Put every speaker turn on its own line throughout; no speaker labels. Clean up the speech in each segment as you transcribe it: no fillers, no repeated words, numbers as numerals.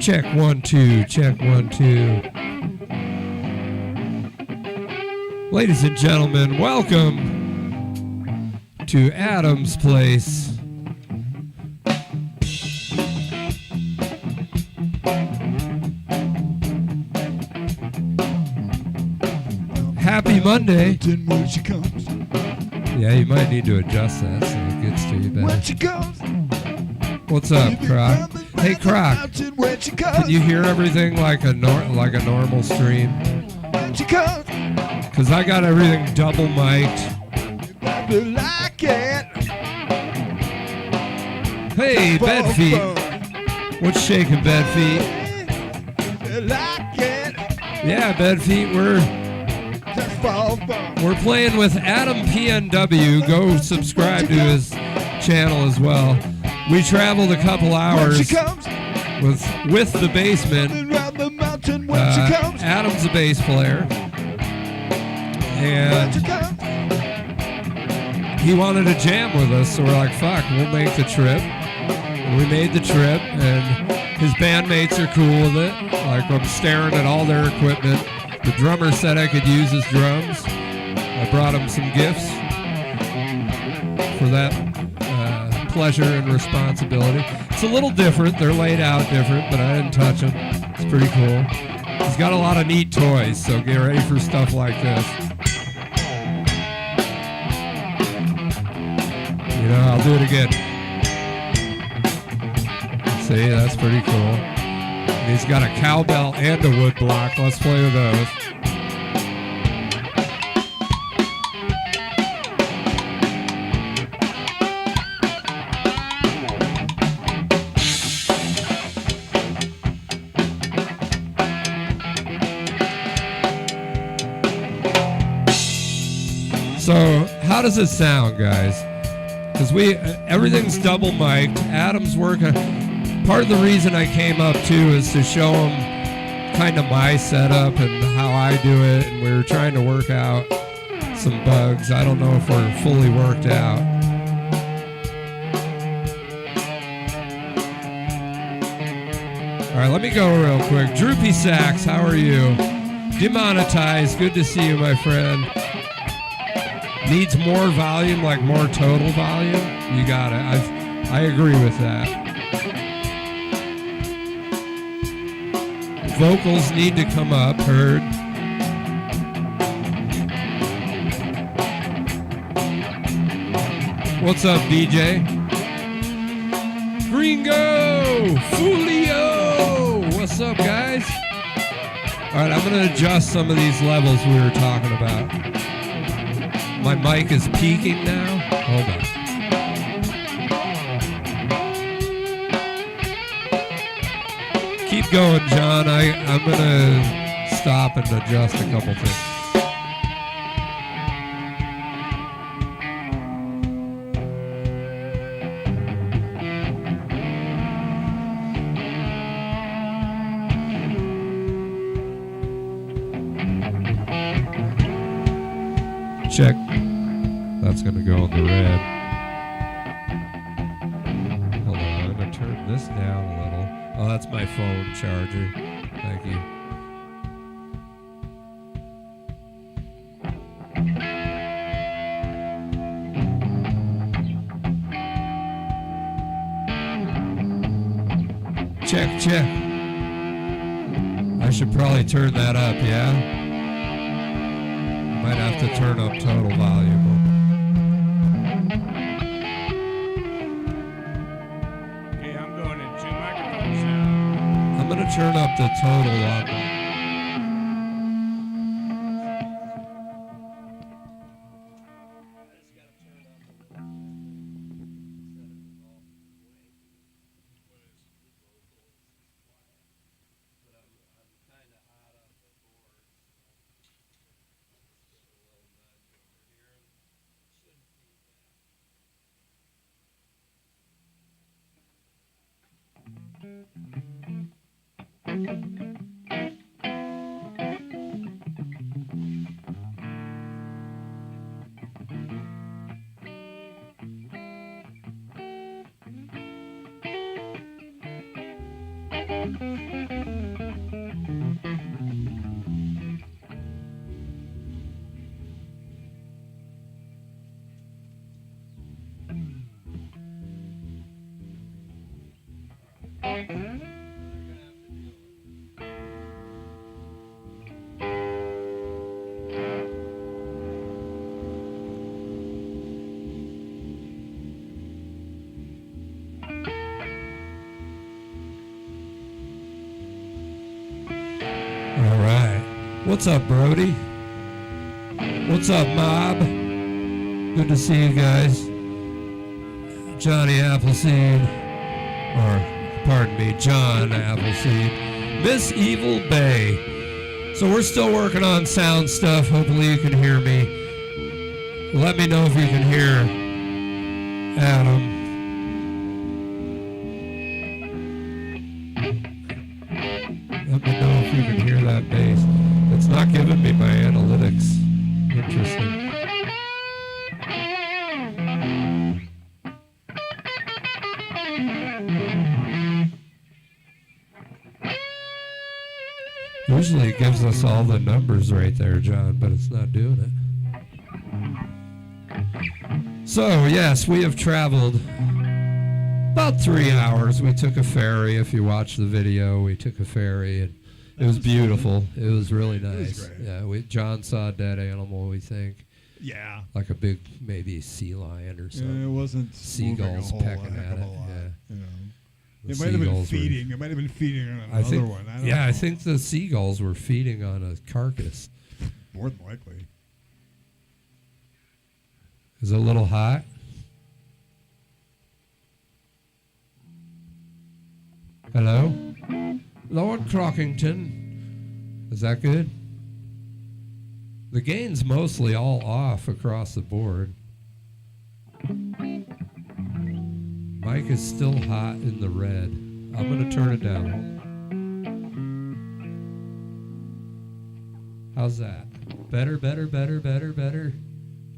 Check 1 2, check 1 2. Ladies and gentlemen, welcome to Adam's Place. Happy Monday. Yeah, you might need to adjust that so it gets to you better. What's up, Croc? Hey, Croc. Can you hear everything like a normal stream? Because I got everything double mic'd. Hey, bed feet. What's shaking, bed feet? Yeah, bed feet, we're playing with Adam PNW. Go subscribe to his channel as well. We traveled a couple hours with the basement. Adam's a bass player. And he wanted to jam with us, so we're like, fuck, we'll make the trip. And we made the trip, and his bandmates are cool with it. Like, I'm staring at all their equipment. The drummer said I could use his drums. I brought him some gifts for that pleasure and responsibility. It's a little different. They're laid out different, but I didn't touch them. It's pretty cool. He's got a lot of neat toys, so get ready for stuff like this. You know, I'll do it again. See, that's pretty cool. And he's got a cowbell and a wood block. Let's play with those. So, how does it sound, guys? Because everything's double mic'd. Adam's working. Part of the reason I came up too is to show him kind of my setup and how I do it, and we were trying to work out some bugs. I don't know if we're fully worked out. All right, let me go real quick. Droopy Sax, how are you? Demonetized, good to see you, my friend. Needs more volume, like more total volume? You got it. I agree with that. Vocals need to come up, heard. What's up, DJ? Gringo! Fulio! What's up, guys? Alright, I'm going to adjust some of these levels we were talking about. My mic is peaking now. Hold on. Keep going, John. I'm going to stop and adjust a couple things. Check. That's going to go in the red. Hold on, I'm going to turn this down a little. Oh, that's my phone charger. Thank you. Check, check. I should probably turn that up, yeah? Might have to turn up total volume.
Okay, I'm going in 2 microphones now.
I'm going to turn up the total on that. All right. What's up, Brody? What's up, Mob? Good to see you guys. Johnny Appleseed, or pardon me, John Appleseed. Miss Evil Bay. So we're still working on sound stuff. Hopefully you can hear me. Let me know if you can hear Adam. Let me know if you can hear that bass. It's not giving me my analytics. Interesting. Usually it gives us all the numbers right there, John, but it's not doing it. So, yes, we have traveled about 3 hours. We took a ferry. If you watch the video, we took a ferry, and it was beautiful. It was really nice. Yeah, John saw a dead animal, we think.
Yeah.
Like a big, maybe sea lion or something.
It wasn't
seagulls pecking at it.
Yeah. You know.
The
It might have been
seagulls
feeding. It might have been feeding on
I
another
think,
one. I don't
yeah,
know.
I think the seagulls were feeding on a carcass.
More than likely.
Is it a little hot? Hello? Lord Crockington. Is that good? The gain's mostly all off across the board. Mic is still hot in the red. I'm going to turn it down. How's that? Better, better, better, better, better.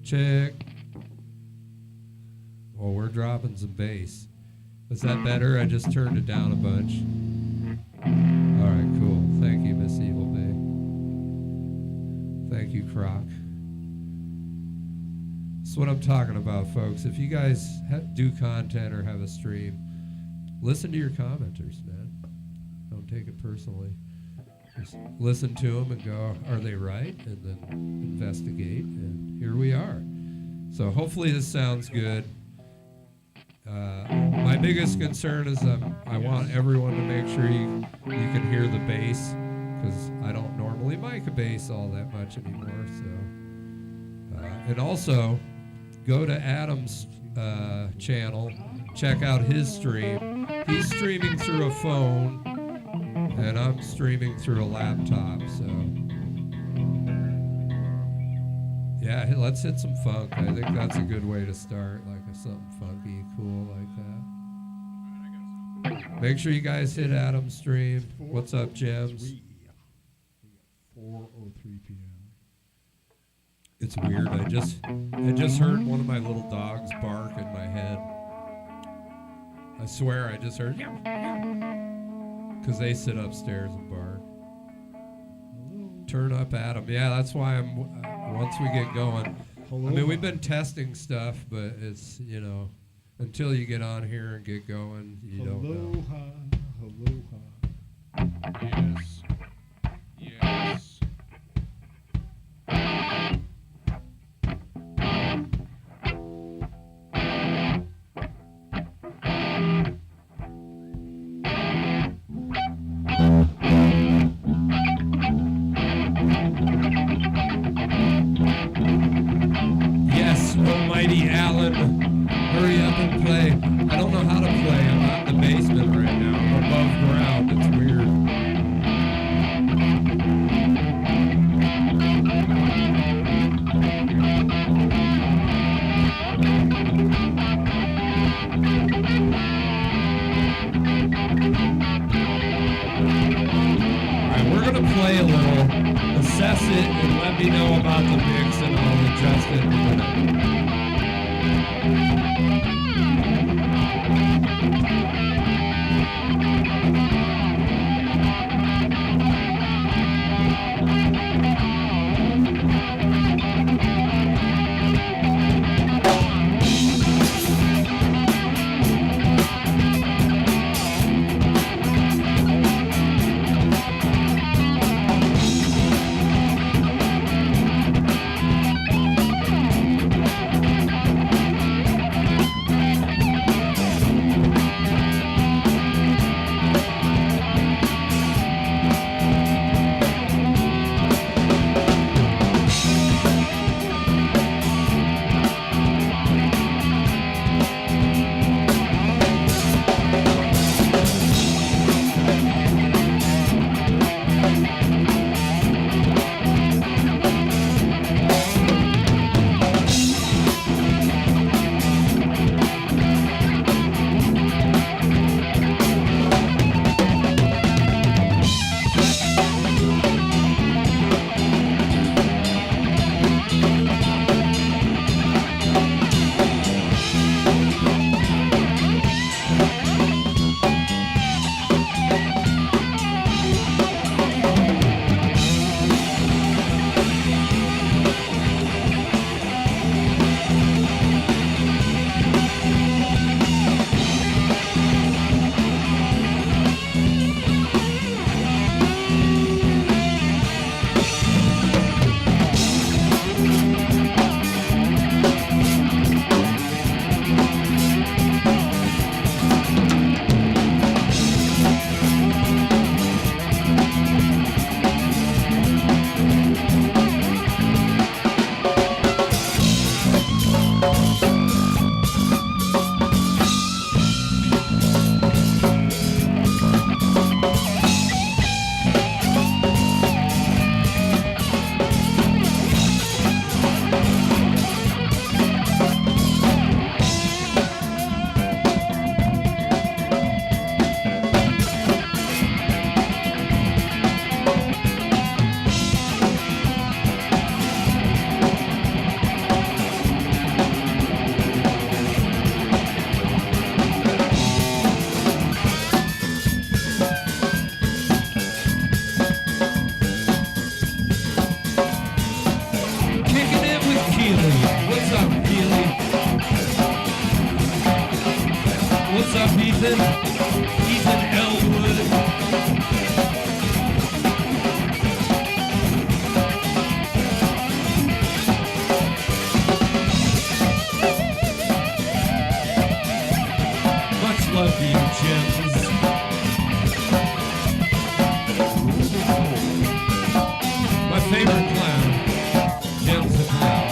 Check. Well, we're dropping some bass. Is that better? I just turned it down a bunch. All right, cool. Thank you, Miss Evil Bay. Thank you, Croc. That's what I'm talking about, folks. If you guys do content or have a stream, listen to your commenters, man. Don't take it personally. Just listen to them and go, are they right? And then investigate, and here we are. So hopefully this sounds good. My biggest concern is I want everyone to make sure you can hear the bass, because I don't normally mic a bass all that much anymore. So, and also go to Adam's channel, check out his stream. He's streaming through a phone, and I'm streaming through a laptop. So, yeah, let's hit some funk. I think that's a good way to start, like something funky, cool like that. Make sure you guys hit Adam's stream. What's up, Gems?
4:03 p.m.
It's weird. I just heard one of my little dogs bark in my head. I swear I just heard, because they sit upstairs and bark. Turn up Adam. Yeah, that's why once we get going.
Hello.
I mean, we've been testing stuff, but it's, until you get on here and get going, you don't know.
Aloha.
Yes.
Yes, almighty Alan, hurry up and play. I don't know how to play. I'm out in the basement right now. I'm above ground. It's weird. Alright, we're going to play a little, assess it, and let me know about the mix, and I'll adjust it in a minute. Nathan. He's in Elwood. Much love to you, Jims. My favorite clown, Jim's the clown.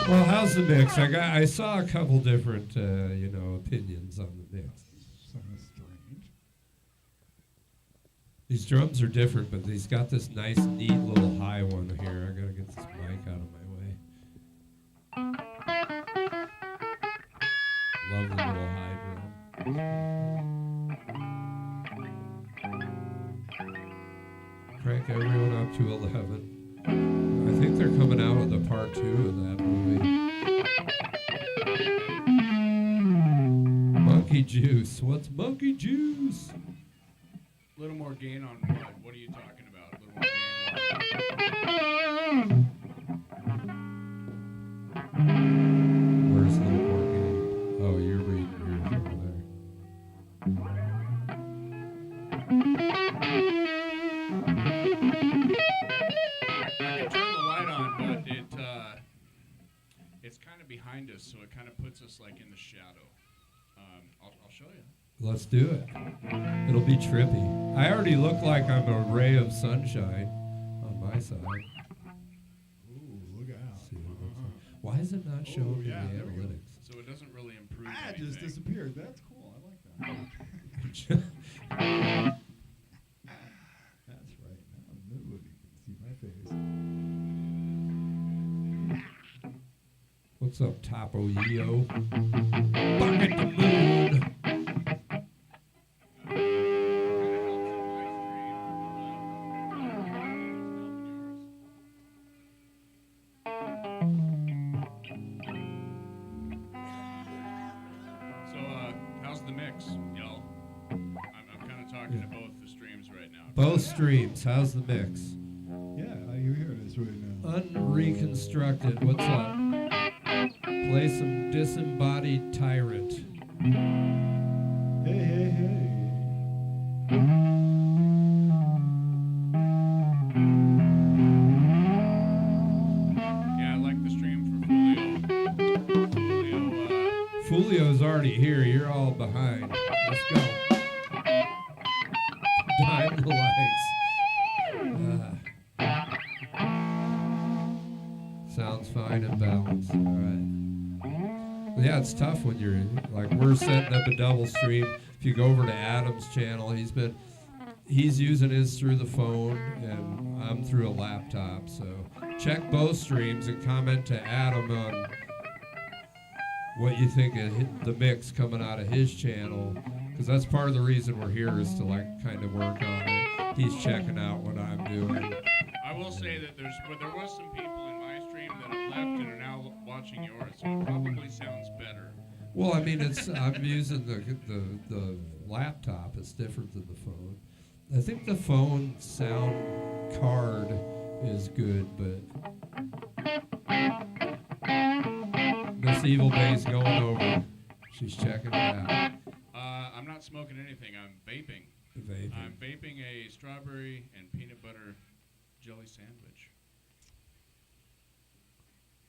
Well, how's the mix? I saw a couple different opinions on the mix.
Sounds strange.
These drums are different, but he's got this nice, neat little high one here. I gotta get this mic out of my way. Love the little high drum. Crank everyone up to 11. I think they're coming out with a part 2 of that movie. Monkey juice. What's monkey juice?
A little more gain on what? What are you talking about? A little more gain.
Where's the little more gain? Oh, you're reading yours over there.
I can turn the light on, but it's kind of behind us, so it kind of puts us like in the shadow. I'll show you.
Let's do it. It'll be trippy. I already look like I'm a ray of sunshine on my side.
Ooh, look out.
See what it looks like. Why is it not showing
yeah,
in the
there we go.
analytics?
So it doesn't really improve
Ah, it
anything.
just disappeared. That's cool. I like that. That's right. Now nobody can see my face.
What's up, Topo Yo? Bucket the moon.
How's the mix, y'all? I'm kind of talking to both the streams right now.
Both streams. How's the mix?
Yeah, how you hearing us right now?
Unreconstructed. What's up? Play some disembodied tyrant.
Hey, hey, hey.
Yeah, I like the stream for Fulio.
Fulio's already here. You're all behind. Let's go. Dime the likes. Sounds fine and balanced. All right. Yeah, it's tough when you're like we're setting up a double stream. If you go over to Adam's channel, he's using his through the phone and I'm through a laptop. So check both streams and comment to Adam on what you think of the mix coming out of his channel, because that's part of the reason we're here is to like kind of work on it. He's checking out what I'm doing.
I will say that there was some people in my stream that have left and are now watching yours, so it probably sounds better.
Well, I mean, I'm using the laptop. It's different than the phone. I think the phone sound card is good, but Miss Evil Bay's going over. She's checking it out.
I'm not smoking anything. I'm vaping. I'm vaping a strawberry and peanut butter jelly sandwich.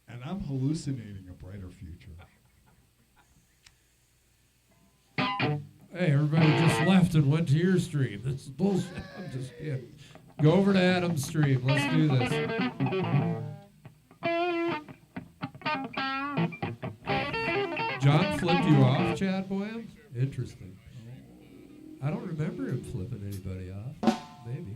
And I'm hallucinating a brighter future.
Hey, everybody just left and went to your stream. That's bullshit. I'm just kidding. Go over to Adam's stream. Let's do this. John flipped you off, Chad Boyam? Interesting. I don't remember him flipping anybody off. Maybe.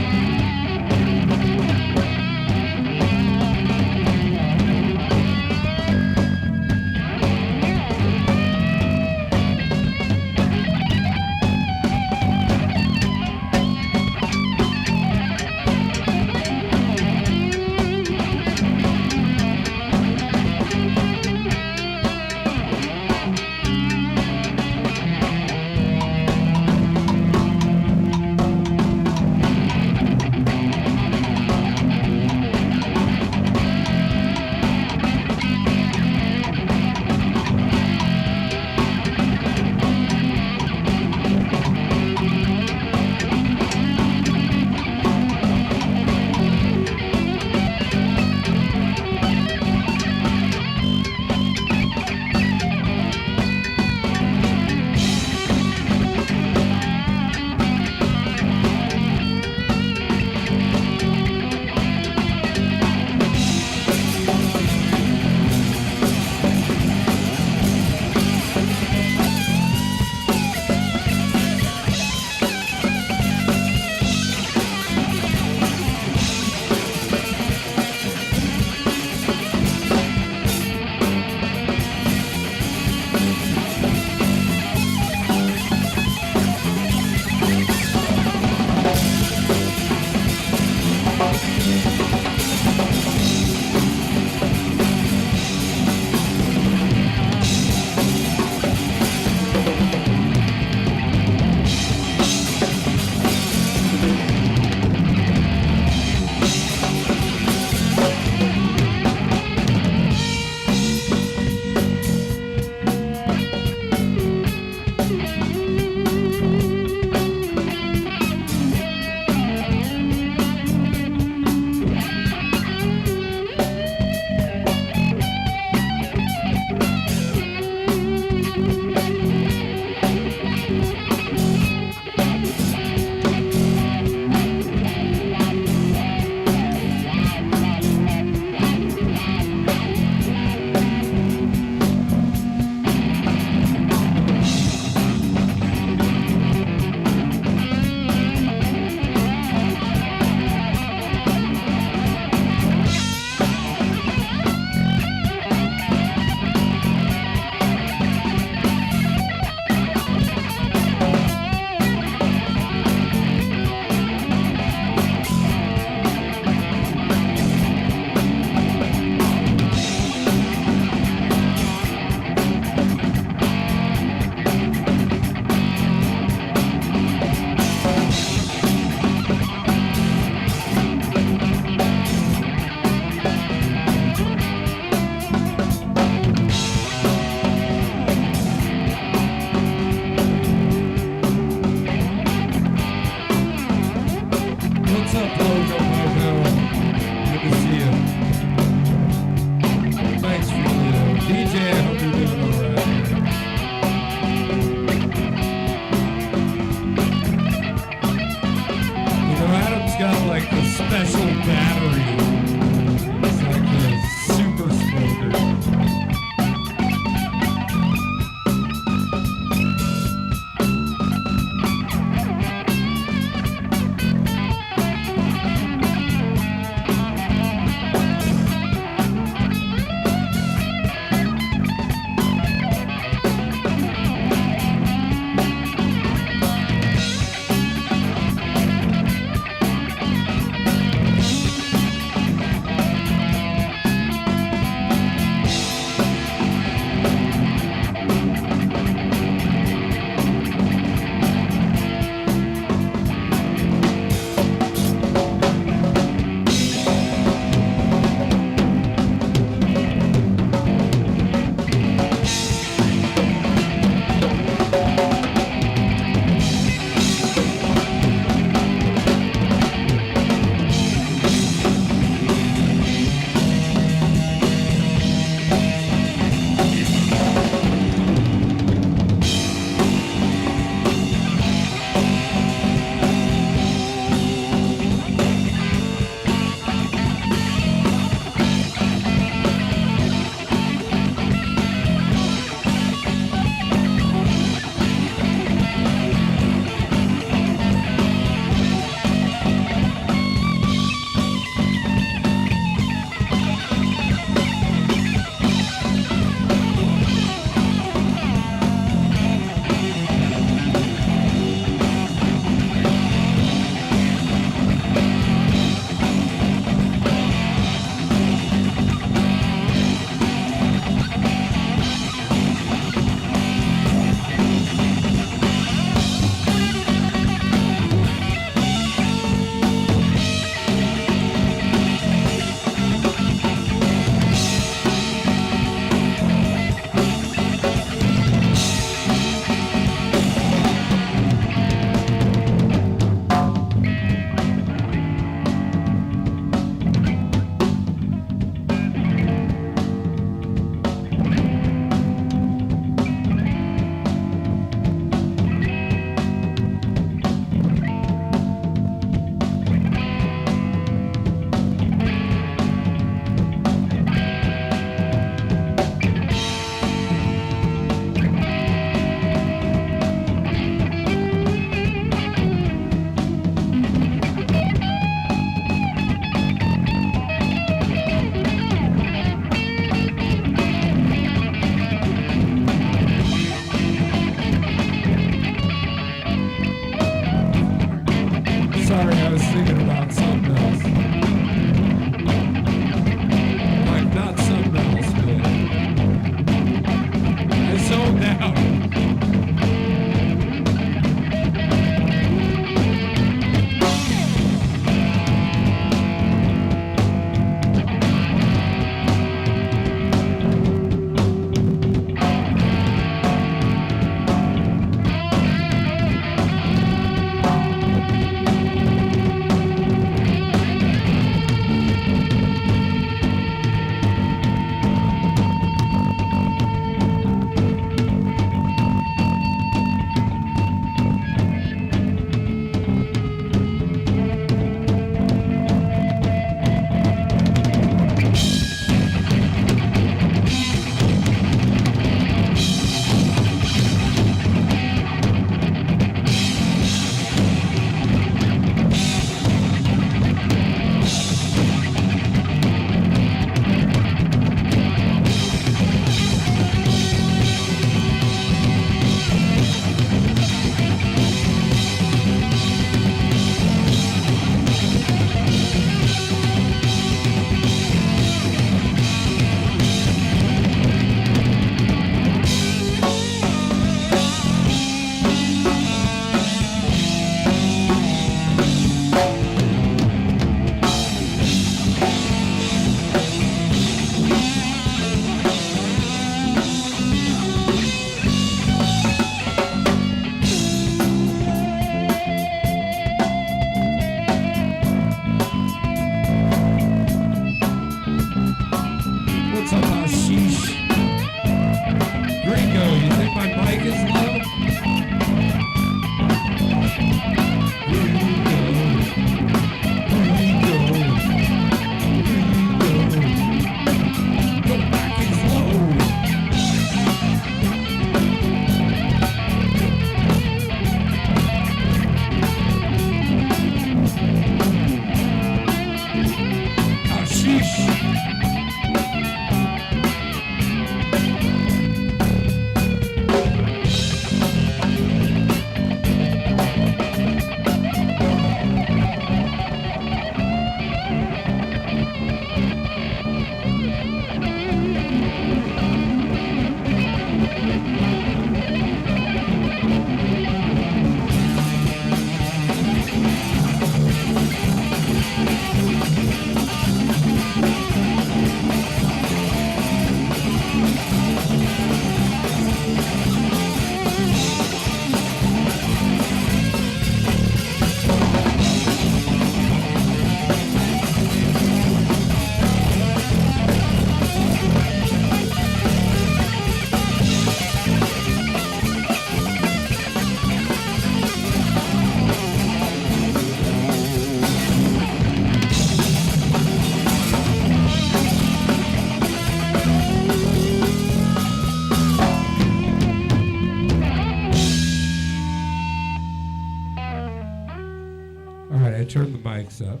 All right, I turned the mics up.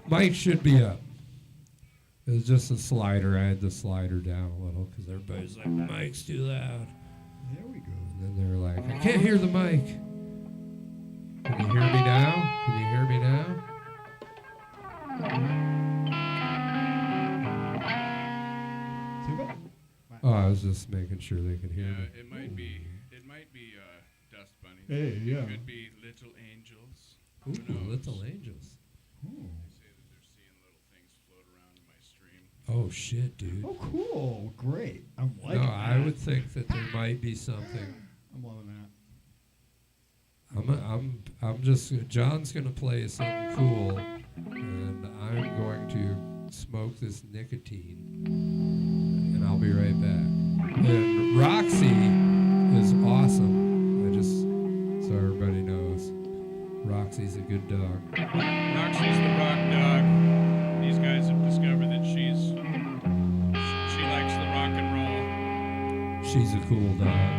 Mic should be up. It was just a slider. I had the slider down a little because everybody's like, mic's too loud.
There we go.
And then they were like, I can't hear the mic. Can you hear me now? Can you hear me now?
Tuba?
Oh, I was just making sure they could hear
Yeah,
me.
it might be dust bunnies.
Hey, yeah.
It could be little angels.
Ooh,
Who knows?
little angels.
Oh.
They say that they're seeing little things float around in my stream.
Oh, shit, dude.
Oh, cool. Great. I'm
No,
liking that.
I would think that there might be something.
I'm loving that.
I'm just, John's going to play something cool, and I'm going to smoke this nicotine, and I'll be right back. And Roxy is awesome. I just, so everybody knows, Roxy's a good dog.
Roxy's the rock dog. These guys have discovered that she likes the rock and roll.
She's a cool dog.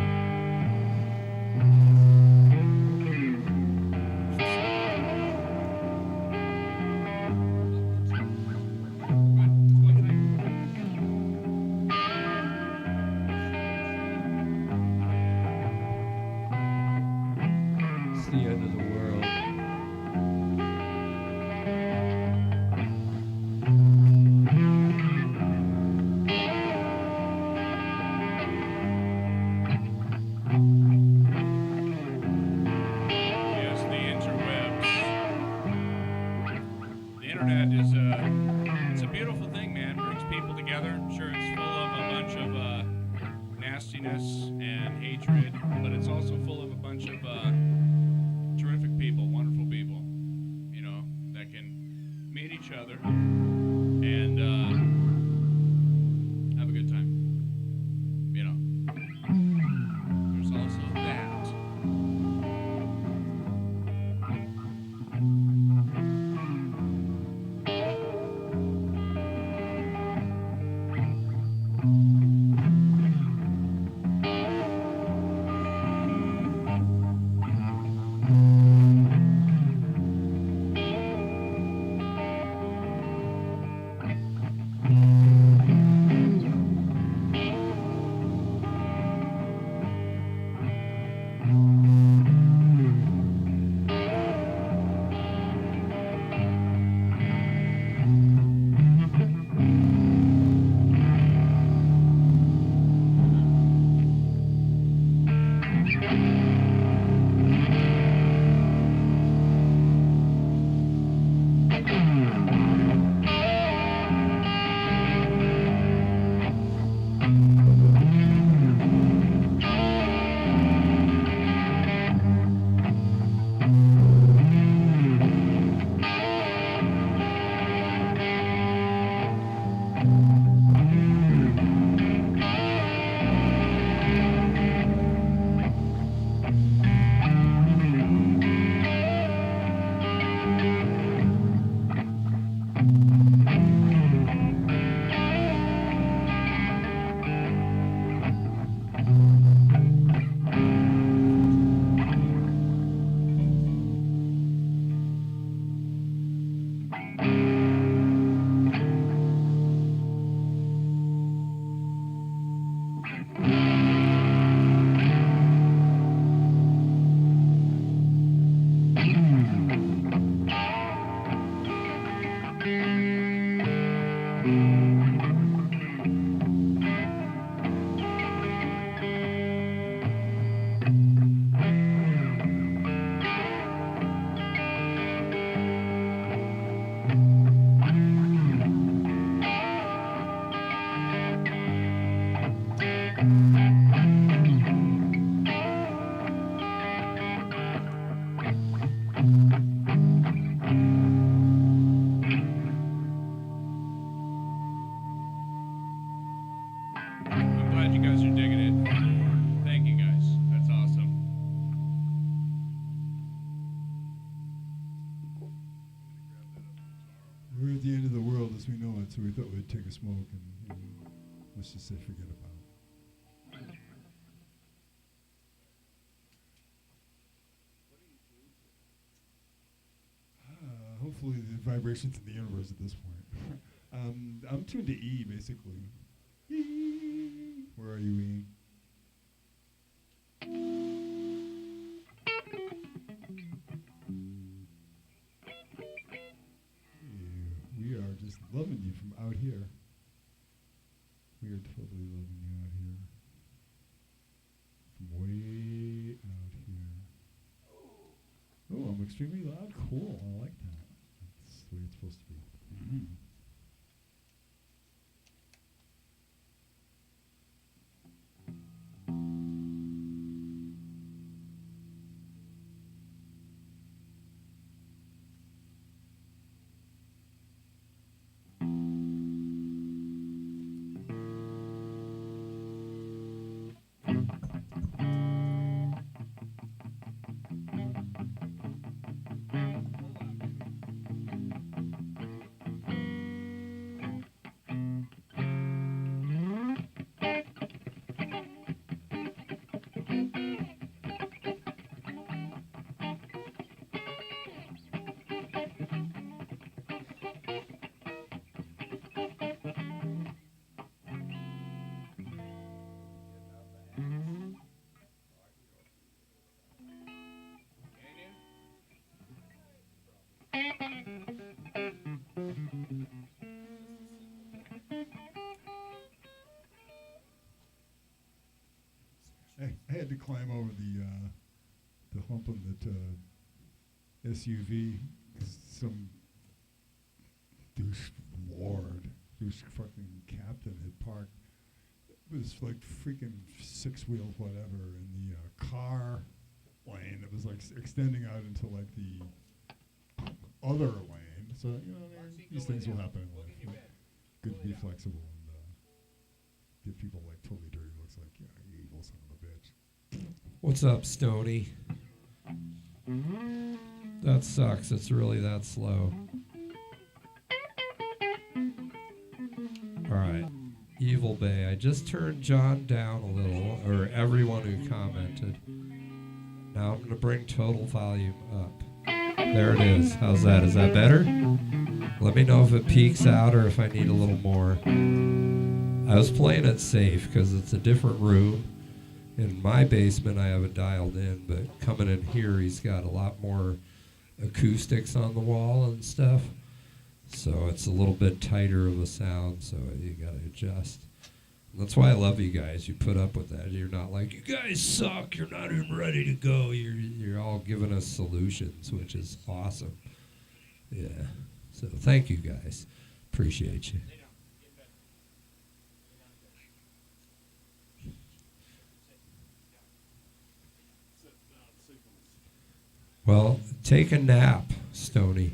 It's the end of the world.
Yes, the interwebs. The internet is it's a beautiful thing, man. Brings people together. Sure, it's full of a bunch of nastiness and hatred, but it's also full of a bunch of terrific people, wonderful people, you know, that can meet each other and have a good time. You know, there's also that.
so we thought we'd take a smoke and let's just say forget about it. Hopefully the vibrations in the universe at this point. I'm tuned to E, basically. E. Where are you, E? We are just loving you from out here. We are totally loving you out here. From way out here. Oh, I'm extremely loud. Cool. I like that. That's the way it's supposed to be. Mm-hmm. I had to climb over the hump on that SUV. Some douche fucking captain had parked. It was like freaking six-wheel whatever in the car lane. It was like extending out into like the other lane. So these things will happen in life. Good to be flexible and give people like totally dirty looks like, yeah, you evil son of a bitch.
What's up, Stony? That sucks. It's really that slow. All right. Evil Bay. I just turned John down a little, or everyone who commented. Now I'm going to bring total volume up. There it is. How's that? Is that better? Let me know if it peaks out or if I need a little more. I was playing it safe because it's a different room. In my basement, I have it dialed in, but coming in here, he's got a lot more acoustics on the wall and stuff. So it's a little bit tighter of a sound, so you got to adjust. That's why I love you guys. You put up with that. You're not like, you guys suck. You're not even ready to go. You're all giving us solutions, which is awesome. Yeah. So thank you guys. Appreciate you. Well, take a nap, Stony.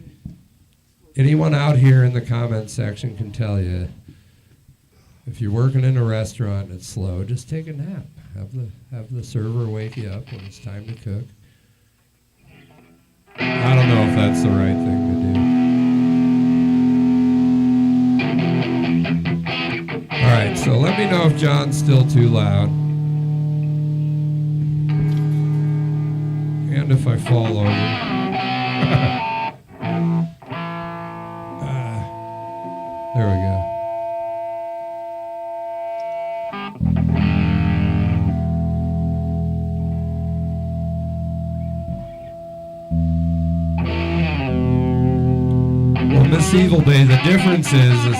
Anyone out here in the comment section can tell you, if you're working in a restaurant and it's slow, just take a nap. Have the server wake you up when it's time to cook. I don't know if that's the right thing to do. All right, so let me know if John's still too loud. And if I fall over. There we go. Well, Miss Evil Day, the difference is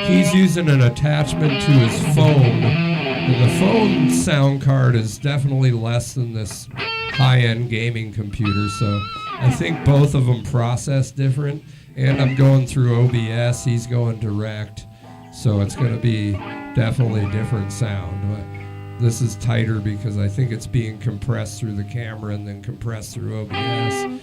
he's using an attachment to his phone. And the phone sound card is definitely less than this high-end gaming computer, so I think both of them process different. And I'm going through OBS, he's going direct, so it's going to be definitely a different sound. But this is tighter because I think it's being compressed through the camera and then compressed through OBS.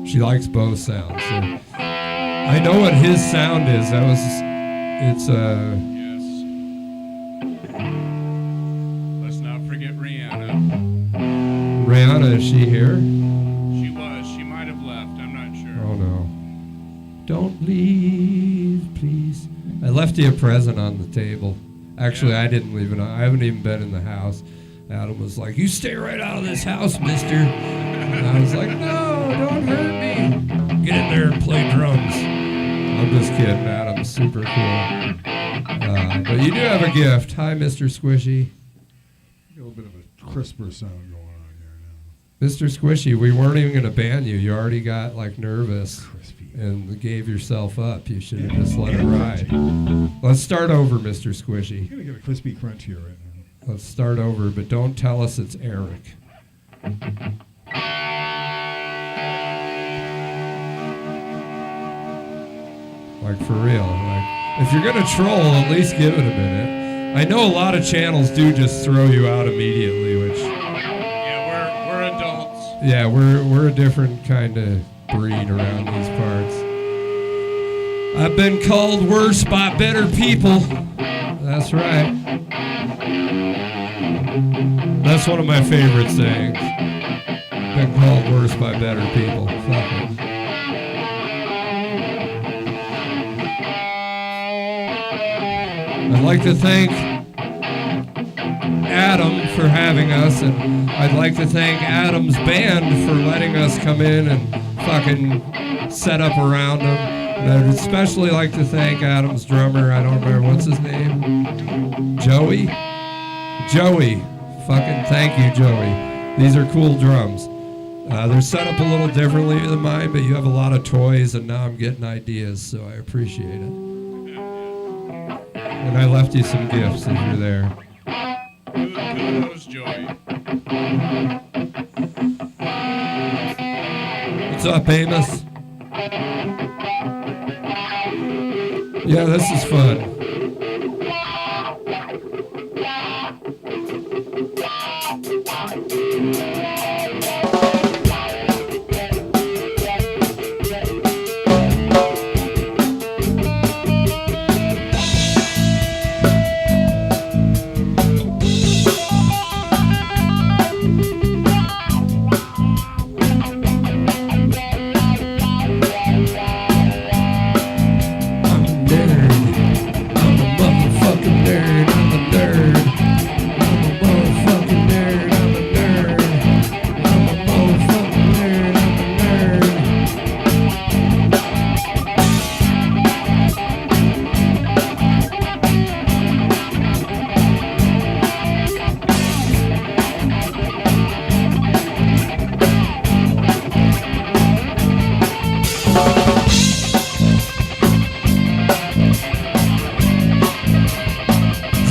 She likes both sounds. So I know what his sound is. It's
Yes. Let's not forget Rihanna.
Rihanna, is she here?
She was. She might have left. I'm not sure.
Oh no. Don't leave, please. left you a present on the table. Actually, I didn't leave it on. I haven't even been in the house. Adam was like, "You stay right out of this house, mister." And I was like, "No, don't hurt me. Get in there and play drums." I'm just kidding. Adam's super cool. But you do have a gift. Hi, Mr. Squishy.
A little bit of a crisper sound going on here now.
Mr. Squishy, we weren't even going to ban you. You already got like nervous
Crispy.
and gave yourself up. You should have just let it ride. Let's start over, Mr. Squishy.
You're going to get a crispy crunch here right now.
Let's start over, but don't tell us it's Eric. Like, for real. Like, if you're going to troll, at least give it a minute. I know a lot of channels do just throw you out immediately, which...
Yeah, we're adults.
Yeah, we're a different kind of breed around these parts. I've been called worse by better people. That's right. That's one of my favorite sayings. Been called worse by better people. Fuck it. I'd like to thank Adam for having us, and I'd like to thank Adam's band for letting us come in and fucking set up around him. And I'd especially like to thank Adam's drummer. I don't remember, what's his name? Joey? Joey. Fucking thank you, Joey. These are cool drums. They're set up a little differently than mine, but you have a lot of toys, and now I'm getting ideas, so I appreciate it. And I left you some gifts if you're there.
Kudos, Joey.
What's up, Amos? Yeah, this is fun.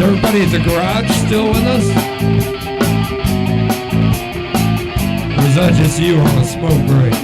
Everybody at the garage still with us? Or is that just you on a smoke break?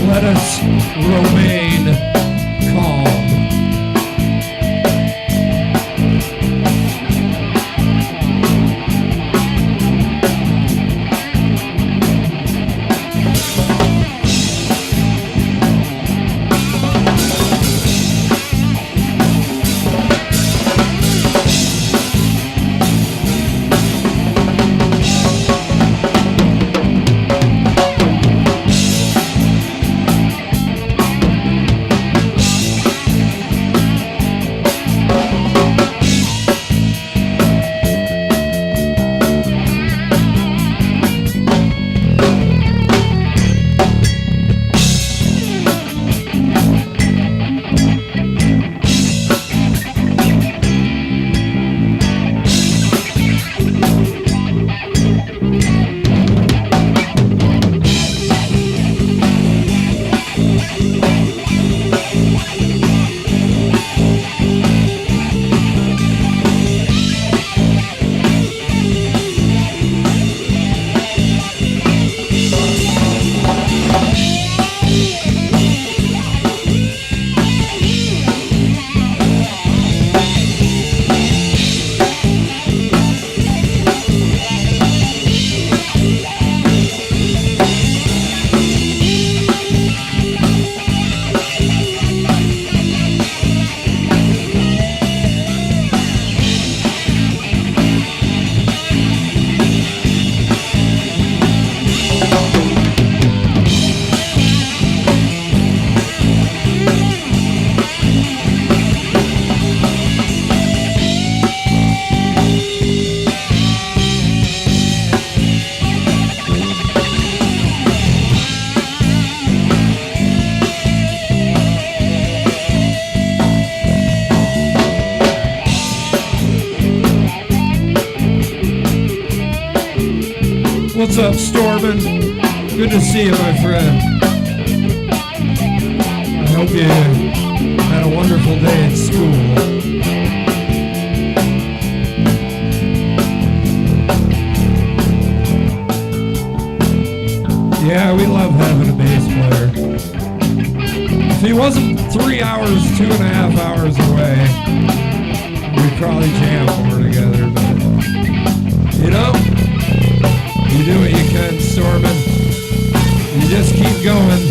Let us remain calm. What's up, Stormin? Good to see you, my friend. I hope you had a wonderful day at school. Yeah, we love having a bass player. If he wasn't 3 hours, 2.5 hours away, we'd probably jam more together, but you know, you do what you can, Stormin. You just keep going.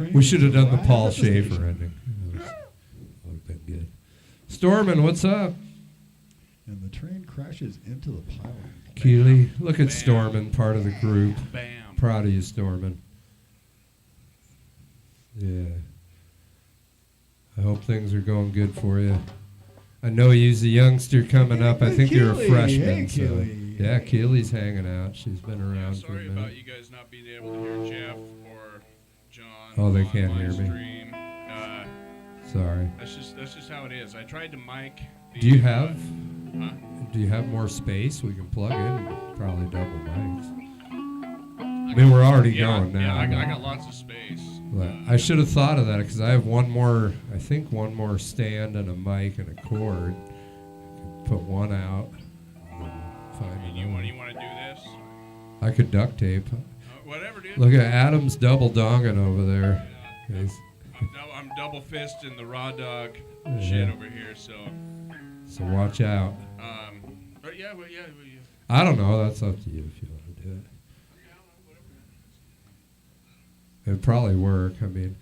train.
We should have done the
arrived
Paul
at the
Schaefer
station.
ending. That would have been good. Stormin, what's up?
And the train crashes into the pylon.
Keely, look at
Bam.
Stormin, part of the group.
Bam.
Proud of you, Stormin. Yeah. I hope things are going good for you. I know you's a youngster coming up. I think you're a
Keely.
freshman.
Hey,
so
Keely.
yeah, Keely's hanging out. She's been
Yeah,
around for a
sorry
minute.
about you guys not being able to hear Jeff or John.
Oh, they
on
can't
my
hear me.
stream.
Sorry.
That's just how it is. I tried to mic.
Do you have
Huh?
Do you have more space? We can plug in probably double mics. I mean, we're already going now.
Yeah, I got lots of space.
But I should have thought of that because I have one more stand and a mic and a cord. Put one out. And then find
And
another.
you want to do this?
I could duct tape.
Whatever, dude.
Look at Adam's double donging over there. He's-
I'm double fisting the raw dog
Yeah.
shit over here, so.
So watch out.
But yeah.
I don't know. That's up to you if you want to do it. It'd probably work. I mean,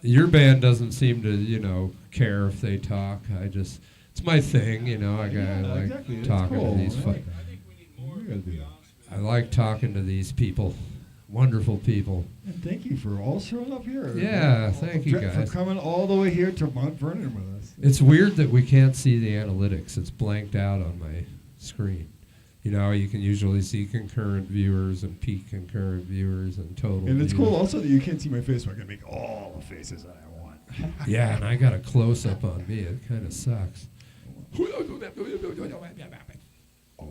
your band doesn't seem to, care if they talk. It's my thing, I like
exactly. It's
talking
cool.
to these.
I like that. We gotta do that.
I like talking to these people, wonderful people.
And thank you for all showing up here.
Yeah, thank you guys.
For coming all the way here to Mount Vernon with us.
It's weird that we can't see the analytics. It's blanked out on my screen. You can usually see concurrent viewers and peak concurrent viewers and total.
And it's
views.
cool also that you can't see my face, so I can make all the faces that I want.
Yeah, and I got a close up on me. It kind of sucks.
Oh,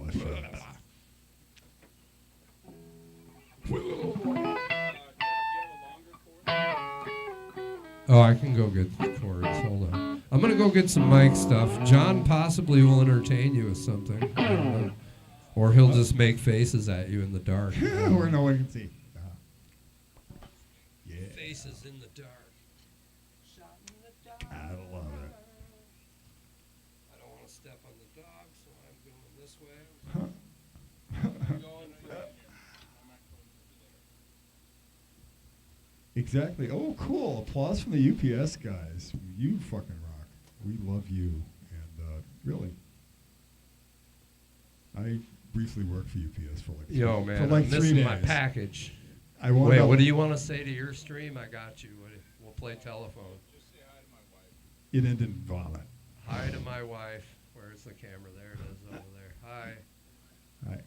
that's fast.
Oh, I can go get the cords. Hold on. I'm going to go get some mic stuff. John possibly will entertain you with something. I don't know. Or he'll just make faces at you in the dark.
Where no one can see. Yeah.
Faces in the dark.
I love it.
I don't want to step on the dog, so I'm going this way.
Exactly. Oh, cool. Applause from the UPS guys. You fucking rock. We love you. And really, I briefly worked for UPS for like
Yo, man,
for like
I'm
3
missing
days.
my package.
I wound
Wait,
up-
what do you want to say to your stream? I got you. We'll play telephone.
It ended in vomit.
Hi to my wife. Where's the camera? There it is over there. Hi.
Hi.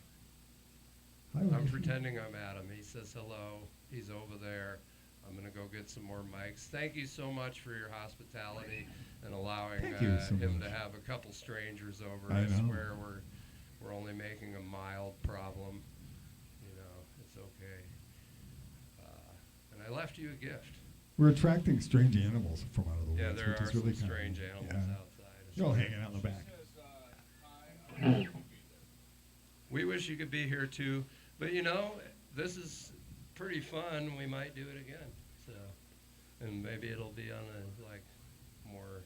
Hi.
I'm
wife.
pretending I'm Adam. He says hello. He's over there. I'm going to go get some more mics. Thank you so much for your hospitality and allowing
Thank you so
him
much.
to have a couple strangers over.
I
I
know.
swear we're only making a mild problem. It's okay. And I left you a gift.
We're attracting strange animals from out of the
Yeah,
woods,
there
which
are
is
some
really kind
strange
of,
animals
yeah.
outside.
You're all hanging out in the back.
We wish you could be here too, but this is pretty fun. We might do it again. So, and maybe it'll be on a more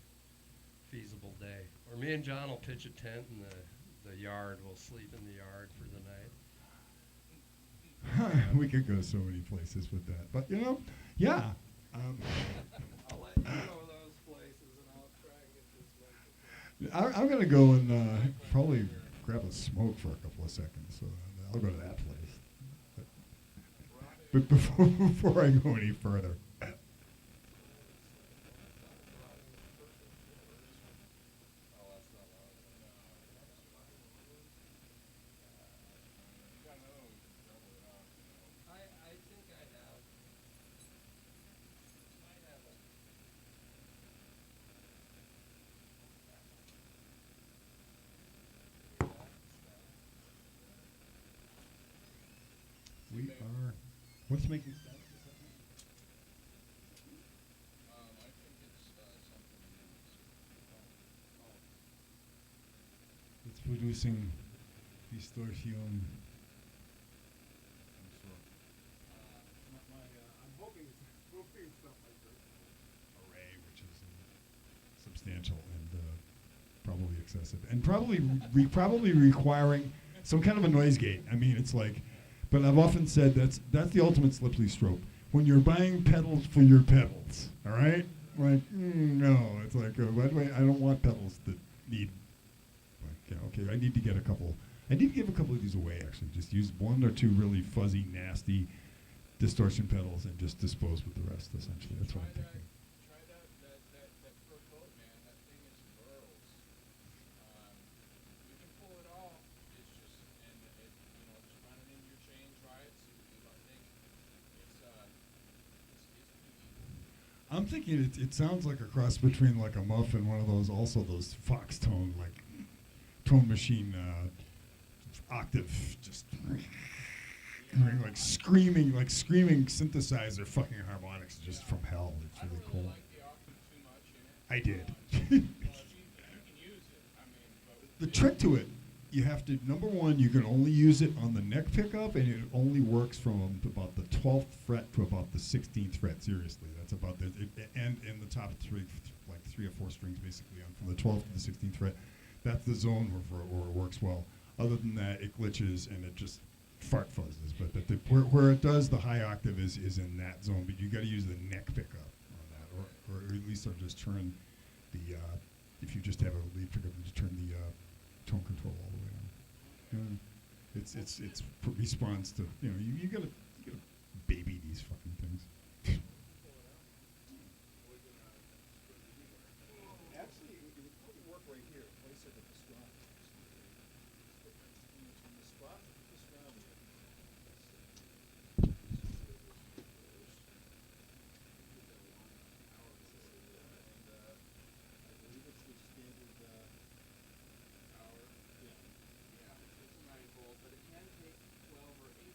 feasible day. Or me and John will pitch a tent in the yard. We'll sleep in the yard for the night.
We could go so many places with that, but yeah.
I'll let you know those places, and I'll try and get this
I'm gonna go and probably grab a smoke for a couple of seconds. So I'll go to that place. But before I go any further,
I think I have.
we are. What's making sense? It's producing distortion. Array, which is substantial and probably excessive, and probably requiring some kind of a noise gate. I mean, it's like, but I've often said that's the ultimate slippery slope. when you're buying pedals for your pedals, all right? Like, no, it's like, by the way, I don't want pedals that need, like, yeah, okay, I need to get a couple. I need to give a couple of these away, actually. Just use one or two really fuzzy, nasty distortion pedals and just dispose with the rest, essentially. That's what I'm thinking.
Try that fur coat, man. That thing is burls. You can pull it off. It's just, and it, just run it into your chain, try it, see what you think. It's
I'm thinking it sounds like a cross between like a muff and one of those, also those Fox tone, like tone machine octave, just like screaming synthesizer fucking harmonics just from hell. It's really cool.
like the octave too much in it.
I did.
You can use it.
The trick to it, you have to, number one, you can only use it on the neck pickup, and it only works from about the 12th fret to about the 16th fret. Seriously, that's about the and the top three, like 3 or 4 strings basically, on from the 12th to the 16th fret. That's the zone where it works well. Other than that, it glitches and it just fart fuzzes. But where it does the high octave is in that zone. But you got to use the neck pickup on that, or at least I'll just turn the if you just have a lead pickup, just turn the tone control all the way on. It's response to you gotta baby these fucking things.
Actually, it would probably work right here. Place it at the strap. On the spot, the strap. I believe it's the standard power. Yeah.
Yeah, it's a 9 volt, but it can take 12 or 8.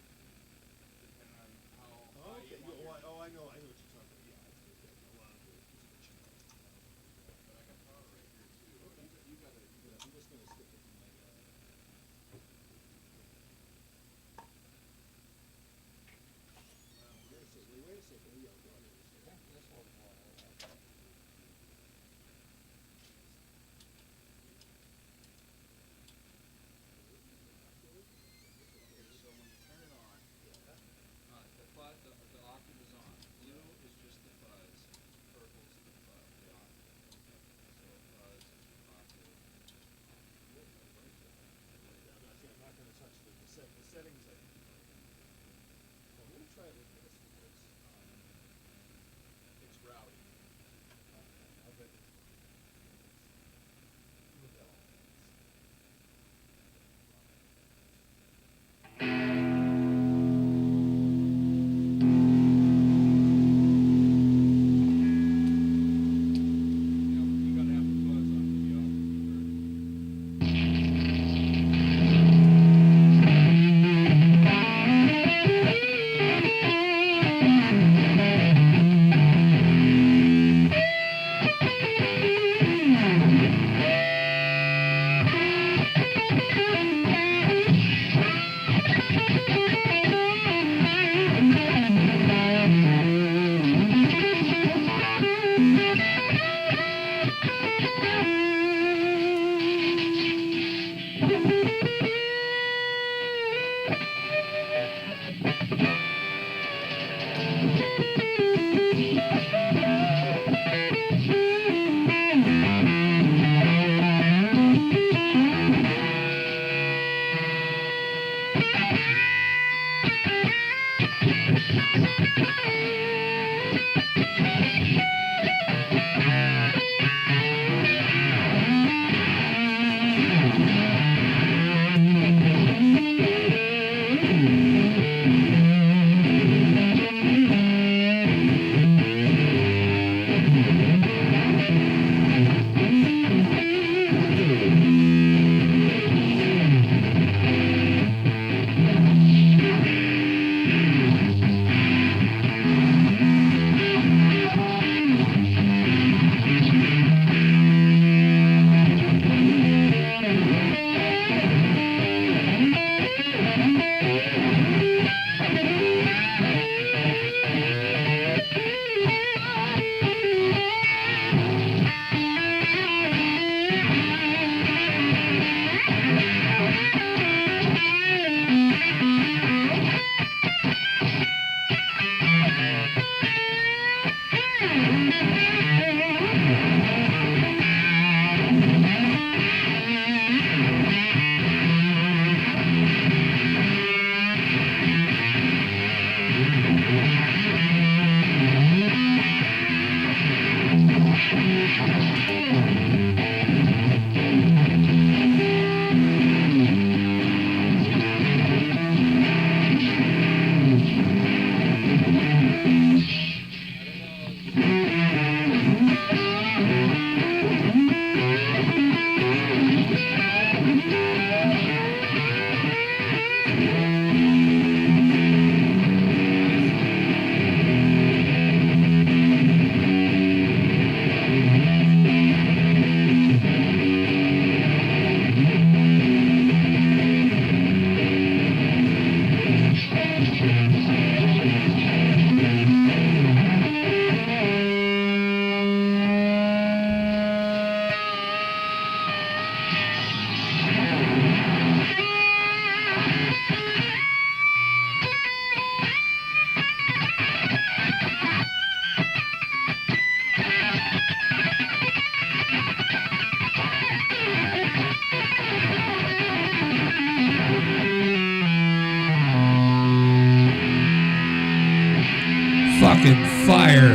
Fucking fire.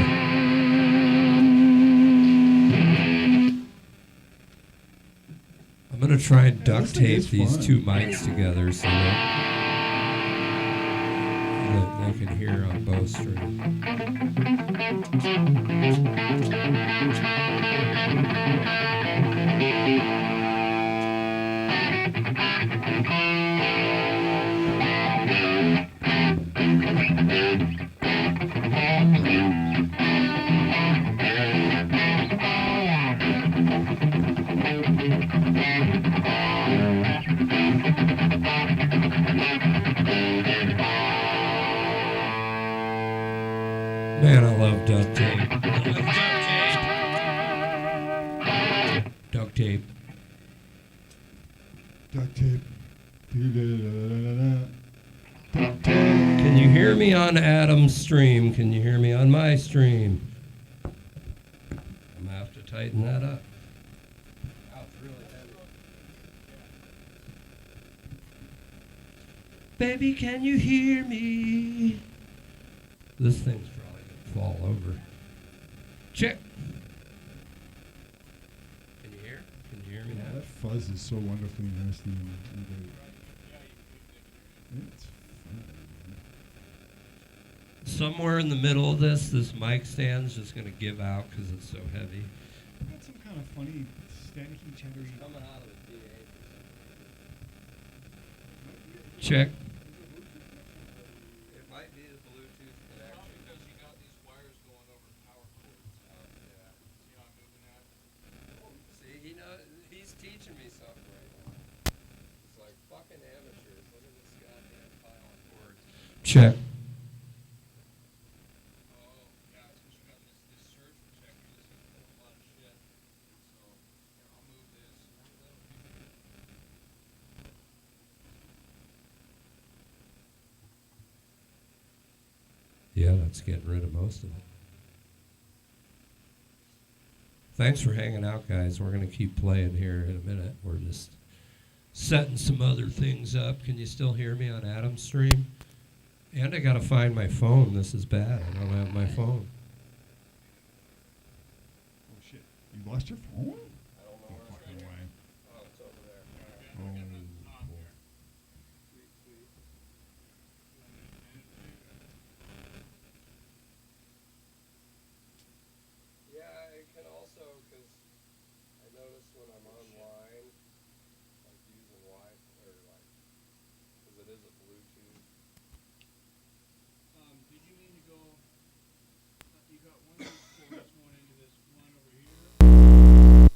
I'm gonna try and duct
this thing
tape
is
these
fun.
two mics together so that they can hear on both streams. Man, I love duct tape. Duct tape.
Duct tape. Duct tape.
Can you hear me on Adam's stream? Can you hear me on my stream? I'm gonna have to tighten that up. Wow, it's really heavy. Baby, can you hear me? This thing's probably gonna fall over. Check. Can you hear? Can you hear me now?
That fuzz is so wonderfully nasty and great. It's fun, man.
Somewhere in the middle of this mic stand's just gonna give out because it's so heavy.
I got some kind of funny, staticky, chattery.
Coming out of the DA. Check. It might be the Bluetooth connection.
Because you got these wires going over power cords.
Yeah.
See how I'm moving that?
See, he's teaching me something right now. It's like fucking amateurs. Look at this goddamn pile of cords. Check.
Oh, yeah, it's because you got this surge protector that's going to pull a lot of shit. So, here, I'll move this.
Yeah, that's getting rid of most of it. Thanks for hanging out, guys. We're going to keep playing here in a minute. We're just setting some other things up. Can you still hear me on Adam's stream? And I got to find my phone. This is bad. I don't have my phone.
Oh shit! You lost your phone?
I don't know
No
where it's
fucking way.
Oh, it's over there.
Oh, boy.
Sweet, sweet.
Yeah, it can also, because I notice when I'm online, like using Wi-Fi, or like, because it is a Bluetooth.
Did you mean to go? You got one of these cords going into this one over here.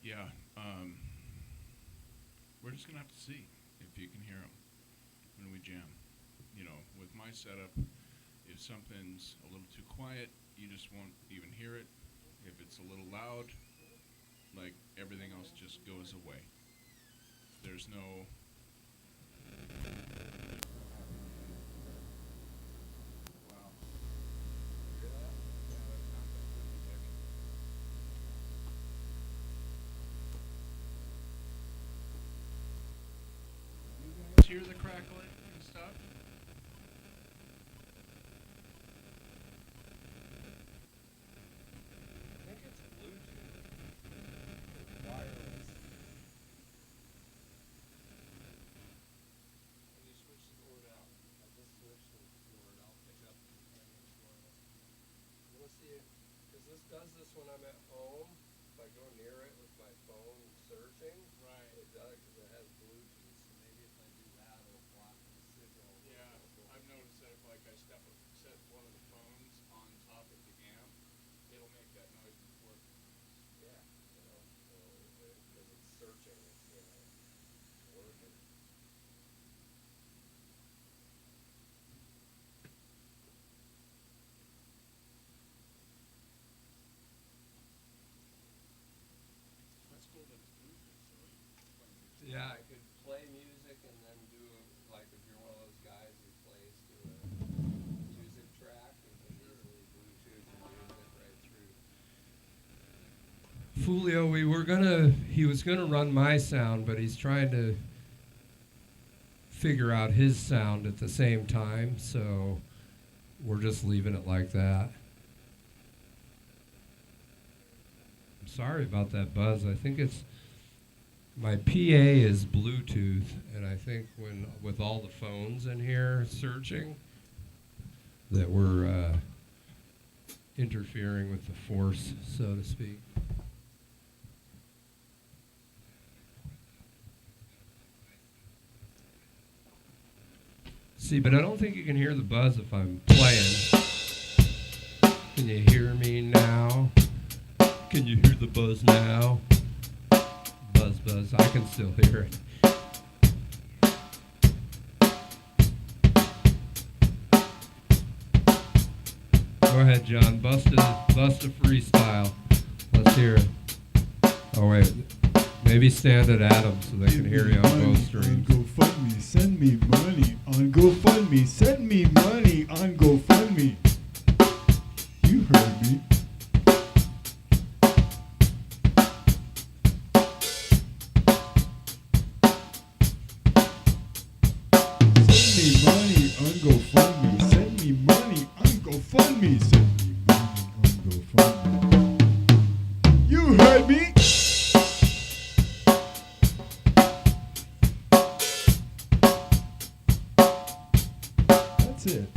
Yeah. We're just gonna have to see if you can hear them when we jam. You know, with my setup, if something's a little too quiet, you just won't even hear it. If it's a little loud, like everything else just goes away. There's no. Wow. Hear that? Yeah, that sounds completely different. You guys hear the crackling and stuff?
I think it's Bluetooth. Wireless. When you switch the cord out, I just switched the cord. I'll pick up the next one. You want to see it? Because this does this when I'm at home. If I go near it with my phone searching,
Right.
it does because it has Bluetooth. So maybe if I do that, it'll block the signal.
Yeah, I've noticed that if like I set one of the phones on top of the amp, it'll make that noise before it comes.
Yeah, you know, so because it's searching, it's working.
That's cool that it's Bluetooth, so you can play music.
Yeah.
I could play music and then do like if you're one of those guys who plays to a music track, you can easily Bluetooth your music right through.
Fulio, he was gonna run my sound, but he's trying to figure out his sound at the same time, so we're just leaving it like that. I'm sorry about that buzz. I think it's my PA is Bluetooth, and I think when with all the phones in here searching, that we're interfering with the force, so to speak. See, but I don't think you can hear the buzz if I'm playing. Can you hear me now? Can you hear the buzz now? Buzz, buzz. I can still hear it. Go ahead, John. Bust a freestyle. Let's hear it. Oh, wait. Maybe stand at Adam so they can hear you on both streams.
On GoFundMe, send me money. On GoFundMe, send me money. On GoFundMe. You heard me. Send me money on GoFundMe. Send me money on GoFundMe. Send me money on GoFundMe. You heard me. That's it.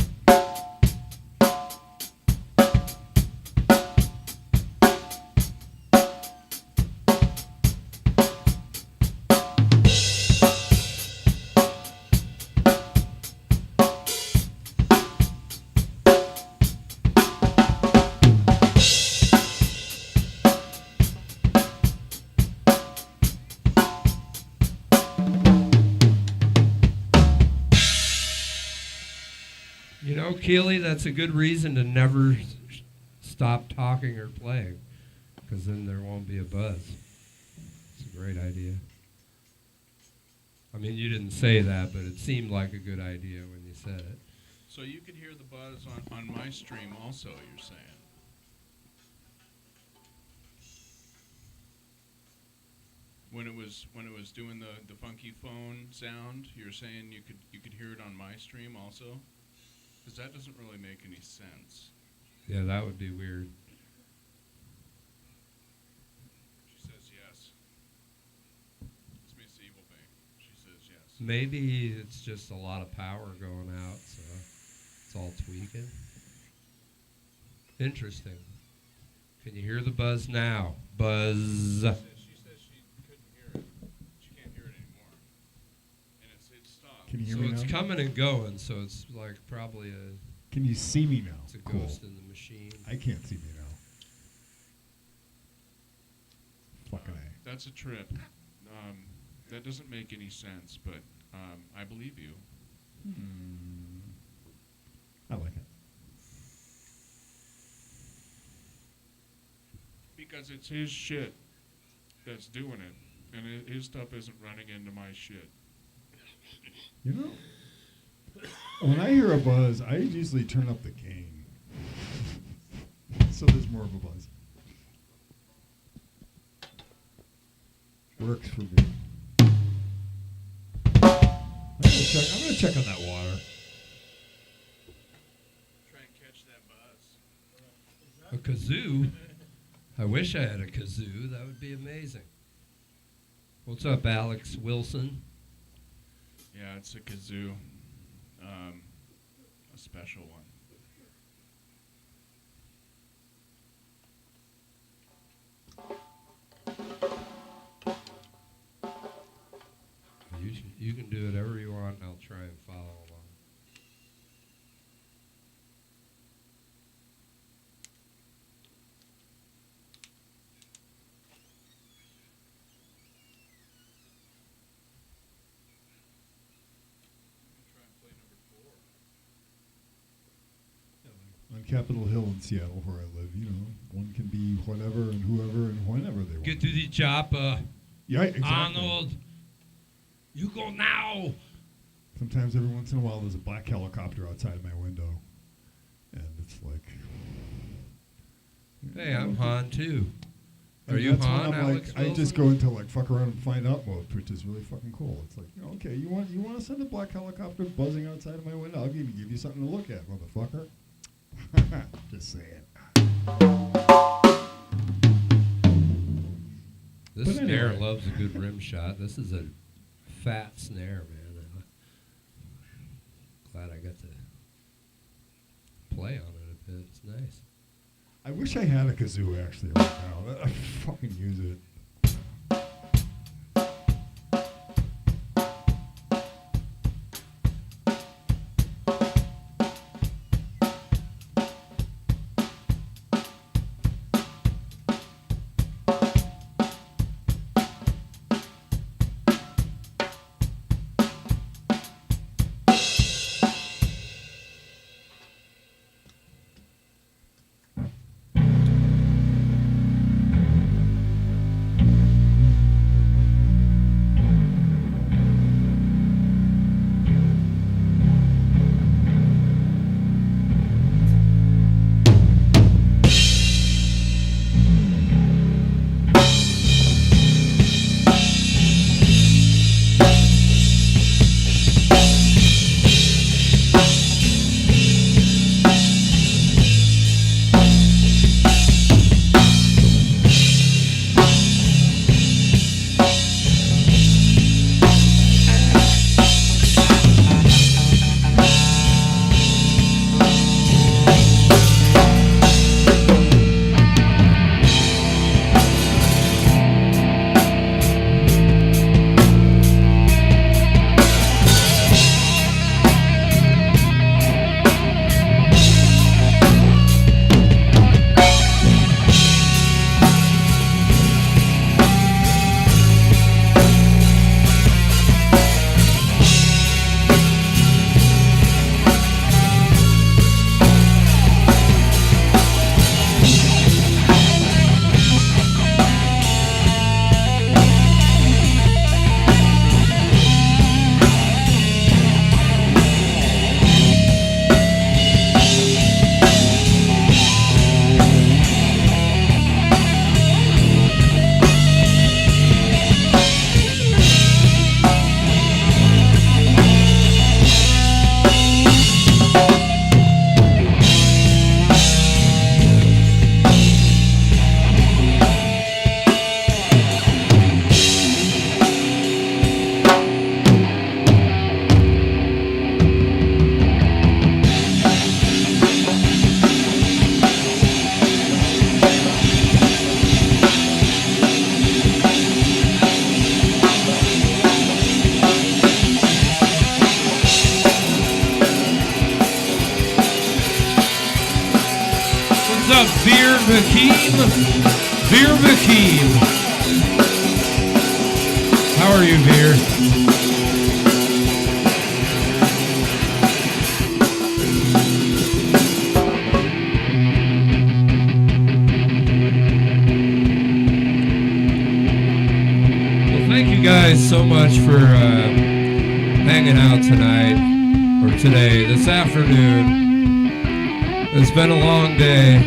You know, Keely, that's a good reason to never stop talking or playing, because then there won't be a buzz. It's a great idea. I mean, you didn't say that, but it seemed like a good idea when you said it.
So you could hear the buzz on my stream also, you're saying? When it was doing the funky phone sound, you're saying you could hear it on my stream also? Because that doesn't really make any sense.
Yeah, that would be weird.
She says yes. It's Miss Evil Thing. She says yes.
Maybe it's just a lot of power going out, so it's all tweaking. Interesting. Can you hear the buzz now? Buzz.
She says she couldn't hear it. She can't hear it anymore. And it stopped.
Can you hear
So
me
it's
now?
coming and going, so it's like probably
Can you see me now?
it's a
Cool.
ghost in the machine.
I can't see me now. Fucking A.
That's a trip. That doesn't make any sense, but I believe you.
I like it.
Because it's his shit that's doing it, and his stuff isn't running into my shit.
You know, when I hear a buzz, I usually turn up the gain. So there's more of a buzz. Works for me. I'm gonna check on that water.
Try and catch that buzz.
A kazoo? I wish I had a kazoo. That would be amazing. What's up, Alex Wilson?
Yeah, it's a kazoo. A special one.
You can do whatever you want, and I'll try and follow along.
Try and play number 4.
On Capitol Hill in Seattle, where I live, you know, one can be whatever and whoever and whenever they want.
Get to the chopper.
Yeah, exactly.
Arnold. You go now.
Sometimes every once in a while there's a black helicopter outside of my window. And it's like...
Hey, I'm Han too.
And
Are you
that's when
Han,
I'm
Alex
like, I just
Wilson?
go into like fuck around and find out mode, which is really fucking cool. It's like, you know, okay, you want to send a black helicopter buzzing outside of my window? I'll give you something to look at, motherfucker. Just saying.
This
But
snare
anyway.
loves a good rim shot. This is a fat snare, man. Glad I got to play on it a bit. It's nice.
I wish I had a kazoo actually right now. I'd fucking use it.
Beer Vakeem. How are you, Veer? Well, thank you guys so much for hanging out tonight, or today, this afternoon. It's been a long day.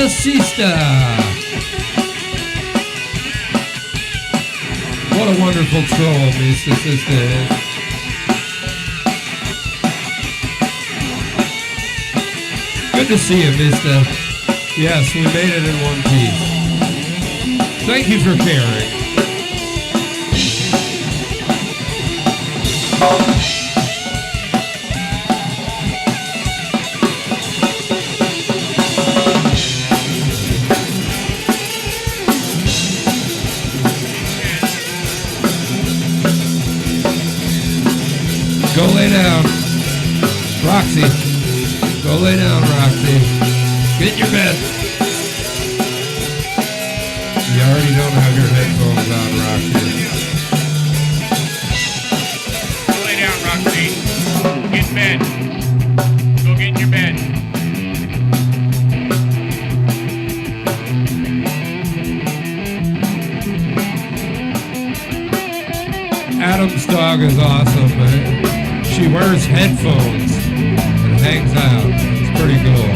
Sister. What a wonderful troll, Mr. Sister is. Good to see you, Mister. Yes, we made it in one piece. Thank you for caring. Go lay down. Roxy. Go lay down, Roxy. Get in your bed. You already don't have your headphones on, Roxy.
Go lay down, Roxy. Get in bed. Go get in your bed.
Adam's dog is awesome, man. She wears headphones and hangs out. It's pretty cool.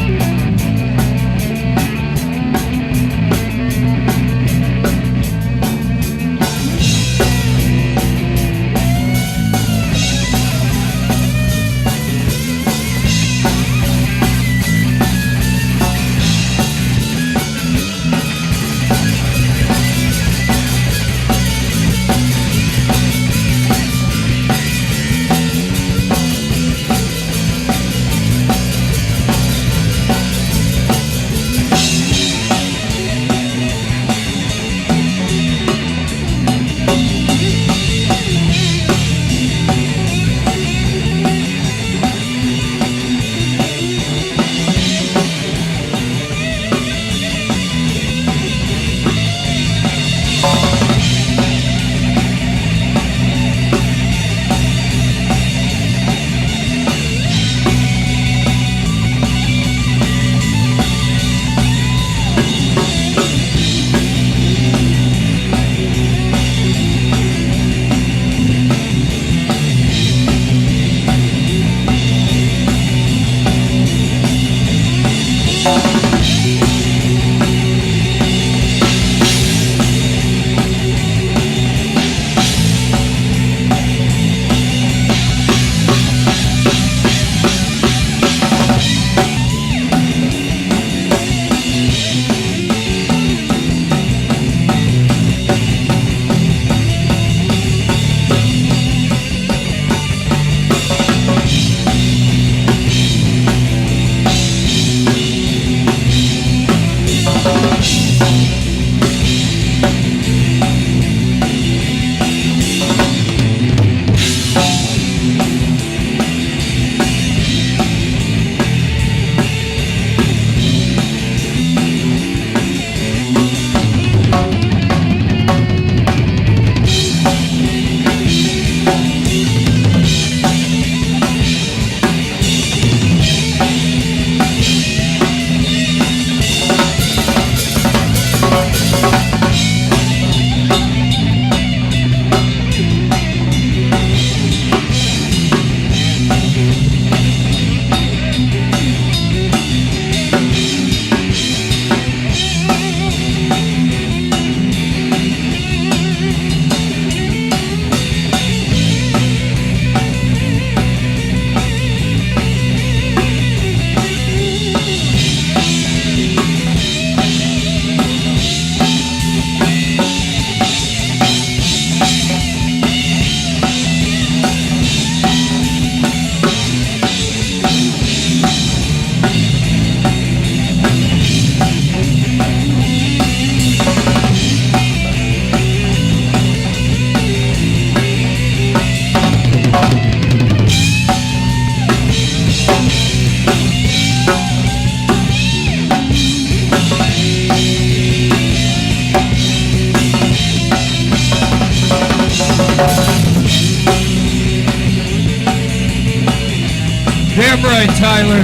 Damn right, Tyler.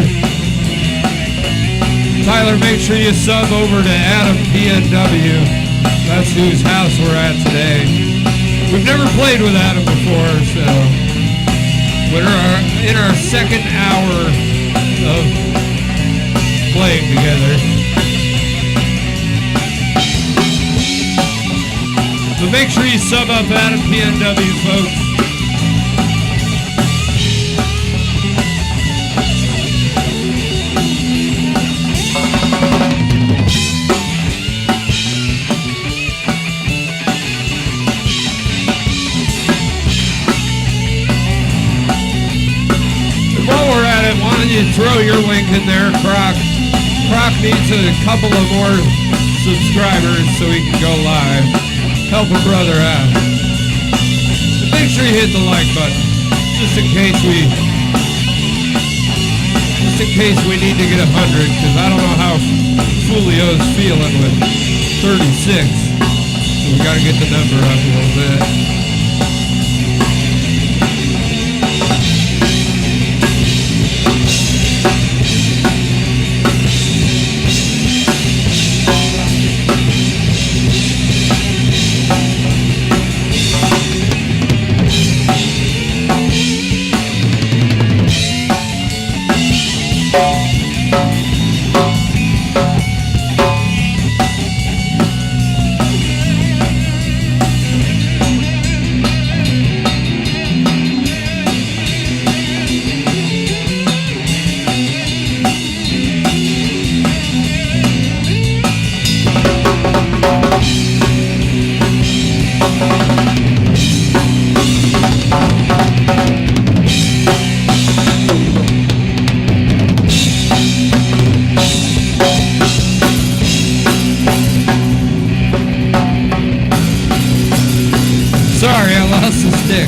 Tyler, make sure you sub over to Adam PNW. That's whose house we're at today. We've never played with Adam before, so we're in our second hour of playing together. But make sure you sub up Adam PNW, folks. Why don't you throw your link in there, Croc? Croc needs a couple of more subscribers so he can go live. Help a brother out. And make sure you hit the like button, just in case we need to get 100, because I don't know how Fulio's feeling with 36. So we got to get the number up a little bit. Sorry, I lost the stick.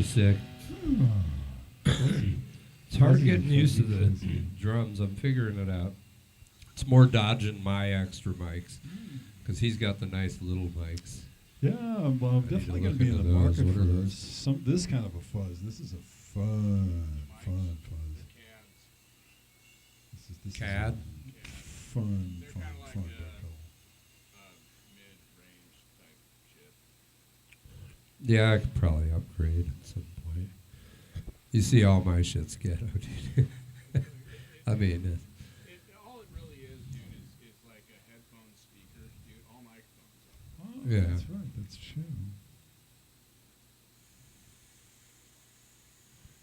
Sick. It's hard getting used to the drums. I'm figuring it out. It's more dodging my extra mics because he's got the nice little mics.
Yeah, I'm definitely going to be in the market for this kind of a fuzz. This is a fun fuzz. This
CAD?
Is fun.
Mid-range
Yeah, I could probably upgrade at some point. You see all my shit's ghetto, dude. I mean,
All it really is, dude, is like a headphone speaker, dude. All microphones are.
Oh,
Yeah.
that's right. That's true.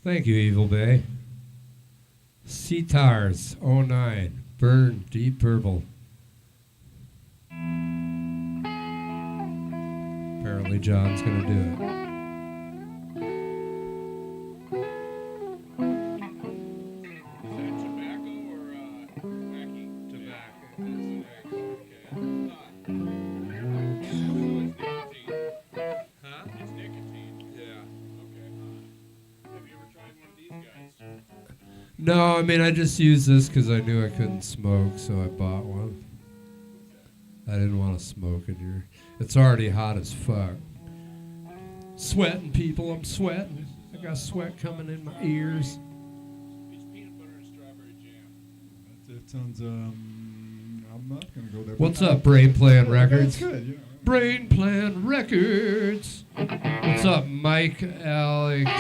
thank you, Evil Bay. Sitars 09, Burn Deep Purple. Apparently John's gonna do it.
Is that tobacco or wacky? Tobacco. Okay. So it's nicotine.
Huh?
It's nicotine.
Yeah.
Okay. Have you ever tried one of these guys?
No, I mean, I just used this because I knew I couldn't smoke, so I bought one. I didn't want to smoke in here. It's already hot as fuck. Sweating, people, I'm sweating. I got sweat coming in my ears.
It's peanut butter and strawberry jam.
That sounds, I'm not going to go there.
What's up, Brain Plan Records?
That's good, yeah.
Brain Plan Records. What's up, Mike Alexenko?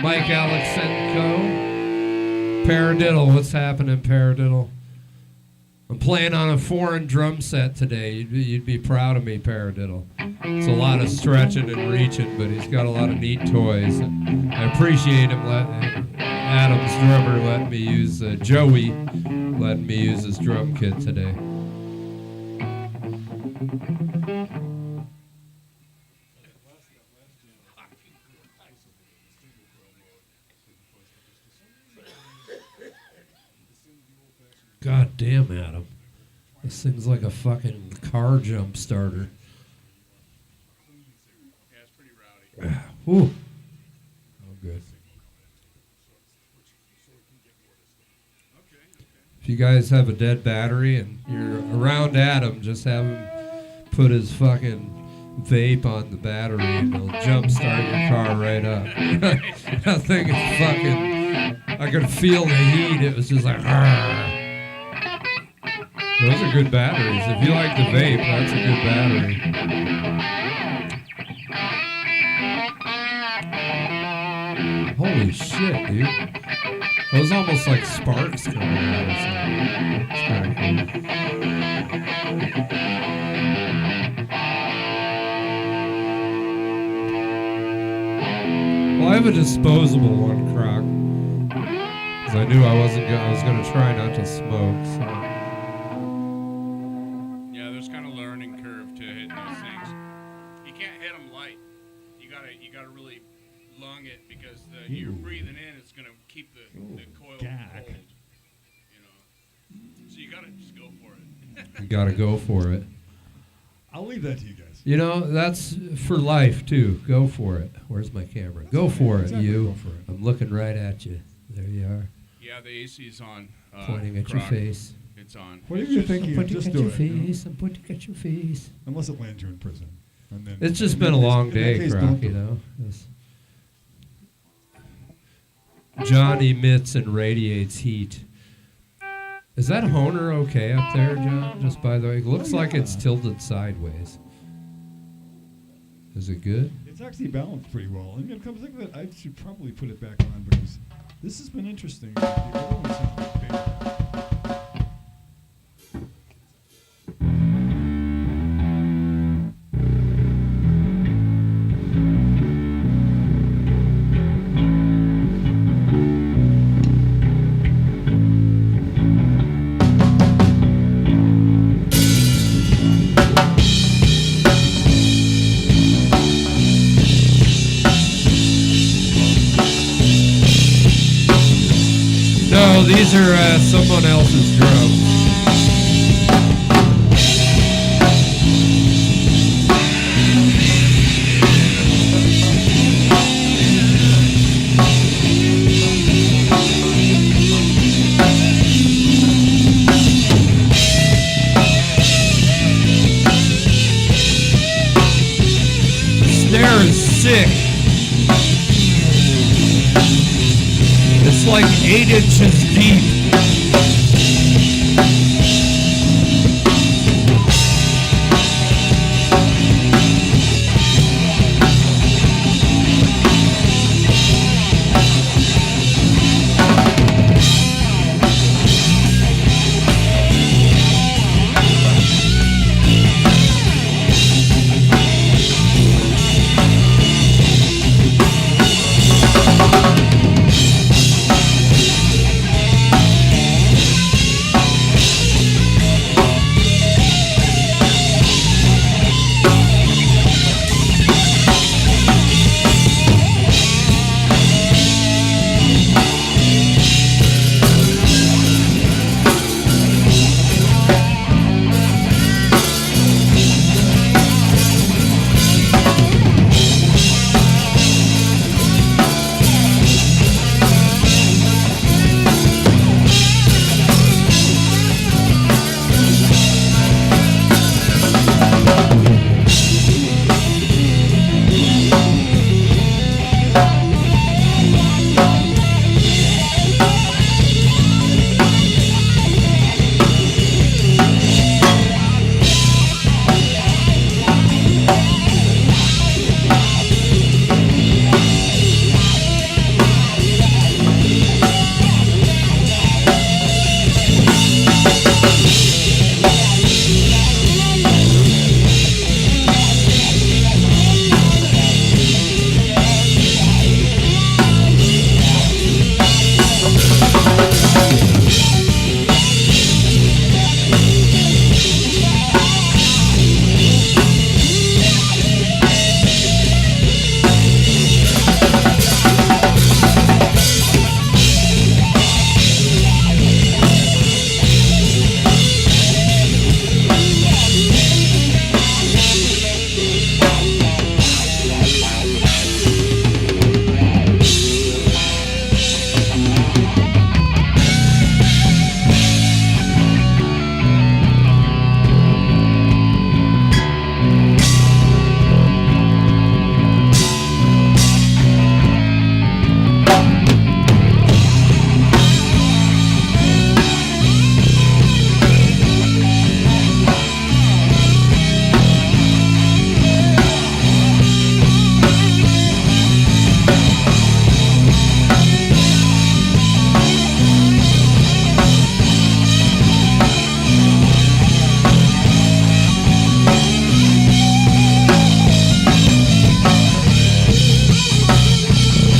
Mike Alexenko. Paradiddle, what's happening, Paradiddle? I'm playing on a foreign drum set today. You'd be proud of me, Paradiddle. It's a lot of stretching and reaching, but he's got a lot of neat toys. And I appreciate him Adam's drummer letting me use Joey letting me use his drum kit today. God damn, Adam. This thing's like a fucking car jump starter.
Yeah, it's pretty rowdy.
Ooh. Oh, good. If you guys have a dead battery and you're around Adam, just have him put his fucking vape on the battery and he'll jump start your car right up. That thing is fucking... I could feel the heat. It was just like... Argh. Those are good batteries. If you like the vape, that's a good battery. Holy shit, dude. Those almost like sparks coming out or something. It's kind of cool. Well, I have a disposable one, Croc. Because I knew I was going to try not to smoke, so...
You're breathing in, it's gonna keep the coil cold. You know, so you gotta just go for it.
You gotta go for it.
I'll leave that to you guys.
You know, that's for life too. Go for it. Where's my camera? Go for it,
Exactly,
you.
go for it.
I'm looking right at you. There you are.
Yeah, the AC's on.
Pointing at your
Croc.
face.
It's on.
Whatever you're thinking,
I'm pointing
just
at
do
your
it. You know?
face. I'm pointing at your face.
Unless it lands you in prison. And then
It's just
in
been a
that case-
long
in that
day,
case,
Croc,
don't
you
do it.
know. John emits and radiates heat. Is that Honer okay up there, John? Just by the way, it looks like it's tilted sideways. Is it good?
It's actually balanced pretty well. And it comes like that. I should probably put it back on because this has been interesting. The other one seems to be bigger.
No, these are someone else's drums. The snare is sick. It's like 8 inches deep.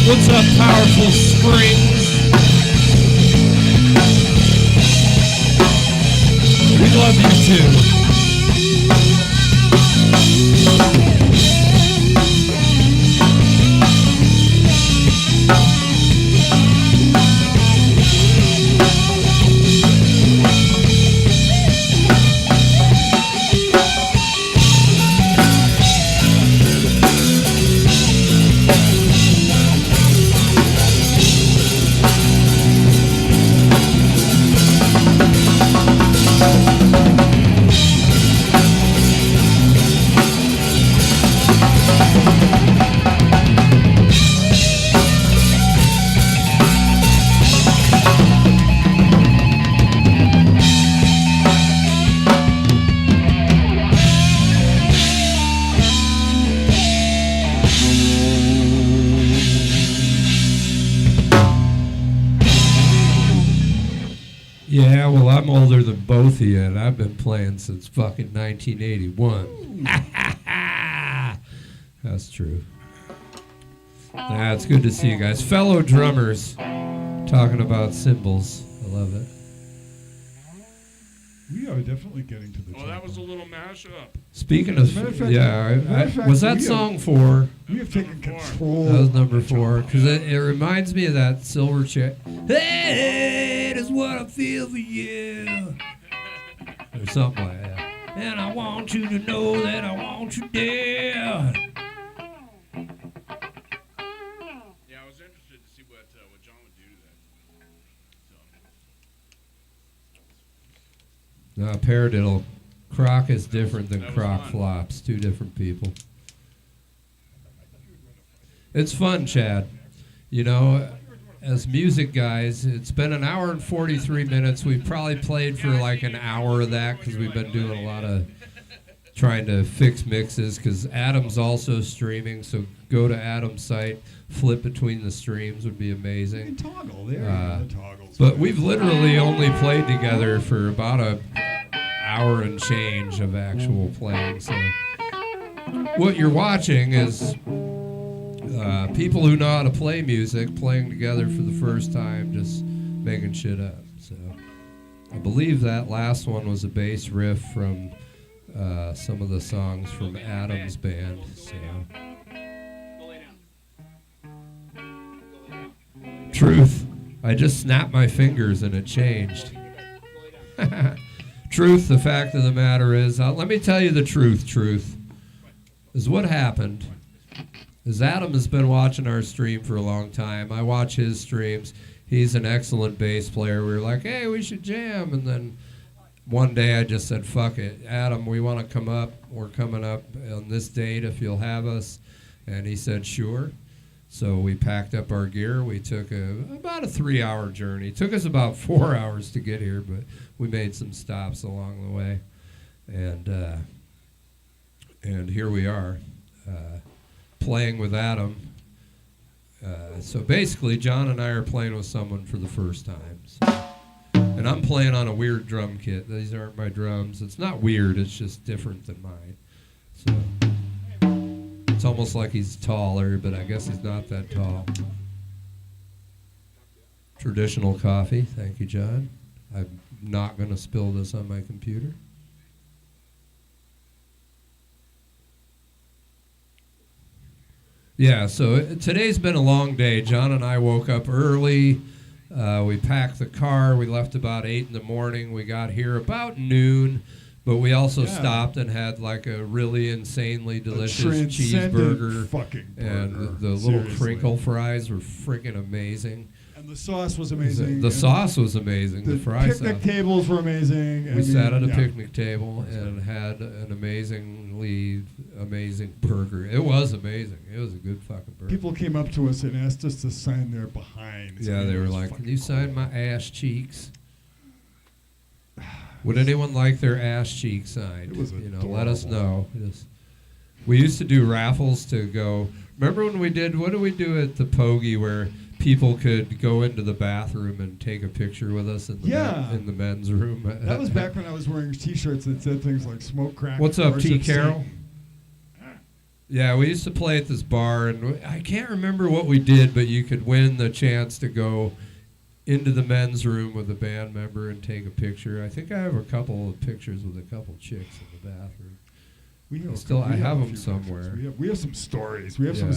What's up, Powerful Springs? We love you too. Yeah, well, I'm older than both of you, and I've been playing since fucking 1981. That's true. Yeah, it's good to see you guys. Fellow drummers talking about cymbals. I love it.
We are definitely getting to the
Well, that was a little mashup.
Speaking
As a matter of
of,
fact-
yeah, was that
we
song 4?
We have taken
Number 4.
control.
That was number 4, because it reminds me of that silver chick. Hey, that's what I feel for you. Or something like that. And I want you to know that I want you dead.
Yeah, I was interested to see what John would do to that. So,
No, paradiddle. Croc is different than
That was
croc
fun.
flops. Two different people. It's fun, Chad. You know, as music guys, it's been an hour and 43 minutes. We've probably played for like an hour of that because we've been doing a lot of trying to fix mixes because Adam's also streaming. So go to Adam's site, flip between the streams would be
You
amazing.
can toggle there. The toggles.
But we've literally only played together for about an hour and change of actual playing. So what you're watching is people who know how to play music playing together for the first time, just making shit up. So I believe that last one was a bass riff from some of the songs from Adam's band. So
Go lay down. Go lay down.
truth, I just snapped my fingers and it changed.
Go lay down.
Truth, the fact of the matter is, let me tell you the truth, is what happened is Adam has been watching our stream for a long time. I watch his streams. He's an excellent bass player. We were like, hey, we should jam. And then one day I just said, fuck it. Adam, we want to come up. We're coming up on this date if you'll have us. And he said, sure. So we packed up our gear. We took about a 3-hour journey. It took us about 4 hours to get here, but we made some stops along the way. And here we are. Playing with Adam. So basically, John and I are playing with someone for the first time. So. And I'm playing on a weird drum kit. These aren't my drums. It's not weird. It's just different than mine. So it's almost like he's taller, but I guess he's not that tall. Traditional coffee. Thank you, John. I'm not going to spill this on my computer. Yeah, so today's been a long day. John and I woke up early. We packed the car. We left about 8 in the morning. We got here about noon, but we also stopped and had like a really insanely delicious cheeseburger.
Fucking burger.
And the little crinkle fries were freaking amazing.
And the sauce was amazing.
The sauce was amazing. The fry
picnic
sauce.
tables were amazing.
We sat at a picnic table and had an amazing burger. It was amazing. It was a good fucking burger.
People came up to us and asked us to sign their behinds.
Yeah, they were like, "Can you sign my ass cheeks?" Would anyone like their ass cheeks signed?
It was
let us
adorable.
know. We used to do raffles to go. Remember when we did? What did we do at the Pogie where people could go into the bathroom and take a picture with us in the in the men's room?
That was back when I was wearing T-shirts that said things like "Smoke Crack."
What's up, T.
worship
Carroll?
Satan.
Yeah, we used to play at this bar, and I can't remember what we did, but you could win the chance to go into the men's room with a band member and take a picture. I think I have a couple of pictures with a couple chicks in the bathroom. I have them somewhere.
We have some stories. We have some
Yeah.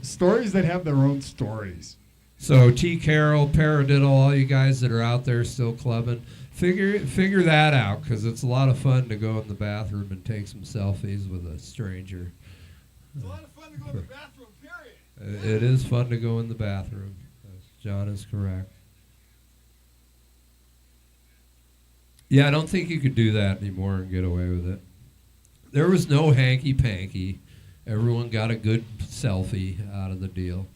stories that have their own stories.
So T. Carroll, Paradiddle, all you guys that are out there still clubbing, figure that out, because it's a lot of fun to go in the bathroom and take some selfies with a stranger.
It's a lot of fun to go to the bathroom, period.
It is fun to go in the bathroom. John is correct. Yeah, I don't think you could do that anymore and get away with it. There was no hanky-panky. Everyone got a good selfie out of the deal.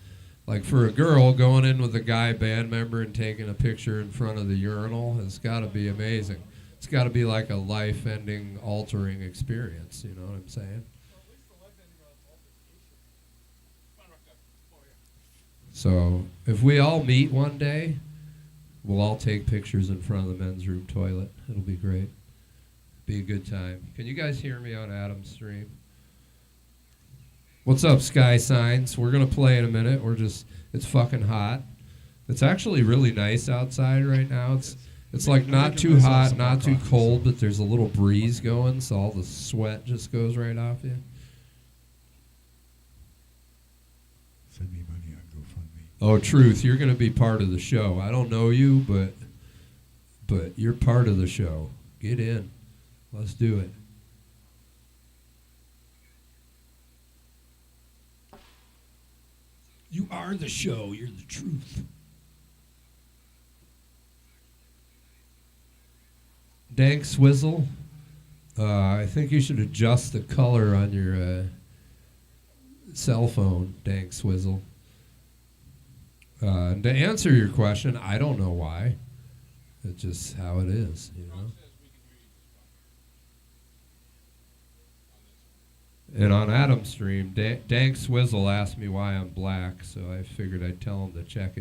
Like for a girl, going in with a guy band member and taking a picture in front of the urinal has got to be amazing. It's got to be like a life-ending, altering experience. You know what I'm saying? So if we all meet one day, we'll all take pictures in front of the men's room toilet. It'll be great. Be a good time. Can you guys hear me on Adam's stream? What's up, Sky Signs? We're going to play in a minute. It's fucking hot. It's actually really nice outside right now. It's like not too hot, not too cold, but there's a little breeze going, so all the sweat just goes right off you.
Send me money on GoFundMe.
Oh, Truth, you're going to be part of the show. I don't know you, but you're part of the show. Get in. Let's do it. You are the show. You're the truth. Dank Swizzle. I think you should adjust the color on your cell phone, Dank Swizzle. And to answer your question, I don't know why. It's just how it is, you know. And on Adam's stream, Dank Swizzle asked me why I'm black, so I figured I'd tell him to check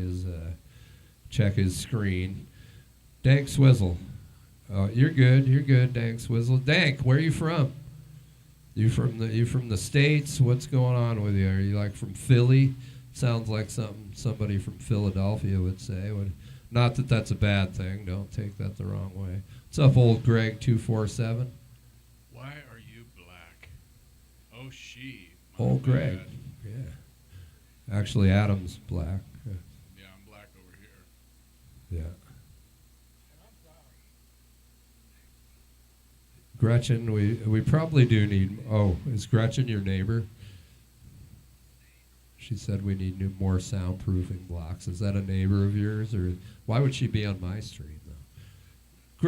his screen. Dank Swizzle, you're good, Dank Swizzle. Dank, where are you from? You from the States? What's going on with you? Are you like from Philly? Sounds like somebody from Philadelphia would say. Not that that's a bad thing. Don't take that the wrong way. What's up, old Greg 247?
Why are you black? Oh, she.
Old Greg.
Bad.
Yeah. Actually, Adam's black.
Yeah, I'm black over here.
Yeah. Gretchen, we probably do need. Oh, is Gretchen your neighbor? She said we need more soundproofing blocks. Is that a neighbor of yours, or why would she be on my stream though?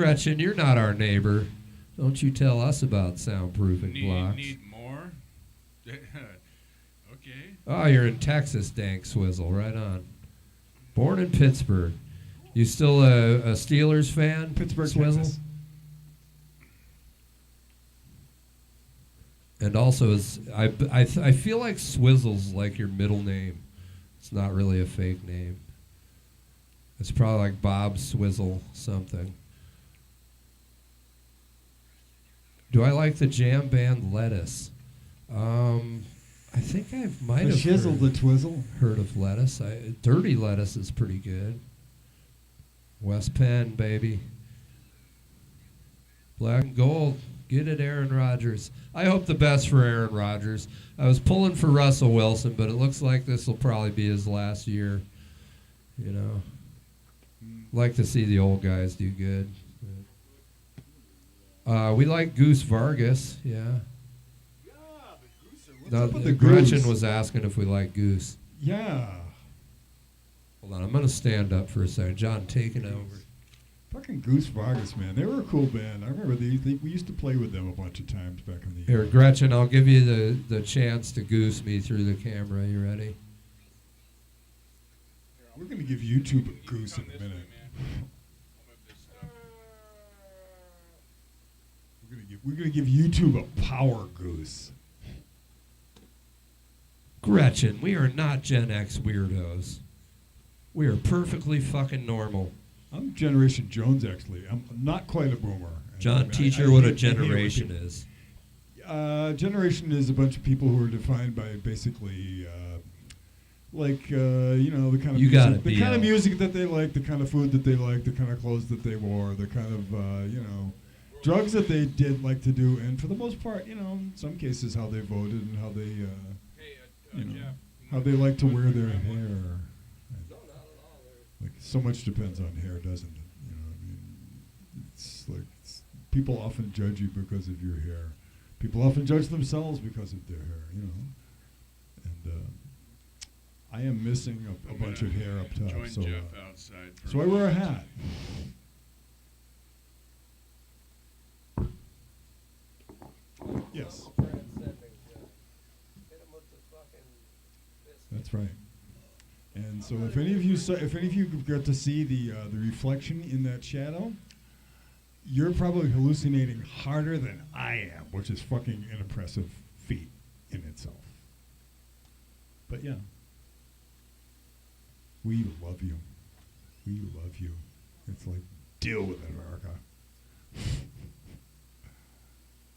Gretchen, you're not our neighbor. Don't you tell us about soundproofing blocks.
Need more? Okay.
Oh, you're in Texas, Dank Swizzle. Right on. Born in Pittsburgh. You still a Steelers fan,
Pittsburgh,
Swizzle?
Texas.
And also, I feel like Swizzle's like your middle name. It's not really a fake name. It's probably like Bob Swizzle something. Do I like the jam band Lettuce? I think I might have
Shizzle the Twizzle.
heard of Lettuce. Dirty Lettuce is pretty good. West Penn, baby. Black and gold. Get it, Aaron Rodgers. I hope the best for Aaron Rodgers. I was pulling for Russell Wilson, but it looks like this will probably be his last year. You know, like to see the old guys do good. We like Goose Vargas, yeah.
Yeah, the Gooser. What's
Now,
up with the
Gretchen
Goose?
was asking if we like Goose.
Yeah.
Hold on, I'm going to stand up for a second. John, taking over.
Fucking Goose Vargas, man. They were a cool band. I remember we used to play with them a bunch of times back in the
Here, Gretchen, I'll give you the chance to goose me through the camera. You ready?
We're going to give YouTube a goose in a minute. We're gonna give YouTube a power goose.
Gretchen, we are not Gen X weirdos. We are perfectly fucking normal.
I'm Generation Jones, actually. I'm not quite a boomer.
John,
I
teach her
I
what a
hate- I hate it when
generation
people-
is.
Generation is a bunch of people who are defined by basically, you know, the kind of
You got
music,
it,
the kind of
BL.
music that they like, the kind of food that they like, the kind of clothes that they wore, the kind of you know, drugs that they did like to do, and for the most part, you know, in some cases how they voted and how they,
Hey,
you know,
Jeff.
how they like to wear their hair.
No, not at all.
Like so much depends on hair, doesn't it? You know, I mean, it's like people often judge you because of your hair. People often judge themselves because of their hair. You know, and I am missing a bunch of hair up top.
Join
So,
Jeff outside.
so I wear a hat. Yes,
Transcending, hit him with the fucking fist.
that's right. And so, if any of you got to see the reflection in that shadow, you're probably hallucinating harder than I am, which is fucking an impressive feat in itself. But yeah, we love you. We love you. It's like, deal with it, America.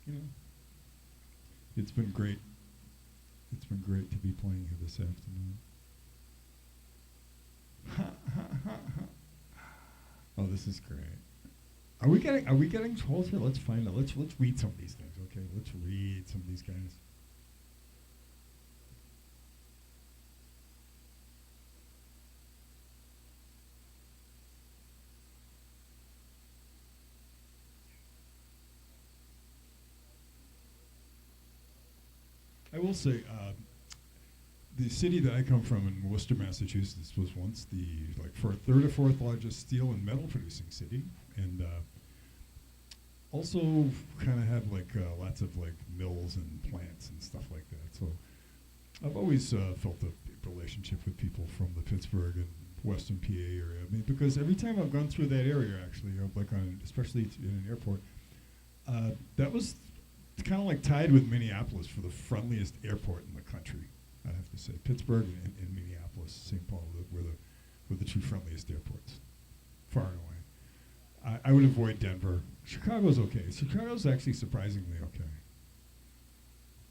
You know, it's been great. It's been great to be playing here this afternoon. Oh, this is great. Are we getting trolls here? Let's find out. Let's read some of these things, okay? Let's read some of these guys. I will say, the city that I come from in Worcester, Massachusetts, was once the third or fourth largest steel and metal producing city, and also kind of had lots of mills and plants and stuff like that. So I've always felt a relationship with people from the Pittsburgh and Western PA area. I mean, because every time I've gone through that area, actually, especially in an airport, that was kind of tied with Minneapolis for the friendliest airport in the country. I have to say, Pittsburgh and Minneapolis, St. Paul were the two friendliest airports, far and away. I would avoid Denver. Chicago's okay. Chicago's actually surprisingly okay.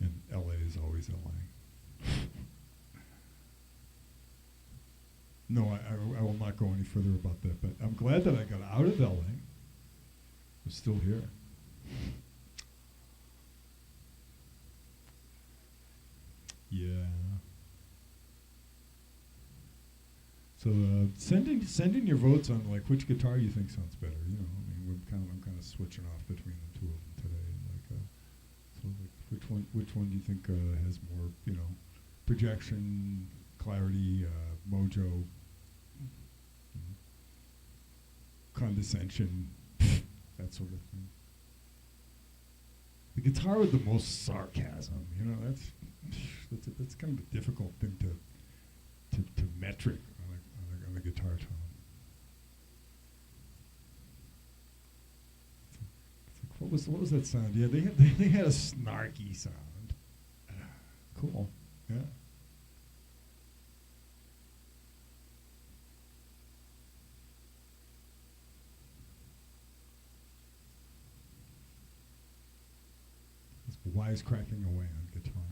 And LA is always LA. No, I will not go any further about that, but I'm glad that I got out of LA. I'm still here. Yeah. So send in your votes on which guitar you think sounds better. You know, I mean, I'm kind of switching off between the two of them today. Which one do you think has more, projection, clarity, mojo, condescension, that sort of thing. The guitar with the most sarcasm, that's kind of a difficult thing to metric on a guitar tone. It's what was that sound? Yeah, they had a snarky sound. Cool. Yeah. It's wisecracking away on guitar.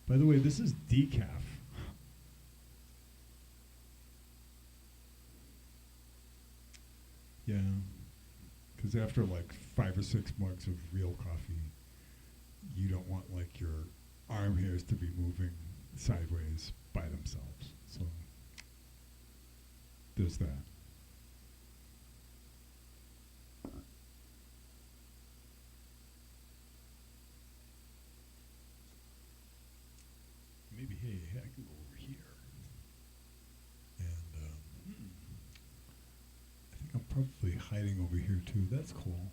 By the way, this is decaf. Yeah, because after 5 or 6 mugs of real coffee, you don't want your arm hairs to be moving sideways by themselves. So there's that. Maybe, hey, I can go over here. And I think I'm probably hiding over here too. That's cool.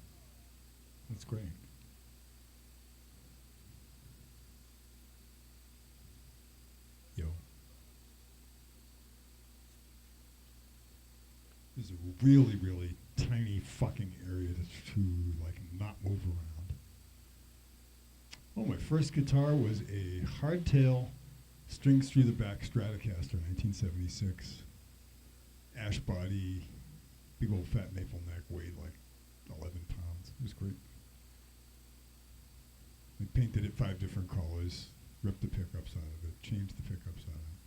That's great. Yo. This is a really, really tiny fucking area to not move around. Oh, my first guitar was a hardtail strings through the back Stratocaster, 1976. Ash body, big old fat maple neck, weighed like 11 pounds. It was great. We painted it 5 different colors, ripped the pickups out of it, changed the pickups out of it,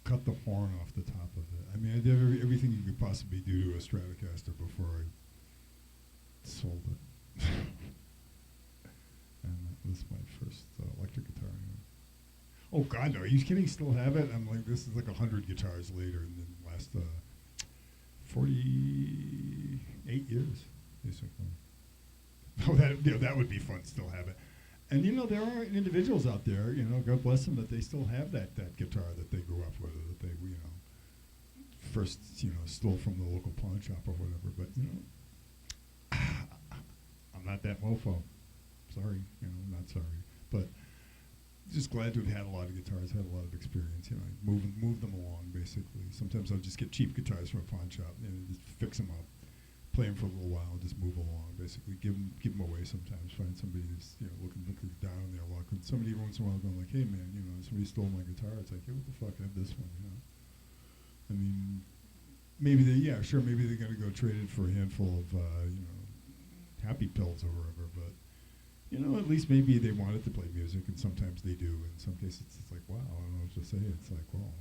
cut the horn off the top of it. I mean, I did everything you could possibly do to a Stratocaster before I sold it. And that was my first electric guitar. Anyway. Oh God, no! Are you kidding? Still have it? I'm like, this is like 100 guitars later, in the last 48 years, basically. Oh, that would be fun. Still have it. And there are individuals out there, God bless them, that they still have that guitar that they grew up with, or that they, first, stole from the local pawn shop or whatever. But I'm not that mofo. Sorry, not sorry. But just glad to have had a lot of guitars, had a lot of experience. Move them along basically. Sometimes I'll just get cheap guitars from a pawn shop and just fix them up, play them for a little while, just move along. Basically, give them away sometimes. Find somebody who's looking down on their luck. And somebody every once in a while going like, hey man, somebody stole my guitar. It's like, hey, what the fuck? I have this one. I mean, maybe maybe they're gonna go trade it for a handful of happy pills or whatever. But at least maybe they wanted to play music, and sometimes they do. In some cases, it's like, wow, I don't know what to say. It's like, well,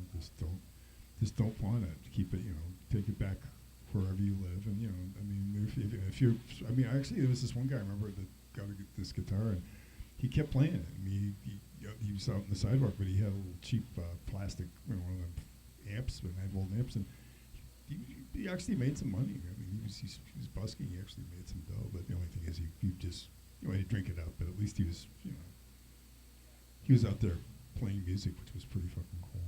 just don't pawn it. Keep it, take it back wherever you live. And I mean, if you're, I mean, actually, there was this one guy I remember that got this guitar, and he kept playing it. I mean, he was out on the sidewalk, but he had a little cheap plastic, one of them amps, 9-volt amps, and he actually made some money. I mean, he was busking. He actually made some dough. But the only thing is, he just he'd drink it up. But at least he was, he was out there playing music, which was pretty fucking cool.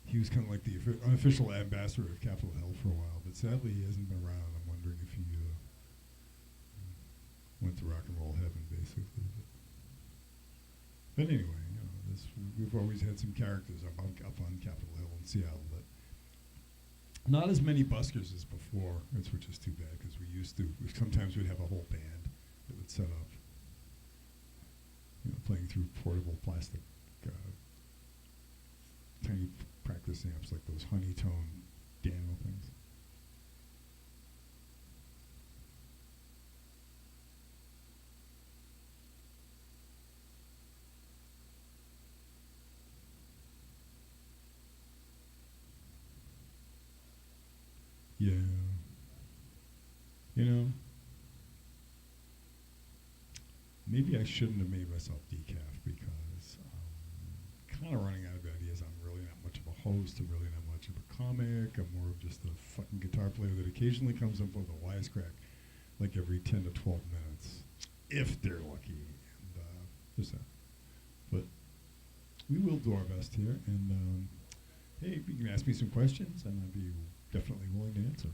He was kind of like the unofficial ambassador of Capitol Hill for a while, but sadly he hasn't been around. I'm wondering if he went to rock and roll heaven, basically. But anyway, we've always had some characters up on Capitol Hill in Seattle, but not as many buskers as before, which is too bad, because sometimes we'd have a whole band that would set up, playing through portable plastic, tiny practice amps like those honeytone Daniel things. Yeah. Maybe I shouldn't have made myself decaf, because kind of running out of ideas. I'm really not much of a host. I'm really not much of a comic. I'm more of just a fucking guitar player that occasionally comes up with a wisecrack, like every 10 to 12 minutes, if they're lucky. And just that. But we will do our best here. And hey, you can ask me some questions, and I'd be definitely willing to answer.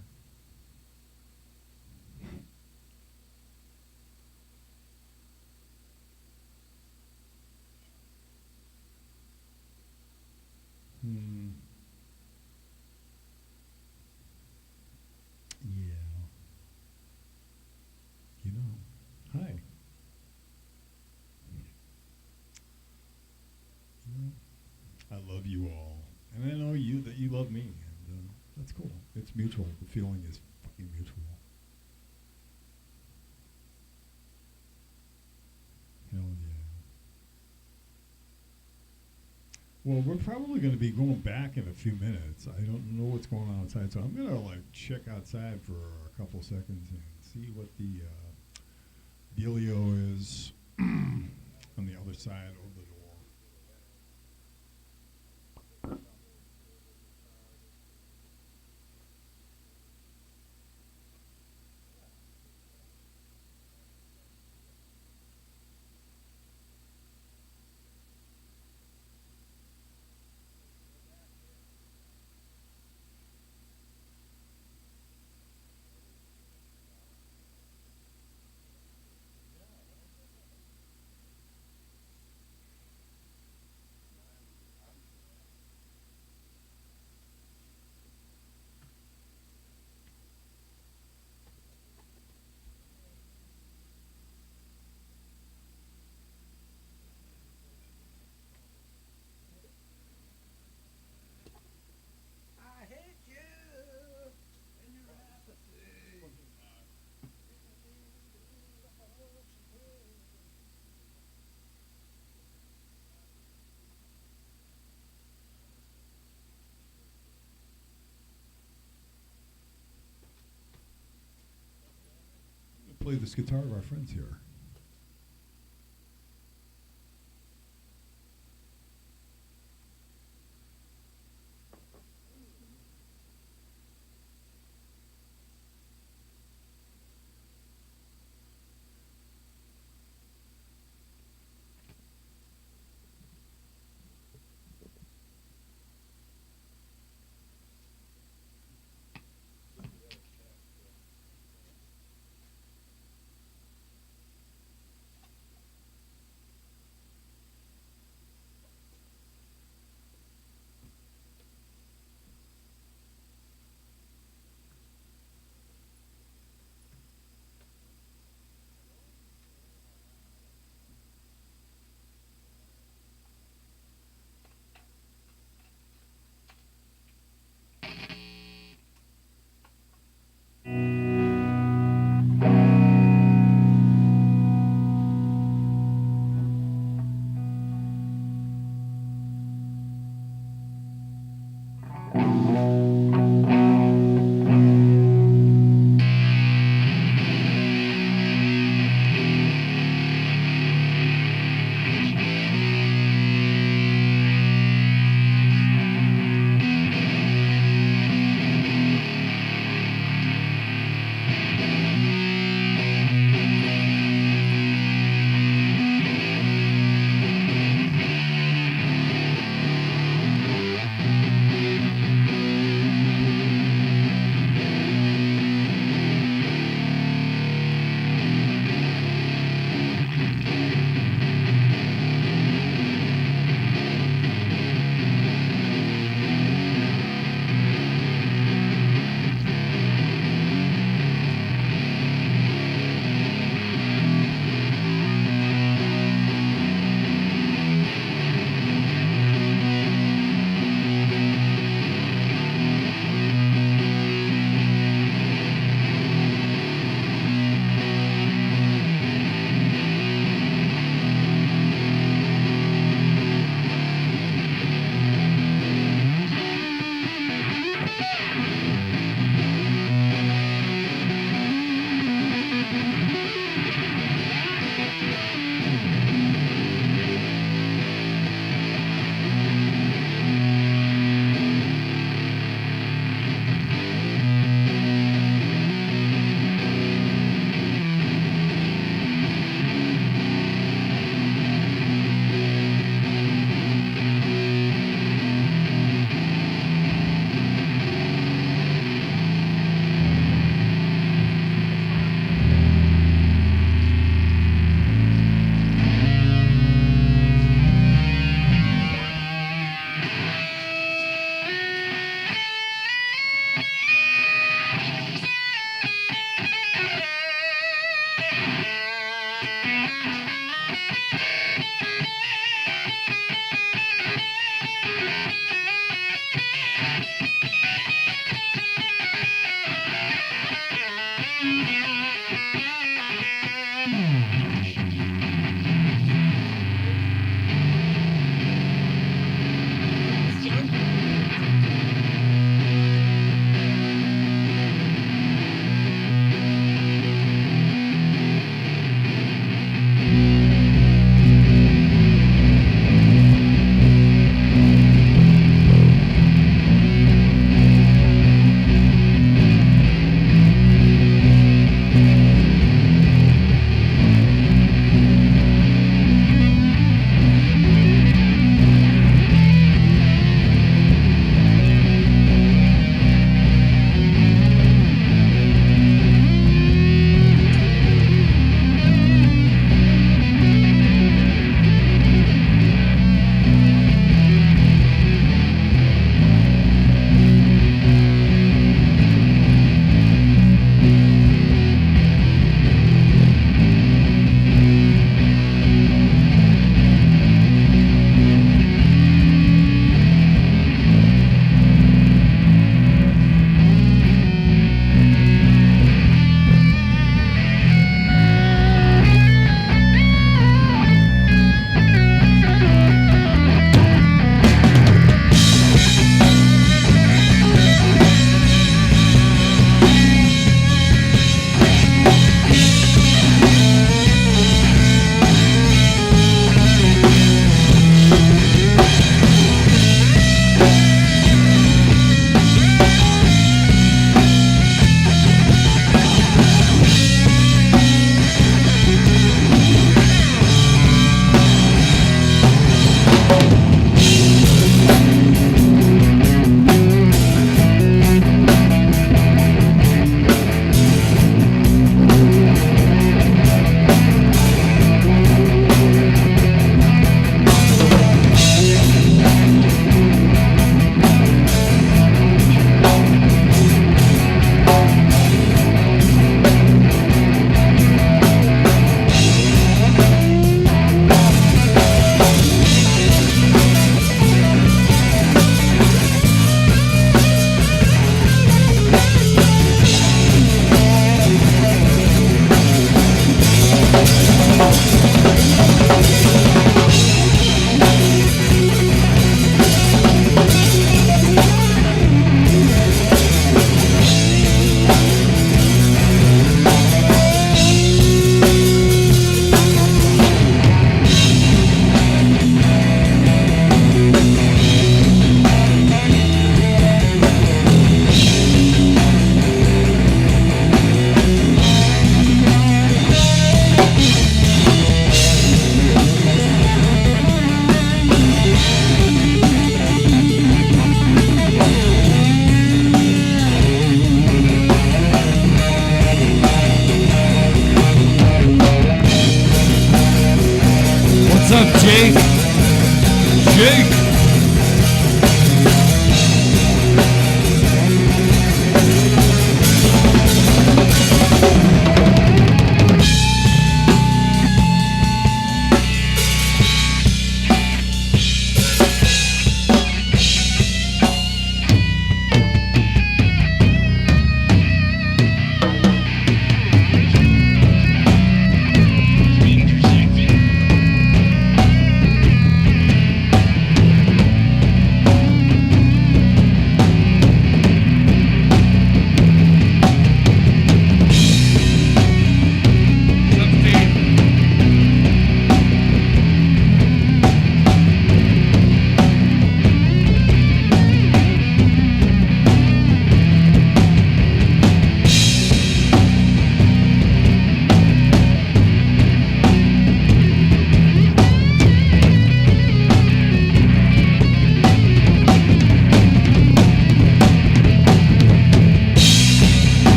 Yeah. Hi. I love you all. And I know that you love me. And that's cool. It's mutual. The feeling is fucking mutual. Hell yeah. Well, we're probably going to be going back in a few minutes. I don't know what's going on outside, so I'm going to check outside for a couple seconds and see what the dealio is on the other side of the door. play this guitar of our friends here.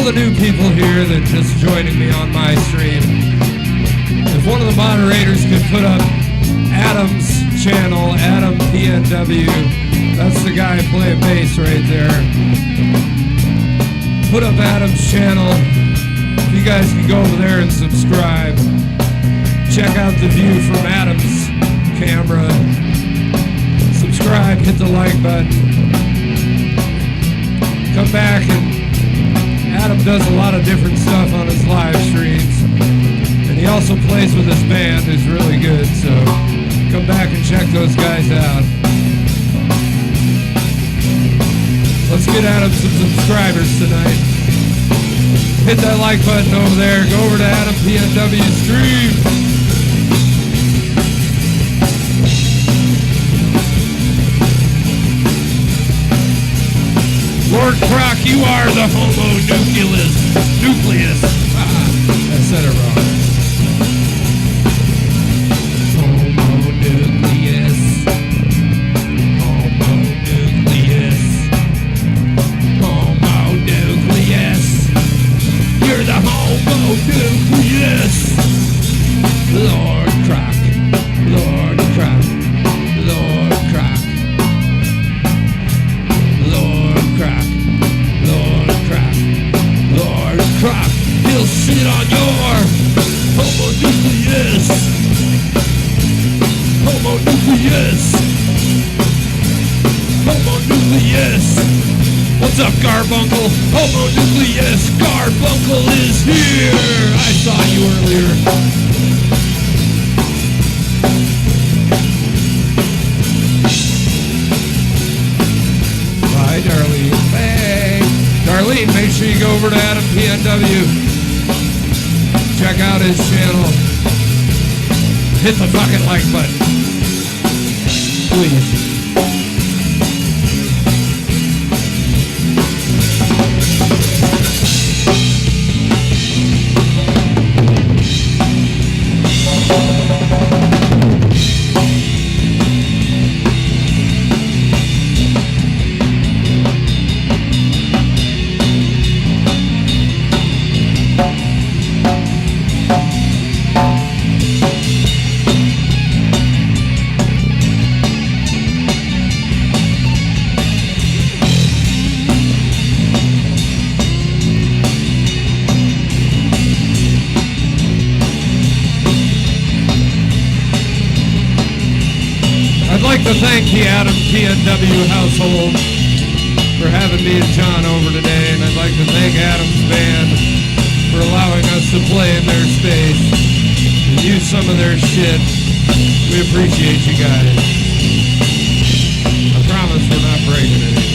all the new people here that just joining me on my stream. If one of the moderators could put up Adam's channel, Adam PNW, that's the guy playing bass right there. Put up Adam's channel. You guys can go over there and subscribe. Check out the view from Adam's camera. Subscribe, hit the like button. Come back, and Adam does a lot of different stuff on his live streams. And he also plays with his band, who's really good, so come back and check those guys out. Let's get Adam some subscribers tonight. Hit that like button over there. Go over to Adam PNW stream. Lord Croc, you are the homo nucleus. I said it wrong. Homo nucleus. Homo nucleus. Homo nucleus. You're the homo nucleus. Lord Croc. Lord Croc. Lord Croc. Lord Croc. Lord Croc. Lord Croc. He'll shit on your homo nucleus. Homo nucleus. Homo nucleus. What's up, Garbuncle? Homo nucleus. Garbuncle is here. I saw you earlier. Hi, Darlene. Hey. Darlene, make sure you go over to Adam PNW. Check out his channel. Hit the fucking like button. Please. I'd like to thank the Adam PNW household for having me and John over today, and I'd like to thank Adam's band for allowing us to play in their space and use some of their shit. We appreciate you guys. I promise we're not breaking anything.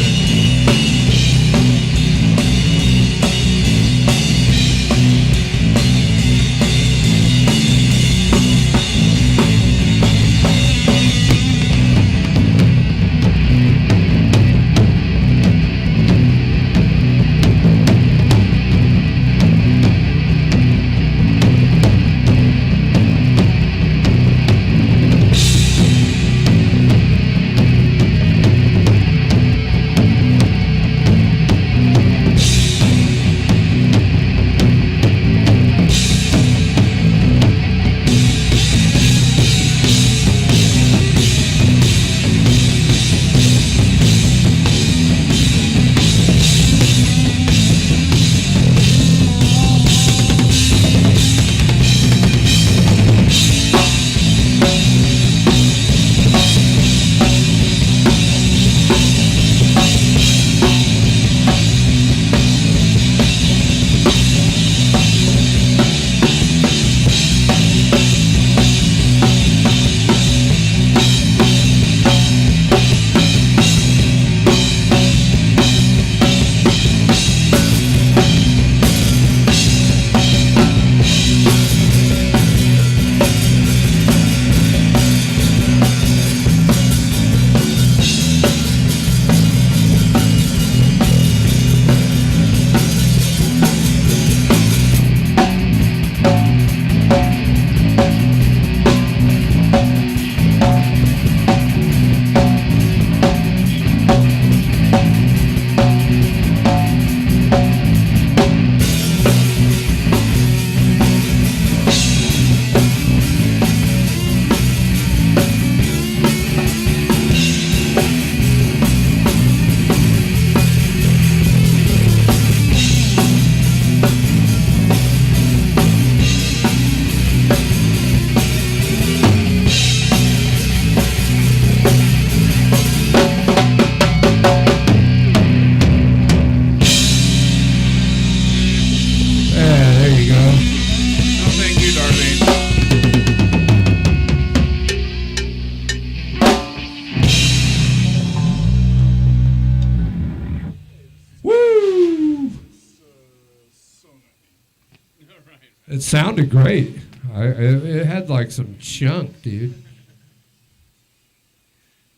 It sounded great. It had like some chunk, dude.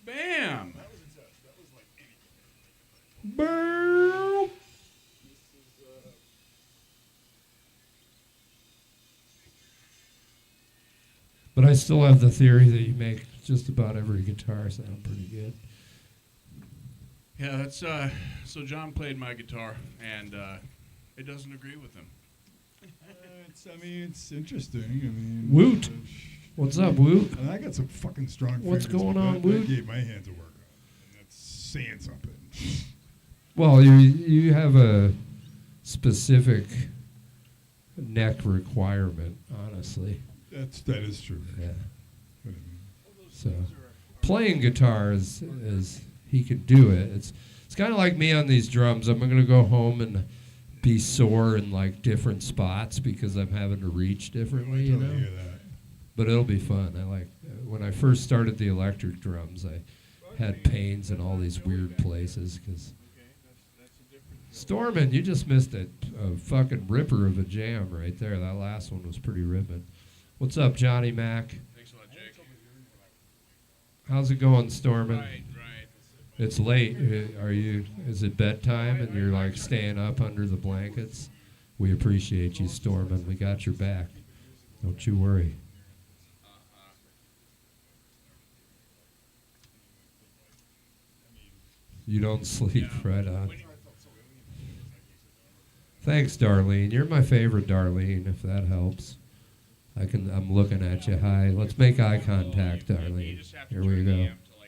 Bam!
Boom. But I still have the theory that you make just about every guitar sound pretty good.
Yeah, that's so John played my guitar, and it doesn't agree with him.
It's interesting. I mean,
Woot. What's up, Woot?
and I got some fucking strong
What's
fingers,
going
but
on,
that
Woot?
gave my hands a workout. And that's saying something.
Well, you have a specific neck requirement, honestly.
That is true.
Yeah.
But, I mean,
So playing guitar is he could do it. It's kind of like me on these drums. I'm gonna go home and be sore in like different spots because I'm having to reach differently, you
totally
know.
hear that.
But it'll be fun. I like when I first started the electric drums. I had pains in all these weird places because. Stormin', you just missed a fucking ripper of a jam right there. That last one was pretty ripping. What's up, Johnny Mac?
Thanks a lot, Jake.
How's it going, Stormin'?
Right.
It's late. Is it bedtime and you're like staying up under the blankets? We appreciate you, Stormin'. We got your back. Don't you worry. You don't sleep, right on. Thanks, Darlene. You're my favorite, Darlene, if that helps. I'm looking at you. Hi. Let's make eye contact, Darlene. Here we go.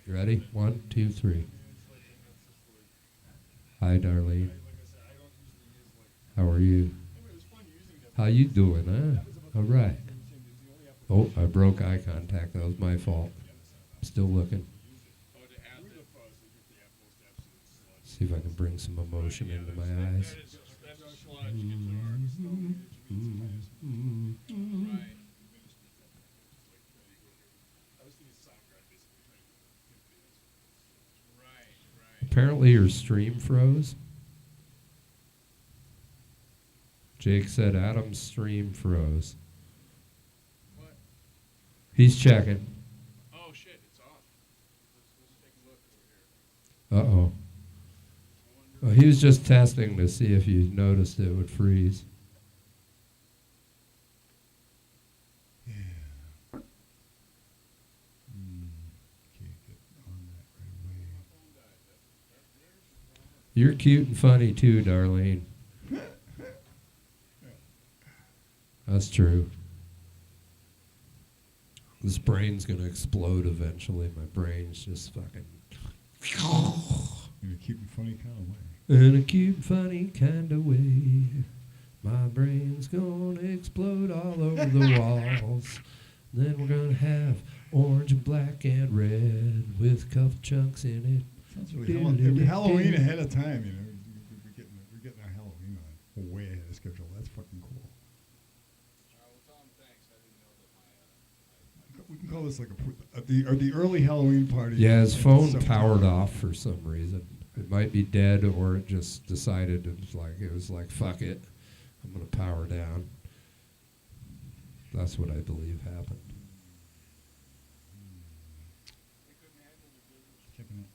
You ready? 1, 2, 3. Hi, Darlene. How are you? How you doing, huh? All right. Oh, I broke eye contact. That was my fault. Still looking. See if I can bring some emotion into my eyes. Apparently your stream froze. Jake said Adam's stream froze.
What?
He's checking.
Oh shit, it's off. Let's take a look over here.
Uh-oh. Well, he was just testing to see if you noticed it would freeze.
Can't get on that right away.
You're cute and funny too, Darlene. That's true. This brain's gonna explode eventually. My brain's just fucking.
In a cute and funny kind of way.
In a cute and funny kind of way. My brain's gonna explode all over the walls. Then we're gonna have orange and black and red with a couple chunks in it.
Sounds really it'd be Halloween ahead of time, you know. We're getting our Halloween on way ahead of schedule. That's fucking cool.
Well, tell him thanks. I didn't know that
We can call this like the early Halloween party.
Yeah, his
in
phone
September.
powered off for some reason. It might be dead, or it just decided it was like fuck it, I'm gonna power down. That's what I believe happened.
Checking it.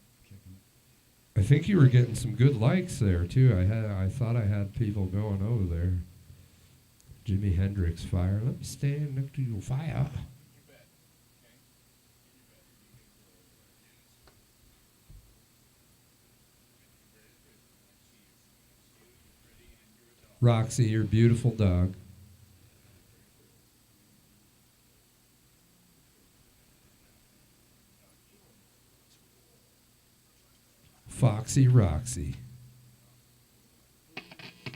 I think you were getting some good likes there too. I thought I had people going over there. Jimi Hendrix fire. Let me stand next to your fire. Roxy, your beautiful dog. Foxy Roxy.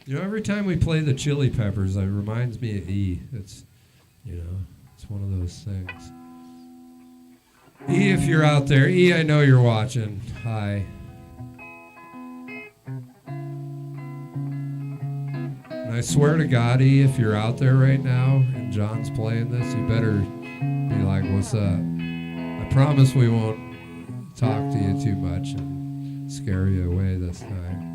You know, every time we play the Chili Peppers, it reminds me of E. It's one of those things. E, if you're out there. E, I know you're watching. Hi. And I swear to God, E, if you're out there right now and John's playing this, you better be like, what's up? I promise we won't talk to you too much and scare you away this time.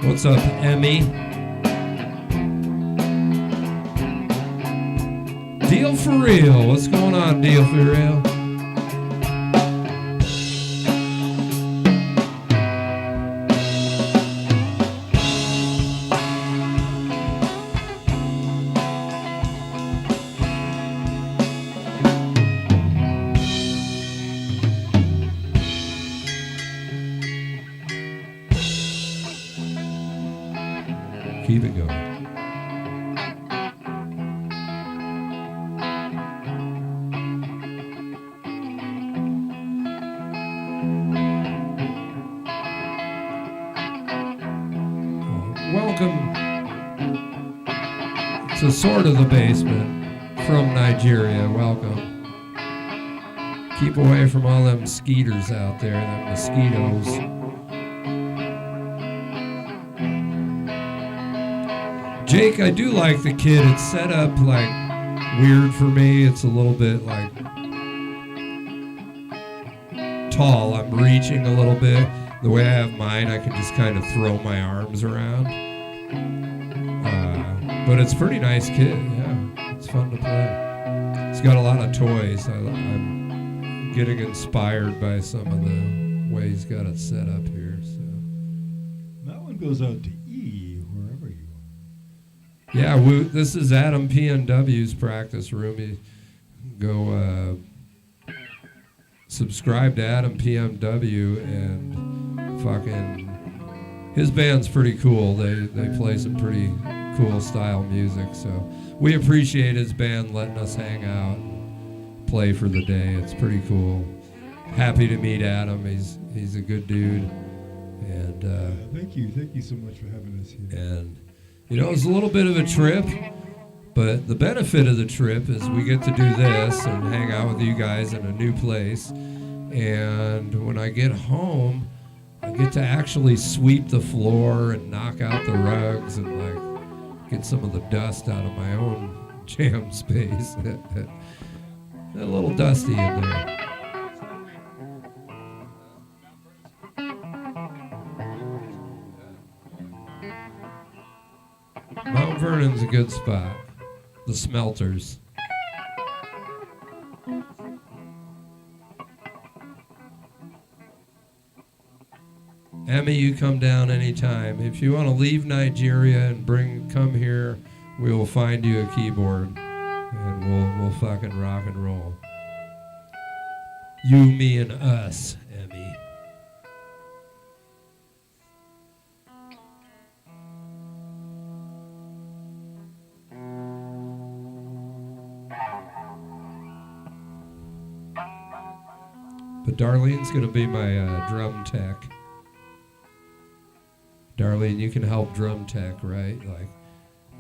What's up, Emmy? Deal for real. What's going on, Deal for real? Keep it going. Welcome to sort of the basement from Nigeria. Welcome. Keep away from all them skeeters out there, them mosquitoes. Jake, I do like the kit. It's set up like weird for me. It's a little bit like tall. I'm reaching a little bit. The way I have mine, I can just kind of throw my arms around. But it's a pretty nice kit. Yeah, it's fun to play. It's got a lot of toys. I'm getting inspired by some of the way he's got it set up here. So
That one goes out to E, wherever you are.
yeah, this is Adam PNW's practice room. You go subscribe to Adam PMW and fucking his band's pretty cool. They play some pretty cool style music. So we appreciate his band letting us hang out, and play for the day. It's pretty cool. Happy to meet Adam. He's a good dude. And
Thank you so much for having us here.
and you know, it's a little bit of a trip, but the benefit of the trip is we get to do this and hang out with you guys in a new place. And when I get home, I get to actually sweep the floor and knock out the rugs and like get some of the dust out of my own jam space. A little dusty in there. Mount Vernon's a good spot. The smelters. Emmy, you come down anytime. If you want to leave Nigeria and come here, we will find you a keyboard and we'll fucking rock and roll. You, me, and us, Emmy. But Darlene's going to be my drum tech. Darlene, you can help drum tech, right? Like,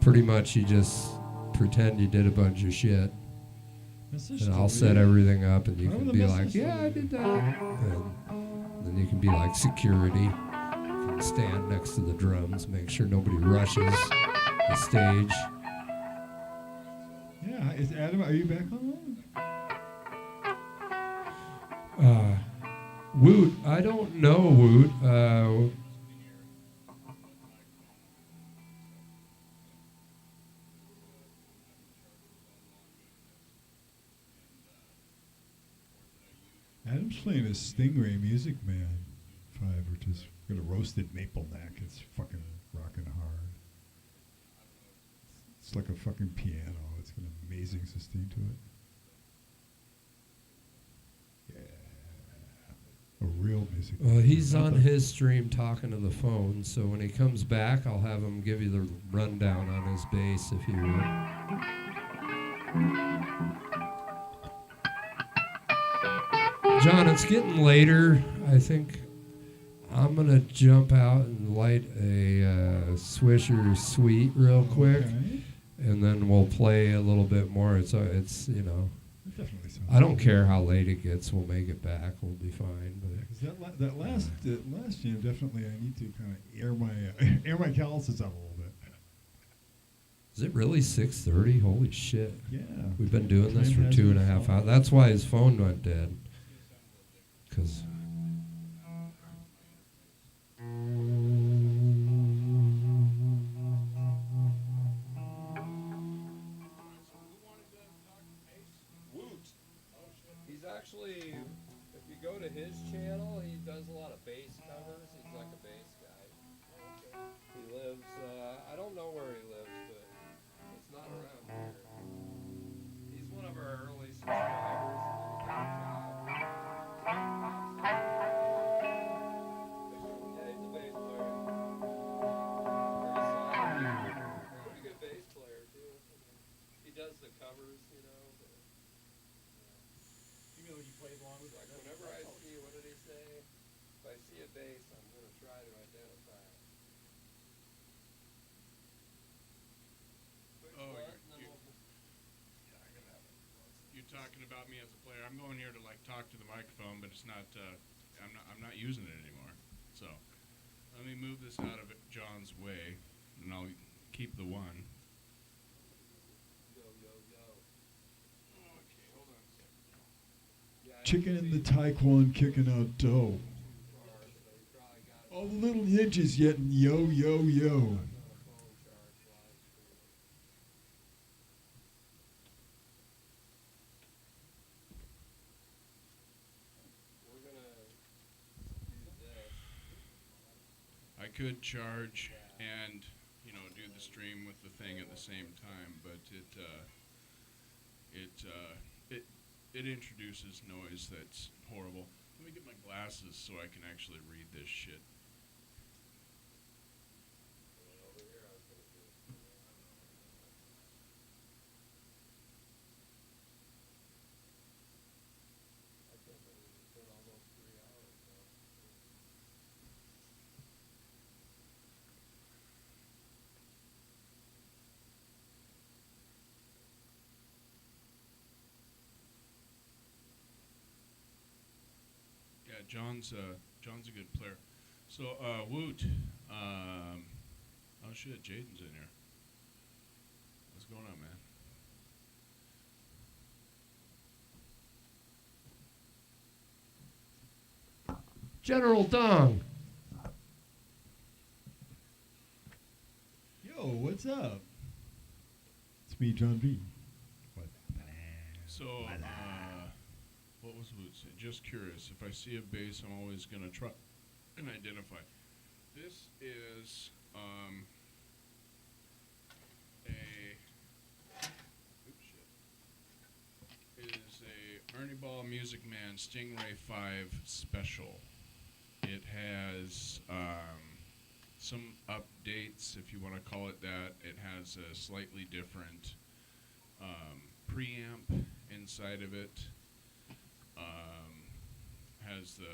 pretty much you just pretend you did a bunch of shit. And I'll set everything up and you can be like, yeah, I did that. And then you can be like security. You can stand next to the drums, make sure nobody rushes the stage.
Yeah, is Adam, are you back on?
Woot, I don't know, Woot.
Adam's playing a Stingray Music Man 5, which is got a roasted maple neck. It's fucking rocking hard. It's like a fucking piano. It's got an amazing sustain to it. Yeah. A real music.
Well, he's on his stream talking to the phone, so when he comes back, I'll have him give you the rundown on his bass, if you would. John, it's getting later. I think I'm going to jump out and light a Swisher Sweet real quick,
Okay.
and then we'll play a little bit more. It's you know,
It definitely sounds
I don't
good.
care how late it gets. We'll make it back. We'll be fine. But
'Cause that last jam, definitely I need to kind of air my calluses out a little bit.
is it really 6:30? Holy shit.
Yeah.
We've been doing this
Time
for
has
2.5
its
hours.
fault.
That's why his phone went dead. Because
talking about me as a player. I'm going here to like talk to the microphone, but it's not. I'm not using it anymore. So let me move this out of John's way, and I'll keep the one.
Yo, yo, yo.
Okay, hold on a second.
Yeah, I
Chicken
can
in the
see
taekwondo kicking out dough.
too far, so you probably got
All the little ninjas yetting yo, yo, yo.
on a phone charge live streaming. We're gonna do this.
I could charge and do the stream with the thing at the same time, but it introduces noise that's horrible. Let me get my glasses so I can actually read this shit.
And over here I was gonna do it. I can't believe it's been almost 3 hours now.
Yeah, John's a good player. So Woot, oh shit, Jaden's in here. What's going on, man?
General Dong.
Yo, what's up? It's me, John B. What?
So, what was Woot saying? Just curious. If I see a bass, I'm always gonna try and identify. This is is a Ernie Ball Music Man Stingray 5 special. It has some updates, if you want to call it that. It has a slightly different preamp inside of it. Has the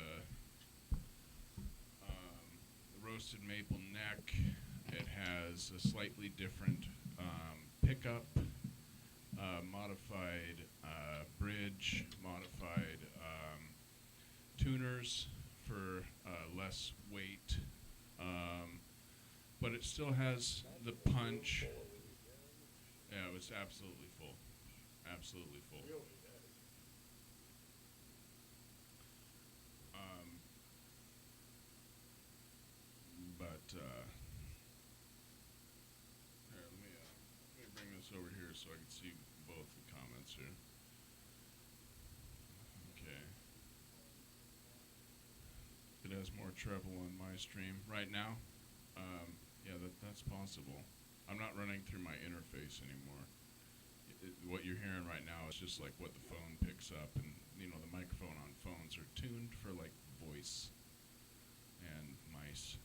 roasted maple neck. It has a slightly different pickup, modified bridge, modified tuners for less weight, but it still has the punch. Yeah, it was absolutely full. Absolutely full. Here, let me bring this over here so I can see both the comments here. Okay. It has more treble on my stream right now. Yeah, that's possible. I'm not running through my interface anymore. What you're hearing right now is just like what the phone picks up, and the microphone on phones are tuned for like voice and mice.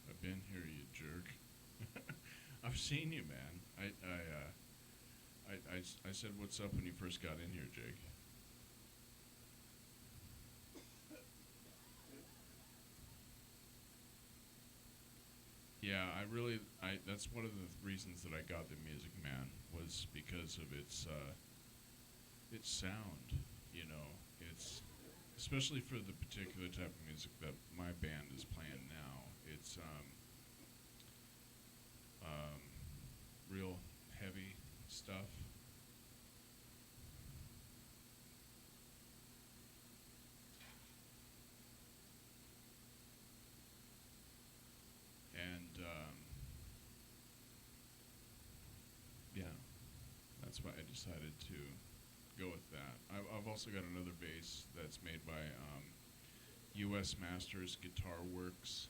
I've been here, you jerk. I've seen you, man. I said what's up when you first got in here, Jake. Yeah, that's one of the reasons that I got the Music Man, was because of its sound, it's, especially for the particular type of music that my band is playing now, it's real heavy stuff. And yeah, that's why I decided to go with that. I've also got another bass that's made by U.S. Masters Guitar Works,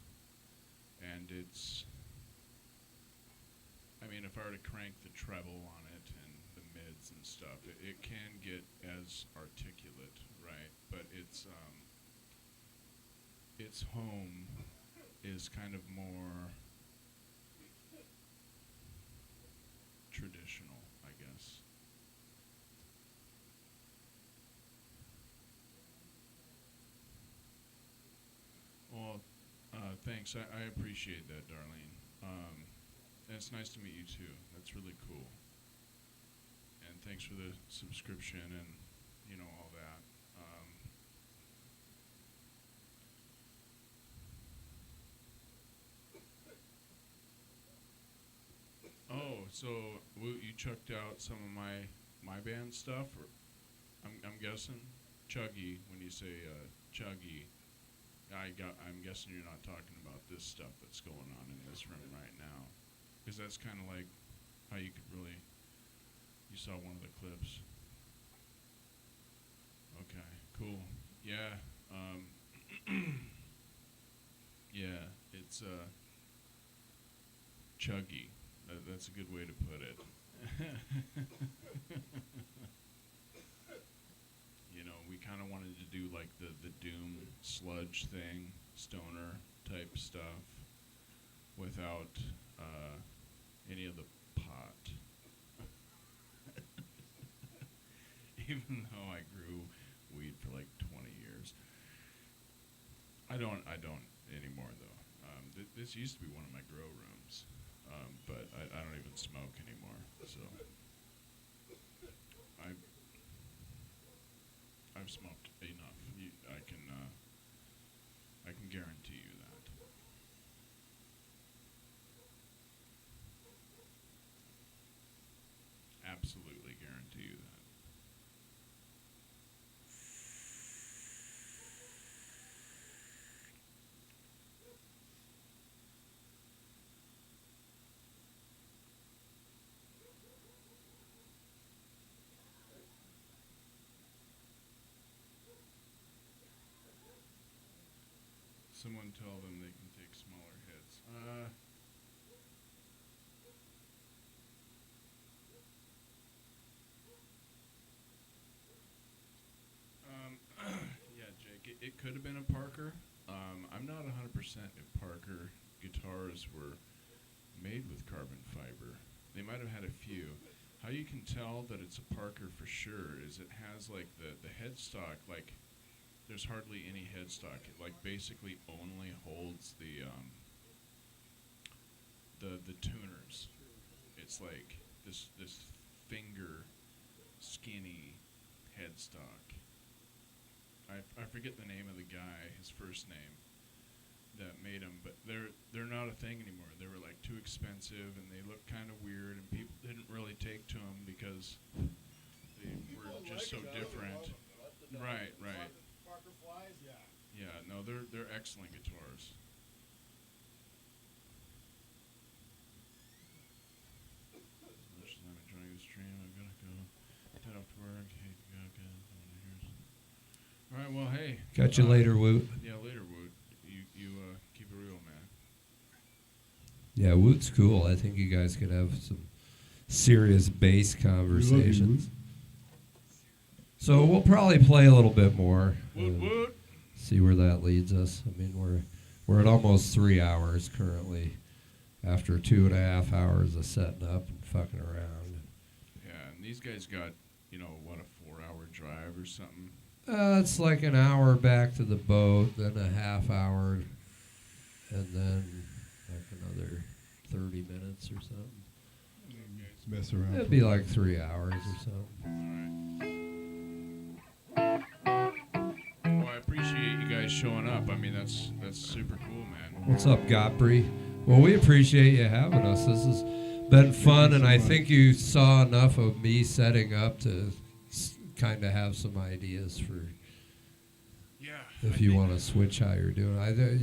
and it's, if I were to crank the treble on it and the mids and stuff, it can get as articulate, right? But its home is kind of more traditional, I guess. Well, thanks. I appreciate that, Darlene. And it's nice to meet you too. That's really cool. And thanks for the subscription and all that. So Woot, you chucked out some of my band stuff, or I'm guessing Chuggy when you say Chuggy. I'm guessing you're not talking about this stuff that's going on in this room right now, because that's kind of like how you saw one of the clips. Okay, cool. Yeah, yeah, it's Chuggy. That's a good way to put it. We kind of wanted to do like the doom sludge thing, stoner type stuff, without any of the pot. Even though I grew weed for like 20 years, I don't anymore though. This used to be one of my grow rooms, but I don't even smoke anymore. So I've smoked enough. I can guarantee you that. Absolutely guarantee you that. Someone tell them they can take smaller hits. Yeah, Jake, it could have been a Parker. I'm not 100% if Parker guitars were made with carbon fiber. They might have had a few. How you can tell that it's a Parker for sure is it has like the headstock, like there's hardly any headstock. It like basically only holds the tuners. It's like this finger skinny headstock. I forget the name of the guy, his first name, that made them, but they're not a thing anymore. They were like too expensive and they looked kind of weird, and people didn't really take to them because they were just so different. Right.
Parker flies, yeah.
Yeah, no, they're excellent guitars. As much as I'm enjoying the stream, I'm gonna go head off to work. Hey, all right, well, hey.
Catch you later, Woot.
Yeah, later, Woot. You keep it real, man.
Yeah, Woot's cool. I think you guys could have some serious bass conversations. So we'll probably play a little bit more.
Woot woot.
See where that leads us. I mean, we're at almost 3 hours currently, after 2.5 hours of setting up and fucking around.
Yeah, and these guys got, what, a 4-hour drive or something?
It's like an hour back to the boat, then a half hour, and then like another 30 minutes or something.
Mess around.
It'd be like 3 hours or something.
Well, I appreciate you guys showing up. I mean, that's super cool, man.
What's up, Godfrey? Well, we appreciate you having us. This has been fun, and I think you saw enough of me setting up to kind of have some ideas for if you want to switch how you're doing.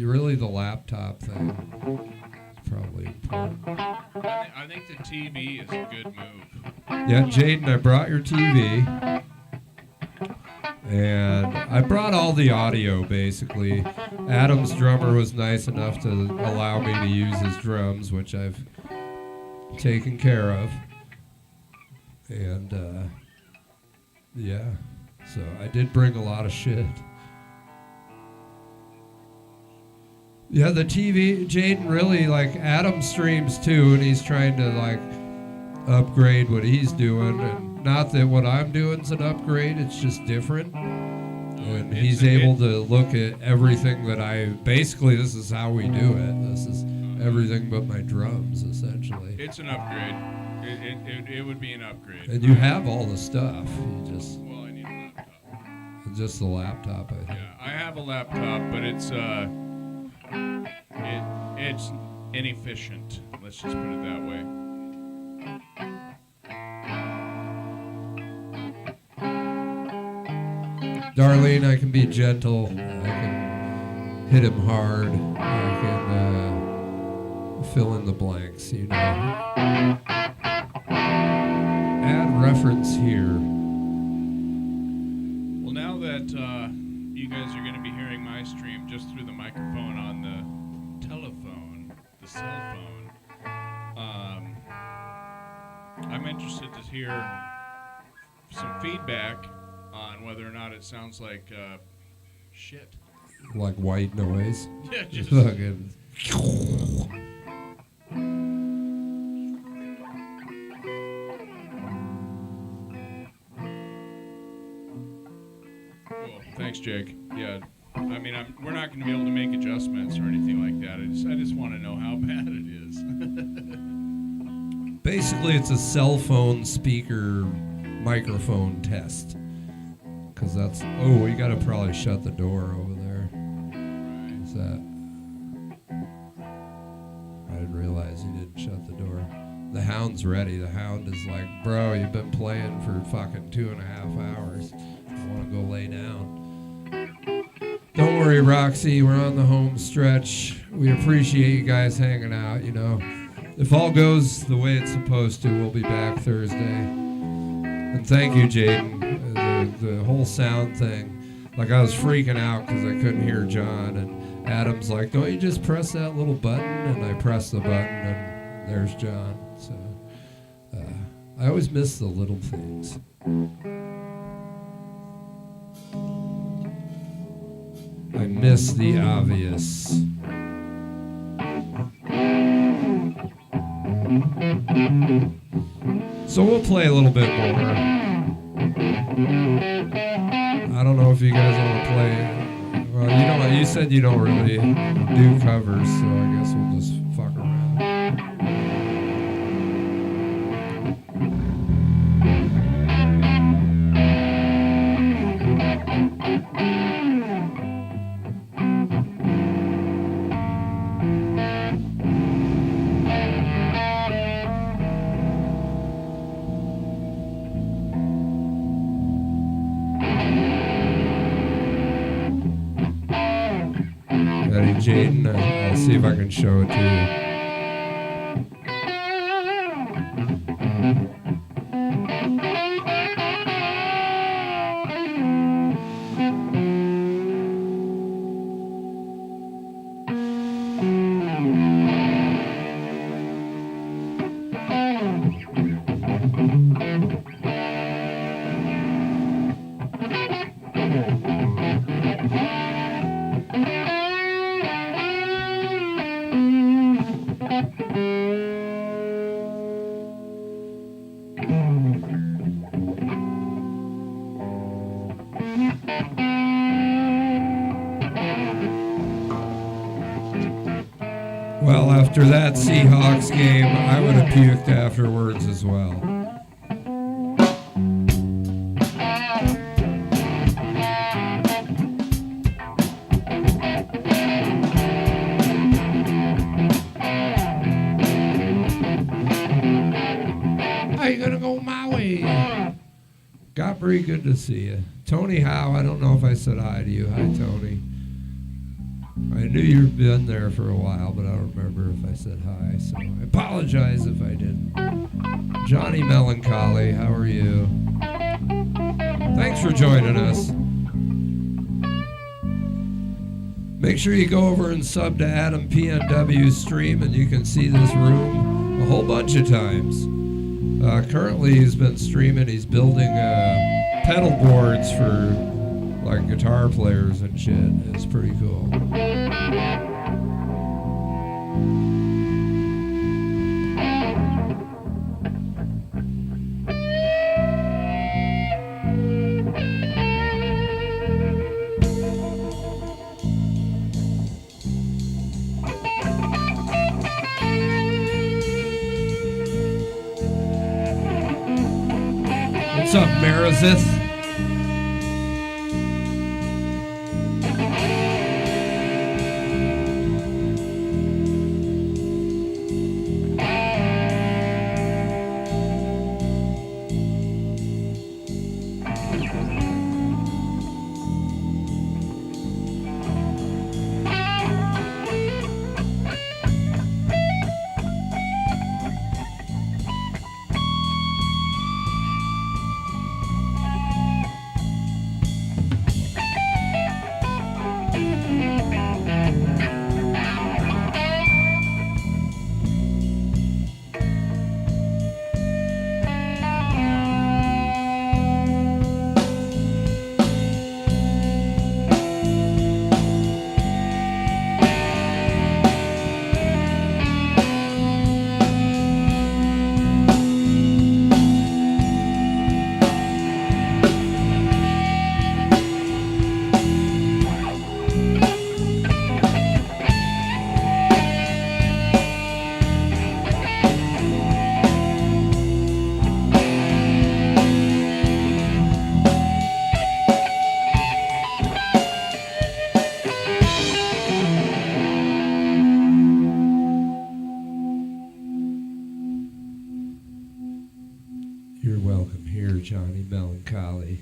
Really, the laptop thing is probably important.
I think the TV is a good move.
Yeah, Jaden, I brought your TV. And I brought all the audio, basically. Adam's drummer was nice enough to allow me to use his drums, which I've taken care of. And, yeah, so I did bring a lot of shit. Yeah, the TV, Jaden really, Adam streams too, and he's trying to, upgrade what he's doing. And not that what I'm doing is an upgrade, it's just different. And
It's
he's able to look at everything that basically this is how we do it. This is everything but my drums, essentially.
It's an upgrade. It would be an upgrade.
And you have all the stuff. You just,
Well, I need a laptop.
just the laptop, I think.
Yeah, I have a laptop, but it's inefficient. Let's just put it that way.
Darlene, I can be gentle. I can hit him hard. I can fill in the blanks, you know. Add reference here.
Well, now that you guys are going to be hearing my stream just through the microphone on the telephone, the cell phone, I'm interested to hear some feedback on whether or not it sounds like shit.
Like white noise.
Yeah, just
Fucking.
cool. Thanks, Jake. Yeah, I mean, we're not going to be able to make adjustments or anything like that. I just want to know how bad it is.
Basically, it's a cell phone speaker microphone test. Because that's. Oh, we got to probably shut the door over there. Is that. I didn't realize you didn't shut the door. The hound's ready. The hound is like, bro, you've been playing for fucking 2.5 hours. I want to go lay down. Don't worry, Roxy. We're on the home stretch. We appreciate you guys hanging out, you know. If all goes the way it's supposed to, we'll be back Thursday. And thank you, Jaden. The whole sound thing. Like, I was freaking out because I couldn't hear John. And Adam's like, don't you just press that little button? And I pressed the button, and there's John. So I always miss the little things. I miss the obvious. So we'll play a little bit more. I don't know if you guys want to play. Well, you don't. You said you don't really do covers, so I guess we'll just fuck around. Jaden, I'll see if I can show it to you. Well, after that Seahawks game, I would have puked afterwards as well. How you gonna go my way? Godfrey, good to see you. Tony Howe, I don't know if I said hi to you. Hi, Tony. I knew you'd been there for a while, but I don't remember if I said hi, so I apologize if I didn't. Johnny Melancholy, how are you? Thanks for joining us. Make sure you go over and sub to Adam PNW's stream, and you can see this room a whole bunch of times. Currently, he's been streaming. He's building pedal boards for like guitar players and shit. It's pretty cool. What's up, Meredith? You're welcome here, Johnny Melancholy.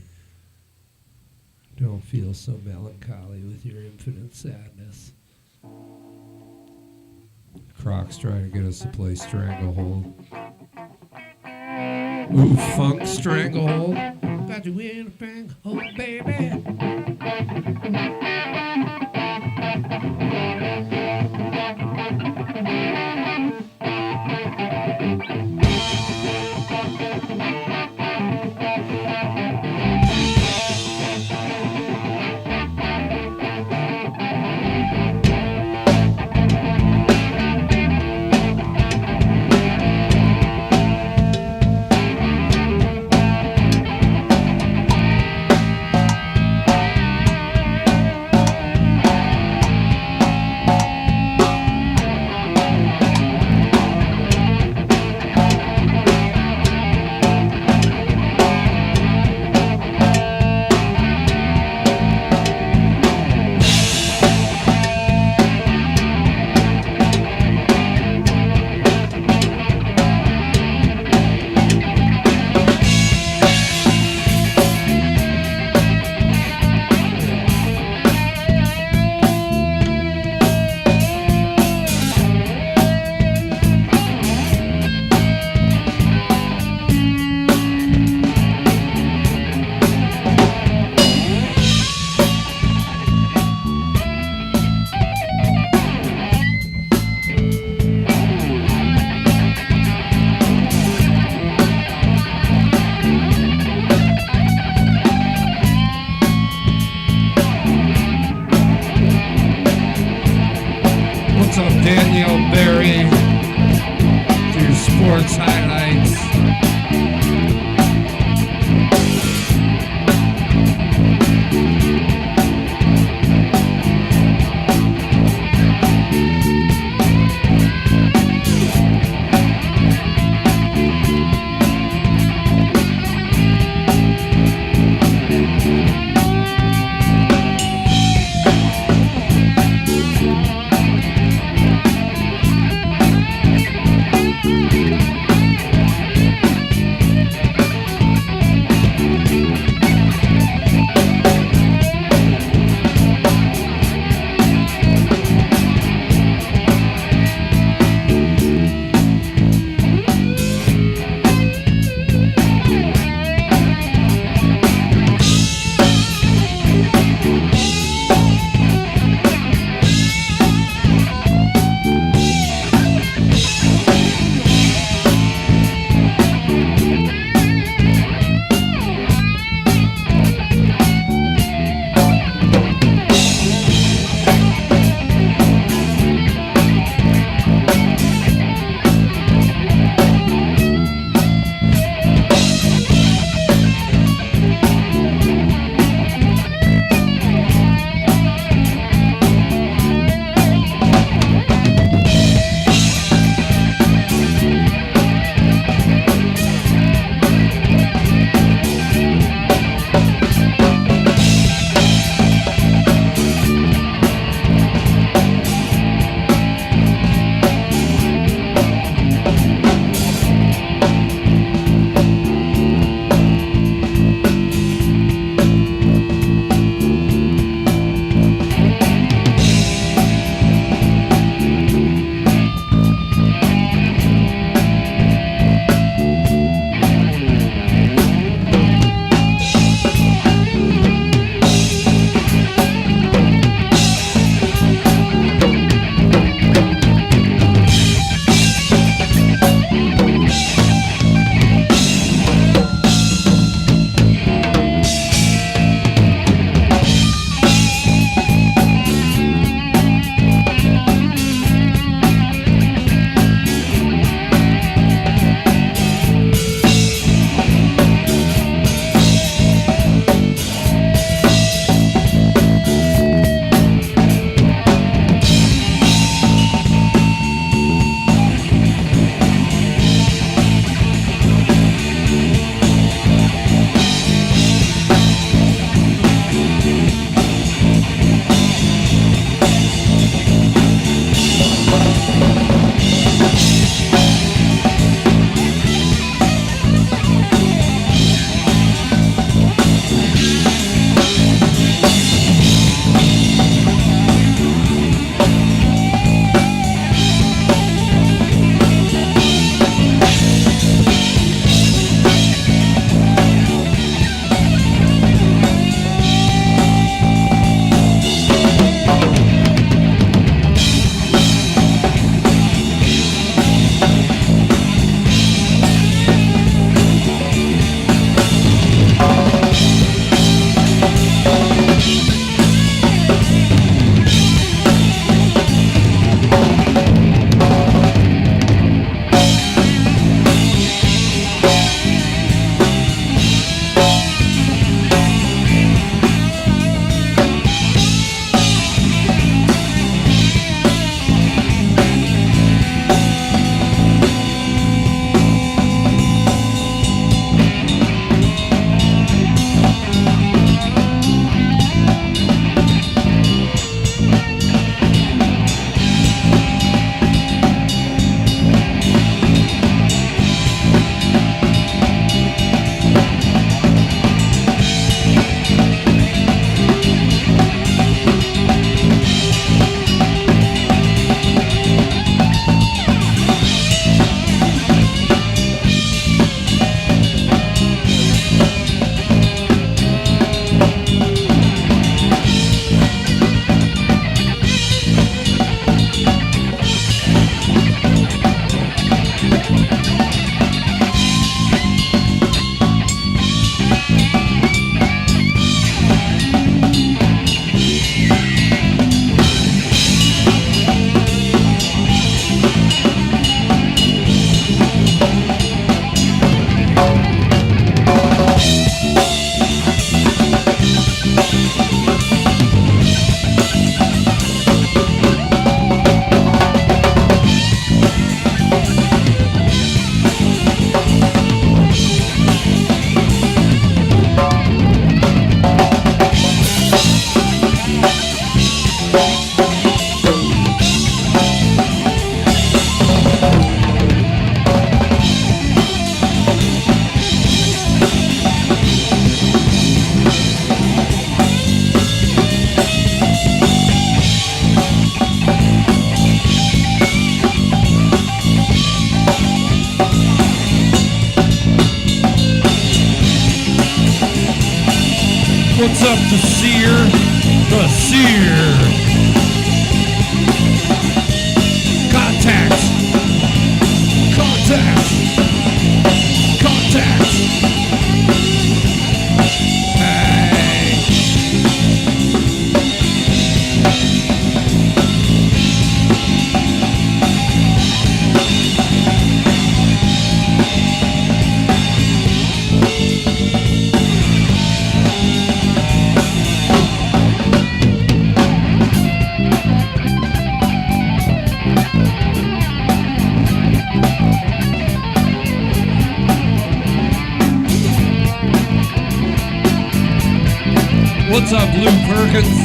Don't feel so melancholy with your infinite sadness. Croc's trying to get us to play Stranglehold. Ooh, funk Stranglehold. Got you in a stranglehold, baby. What's up, the seer? The seer. Contact. Contact. Contact. Hey. What's up, Lou Perkins?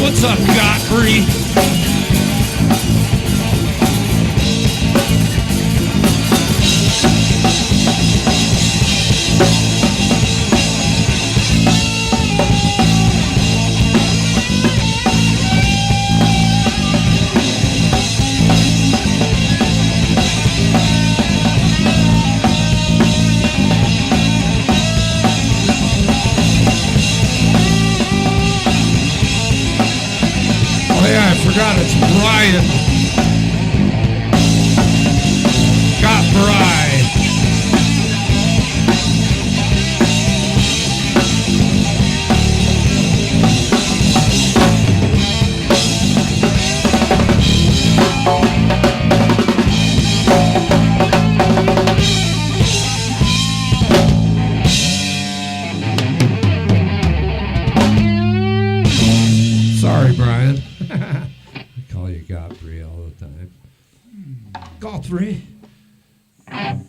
What's up, Godfrey? Forgot it's Brian. Got Brian. Sorry, Brian. Call you Godfrey all the time. Godfrey.
What's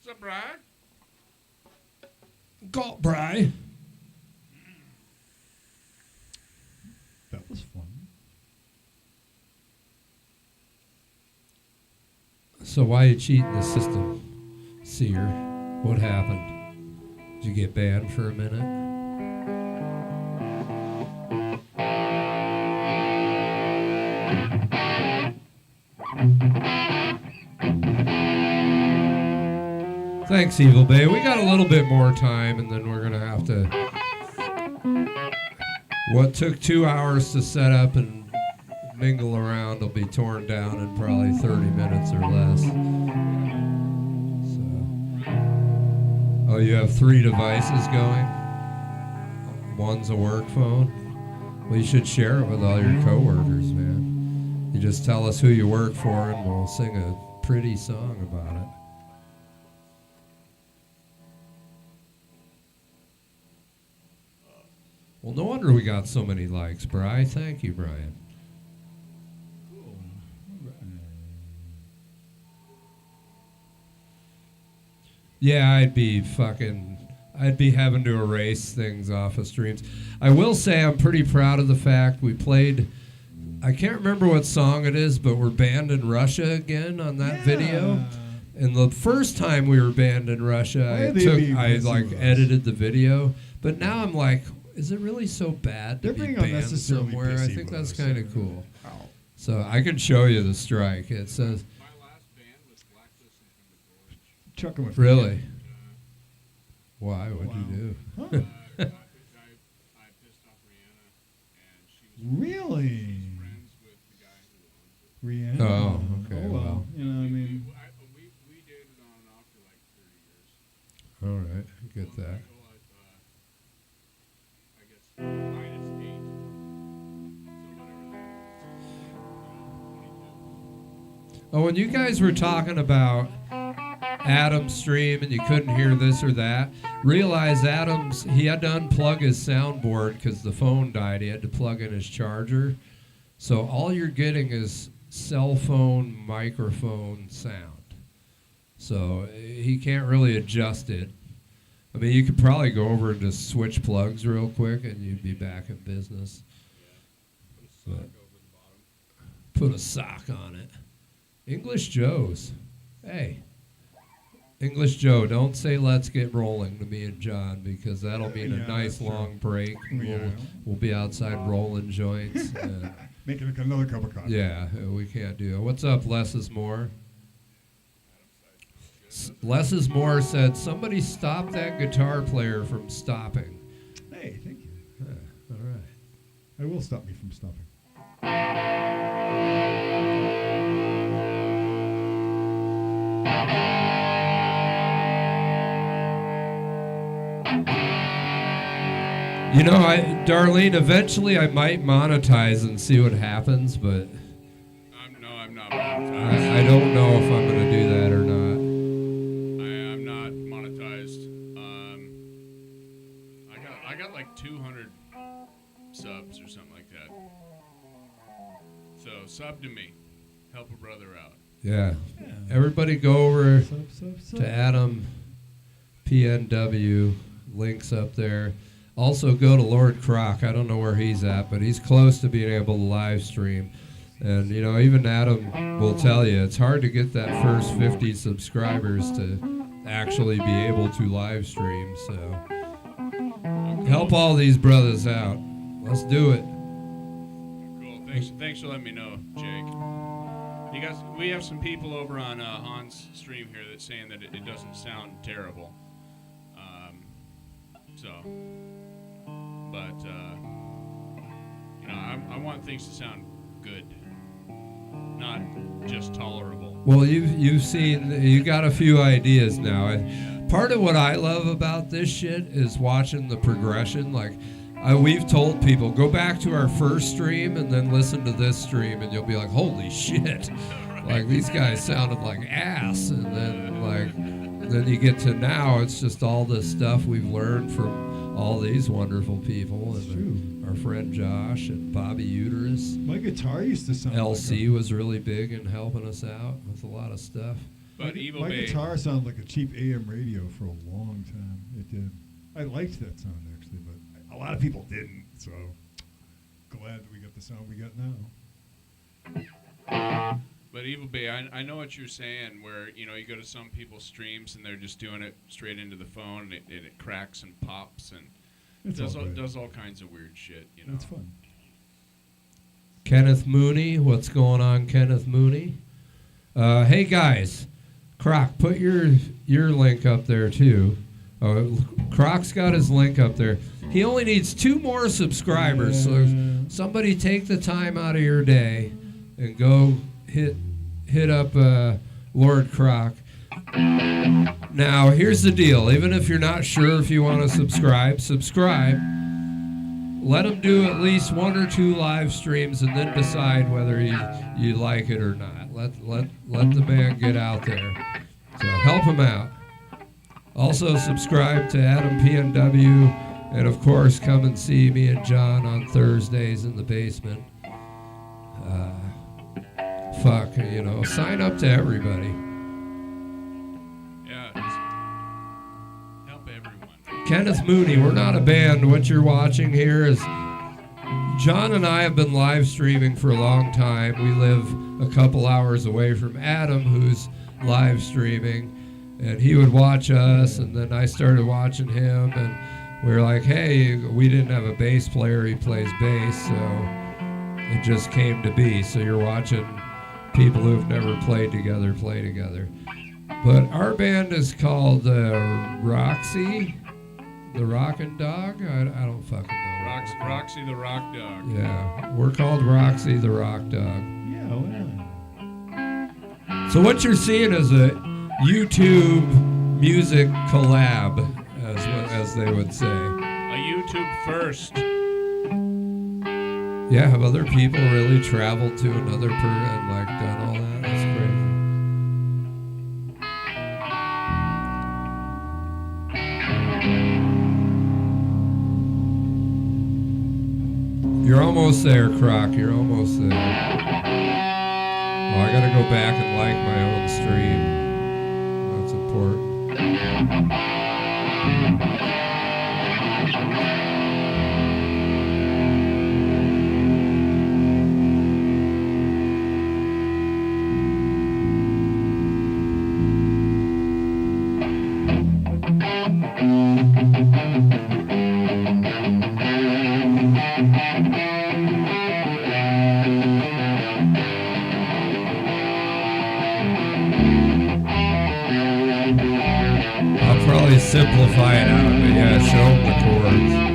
up, Brian?
Godfrey.
That was fun.
So why you cheating the system, Seer? What happened? Did you get banned for a minute? Thanks, Evil Bay. We got a little bit more time, and then we're going to have to... What took 2 hours to set up and mingle around will be torn down in probably 30 minutes or less. So. Oh, you have 3 devices going? One's a work phone? Well, you should share it with all your coworkers, man. You just tell us who you work for, and we'll sing a pretty song about it. Well, no wonder we got so many likes, Bri. Thank you, Brian. Yeah, I'd be having to erase things off of streams. I will say I'm pretty proud of the fact we played, I can't remember what song it is, but we're banned in Russia again on that video. And the first time we were banned in Russia, I edited the video. But now I'm like, is it really so bad to be banned somewhere? I think that's kind of cool. So I can show you the strike. It says...
My last band was blacklisted from the gorge.
Chuck him a
Really? Why? What'd you do?
I pissed off Rihanna, and she was
Really?
friends with the guy who owns it.
Rihanna.
Oh, okay,
Oh, well.
well.
You know, I mean,
We dated on and off for like 30 years.
All right, I get that.
I guess -8. So whatever that is. 22.
Oh, when you guys were talking about Adam's stream and you couldn't hear this or that, realize he had to unplug his soundboard because the phone died. He had to plug in his charger. So all you're getting is cell phone microphone sound. So he can't really adjust it. I mean, you could probably go over and just switch plugs real quick and you'd be back in business.
Put a sock over the bottom.
Put a sock on it. English Joe's. Hey. English Joe, don't say let's get rolling to me and John because that'll mean a
Yeah,
nice
that's
long break.
Yeah.
We'll be outside rolling joints.
Making another cup of coffee.
Yeah, we can't do it. What's up, Less is More? Less is More said, somebody stop that guitar player from stopping.
Hey, thank you.
All right.
I will stop me from stopping.
You know, Darlene, eventually I might monetize and see what happens, but
I'm not monetized.
I don't know if I'm going to do that or not.
I'm not monetized. I got like 200 subs or something like that. So sub to me, help a brother out.
Yeah. Everybody go over
Sub.
to Adam PNW, links up there. Also go to Lord Croc. I don't know where he's at, but he's close to being able to live stream. And, you know, even Adam will tell you, it's hard to get that first 50 subscribers to actually be able to live stream. So help all these brothers out. Let's do it.
Cool. Thanks for letting me know, Jake. You guys, we have some people over on Hahn's stream here that's saying that it doesn't sound terrible. But you know, I want things to sound good, not just tolerable.
Well, you've seen, you got a few ideas now. Part of what I love about this shit is watching the progression. Like, we've told people, go back to our first stream and then listen to this stream, and you'll be like, holy shit. Like, these guys sounded like ass. And then you get to now, it's just all this stuff we've learned from all these wonderful people.
That's
And our friend Josh and Bobby Uterus.
My guitar used to sound
LC was really big in helping us out with a lot of stuff.
But Evil
my
Bay,
guitar sounded like a cheap AM radio for a long time. It did. I liked that sound, actually, but a lot of people didn't. So glad that we got the sound we got now.
But Evil Bay, I know what you're saying. Where you go to some people's streams and they're just doing it straight into the phone, and it cracks and pops and does all kinds of weird shit. You know,
It's fun.
Kenneth Mooney, what's going on, Kenneth Mooney? Hey guys, Croc, put your link up there too. Croc's got his link up there. He only needs 2 more subscribers, so somebody take the time out of your day and go hit up Lord Croc. Now, here's the deal. Even if you're not sure if you want to subscribe. Let him do at least 1 or 2 live streams and then decide whether you like it or not. Let the man get out there. So help him out. Also, subscribe to Adam PNW, and of course, come and see me and John on Thursdays in the basement. Sign up to everybody.
yeah, just help everyone.
Kenneth Mooney, we're not a band. What you're watching here is John and I have been live streaming for a long time. We live a couple hours away from Adam, who's live streaming, and he would watch us, and then I started watching him, and we were like, hey, we didn't have a bass player. He plays bass, so it just came to be. So you're watching people who've never played together play together. But our band is called Roxy, the Rockin' Dog. I don't fucking know.
Roxy the Rock Dog.
Yeah, we're called Roxy the Rock Dog.
Yeah, well.
So what you're seeing is a YouTube music collab, as they would say.
A YouTube first.
Yeah, have other people really traveled to another and done all that? That's crazy. You're almost there, Croc. You're almost there. Oh, I gotta go back and like my own stream. That's important. amplify it out, but yeah, show them the chords.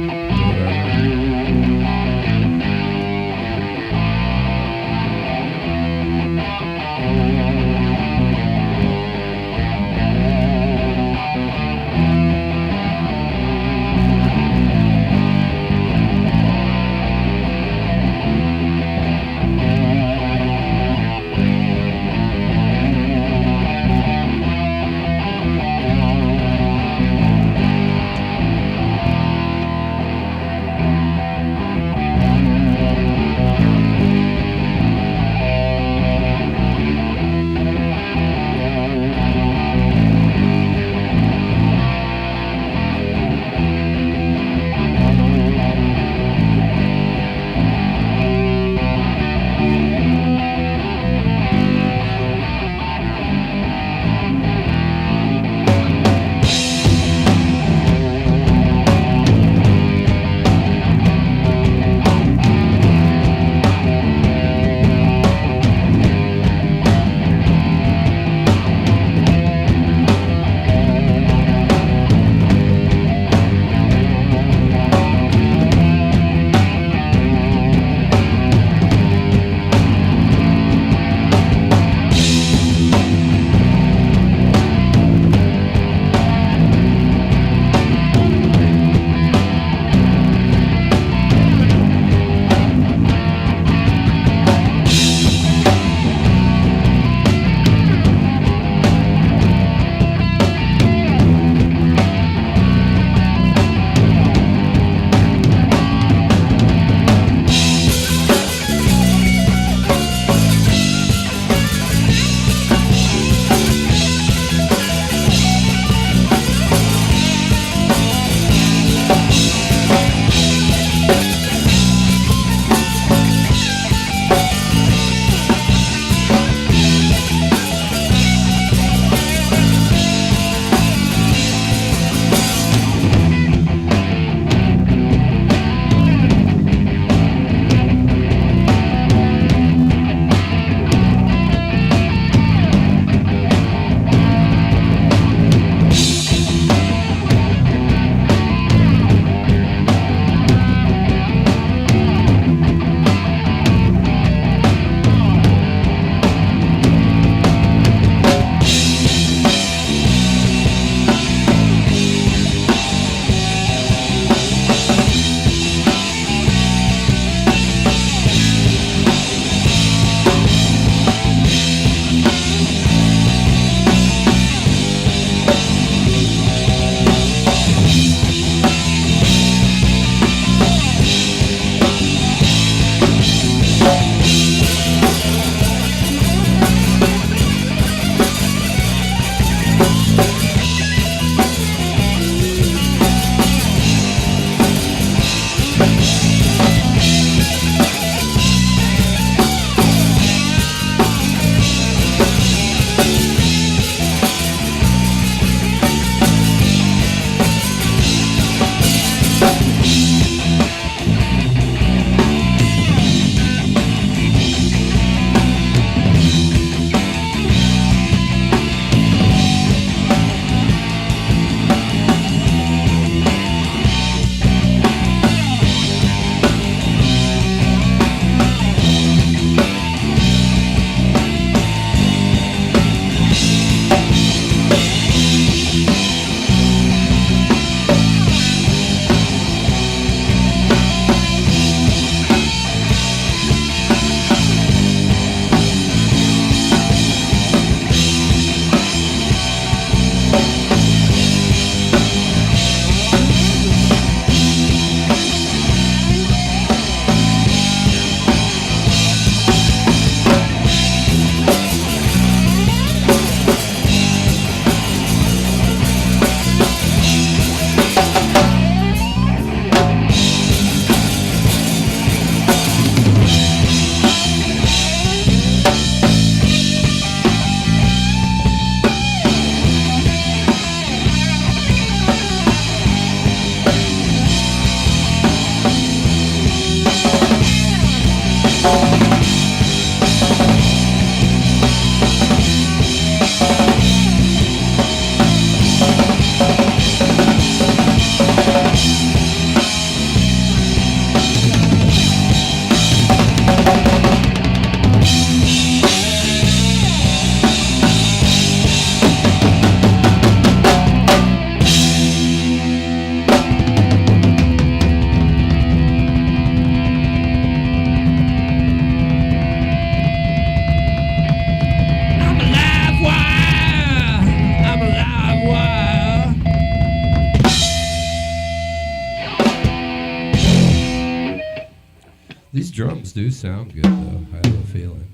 drums do sound good, though. I have a feeling.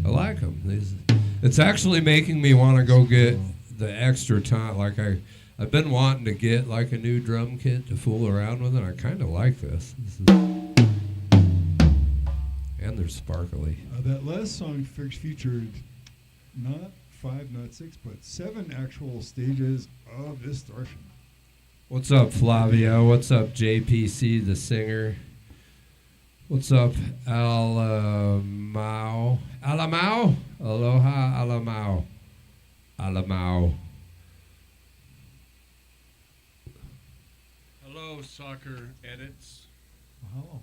I like them. It's actually making me want to go get the extra time. Like I've been wanting to get like a new drum kit to fool around with, and I kind of like this. And they're sparkly.
That last song featured not 5, not 6, but 7 actual stages of distortion.
What's up, Flavio? What's up, JPC, the singer? What's up, Alamau? Alamau? Aloha, Alamau. Alamau.
Hello, soccer edits.
Wow.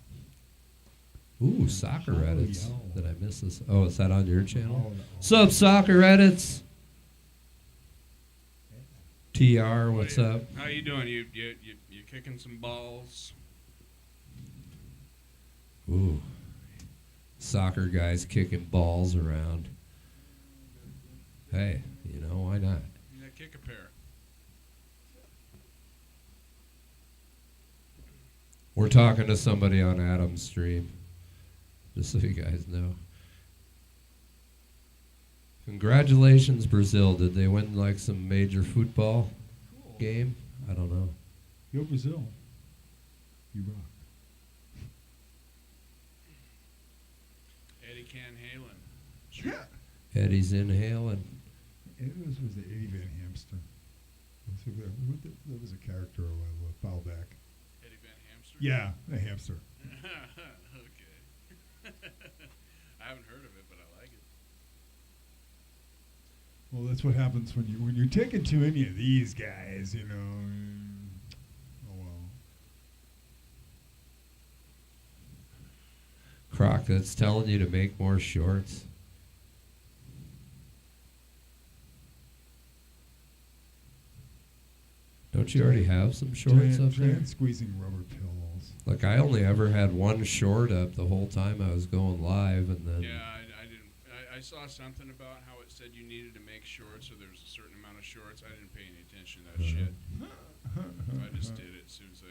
Ooh, soccer
Oh,
edits.
yeah.
Did I miss this? Oh, is that on your channel?
Oh,
What's up, soccer edits? TR, what's up?
How you doing? You kicking some balls?
Ooh, soccer guys kicking balls around. Hey, you know, why not?
Yeah, kick a pair.
We're talking to somebody on Adam's stream, just so you guys know. Congratulations, Brazil. Did they win like some major football game? I don't know.
Yo, Brazil. You rock.
Eddie Can Halen.
Yeah.
Eddie's inhaling.
It was the Eddie Van Hamster. That was a character a while back.
Eddie Van Hamster?
Yeah, a hamster.
Okay. I haven't heard of it, but I like it.
Well, that's what happens when you're taken to any of these guys, you know. Oh well.
Croc, that's telling you to make more shorts. Don't you already have some shorts up there?
Giant squeezing rubber pills.
Like, I only ever had one short up the whole time I was going live, and then...
Yeah, I didn't. I saw something about how it said you needed to make shorts, so there's a certain amount of shorts. I didn't pay any attention to that shit. I just did it as soon as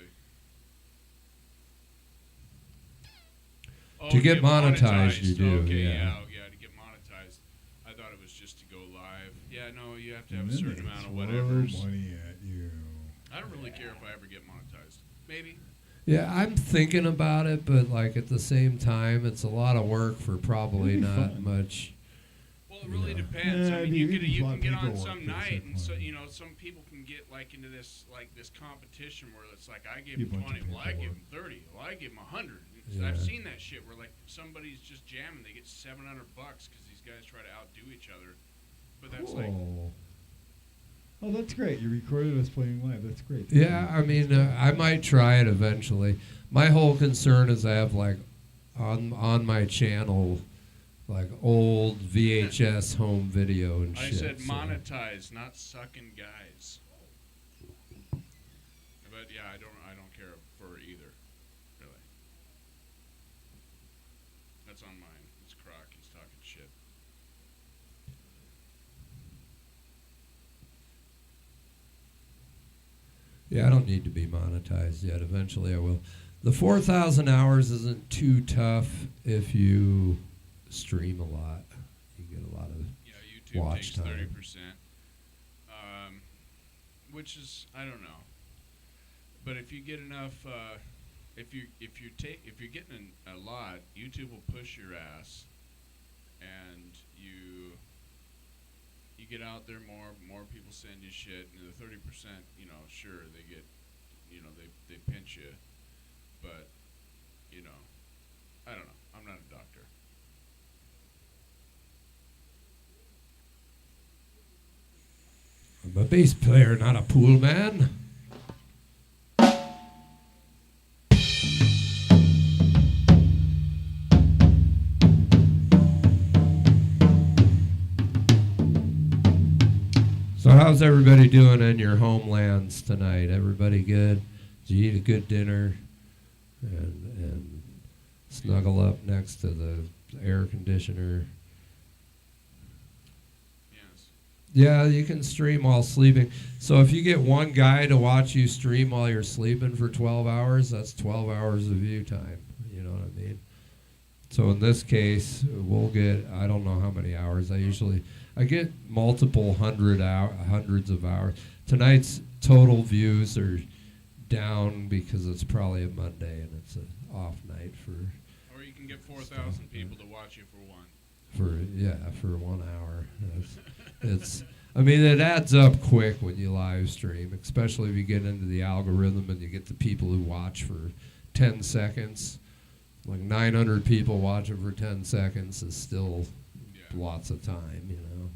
I...
To get monetized, you do,
Okay,
yeah.
yeah, to get monetized. I thought it was just to go live. Yeah, no, you have to have
And
a
then
certain
they
amount of
throw
whatever's.
money at you.
I don't really care if I ever get monetized. Maybe.
Yeah, I'm thinking about it, but, like, at the same time, it's a lot of work for probably
It'll be
not
fun.
much...
Well, it really
Yeah.
depends.
Yeah,
I mean,
I
you
mean,
can
a
you
lot
can
of
get on
paperwork
some
for
night,
certain
and so
ones.
you know, some people can get like into this competition where it's like I give
Be a
them
bunch of
20, well I give
paperwork.
them 30, well I give them 100.
Yeah.
I've seen that shit where like somebody's just jamming, they get $700 because these guys try to outdo each other. But that's like,
Cool. Oh, that's great. You recorded us playing live. That's great. Thank
Yeah,
you.
I mean, I might try it eventually. My whole concern is I have, like, on my channel, like, old VHS home video and
I
shit.
said
so-
monetize, not sucking guys. But yeah, I don't care for either, really. That's on mine. It's Croc. He's talking shit.
Yeah, I don't need to be monetized yet. Eventually I will. The 4,000 hours isn't too tough if you stream a lot. You get a lot of...
Yeah, YouTube
Watch
takes
time.
30%, which is I don't know. But if you get enough, if you're getting a lot, YouTube will push your ass, and you get out there more people send you shit, and the 30%, you know, sure they get, you know, they pinch you, but you know, I don't know. I'm not a doctor.
I'm a bass player, not a pool man. So how's everybody doing in your homelands tonight? Everybody good? Did you eat a good dinner and snuggle up next to the air conditioner?
Yes.
Yeah, you can stream while sleeping. So if you get one guy to watch you stream while you're sleeping for 12 hours, that's 12 hours of view time. You know what I mean? So in this case, we'll get, I don't know how many hours. I get multiple hundreds of hours. Tonight's total views are down because it's probably a Monday and it's an off night for
Or you can get 4,000 people to watch you for one.
for 1 hour. I mean, it adds up quick when you live stream, especially if you get into the algorithm and you get the people who watch for 10 seconds. Like 900 people watching for 10 seconds is still lots of time, you know,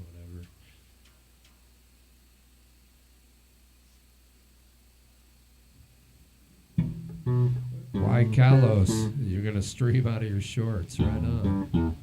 whatever. Why Kalos? You're going to stream out of your shorts, right on.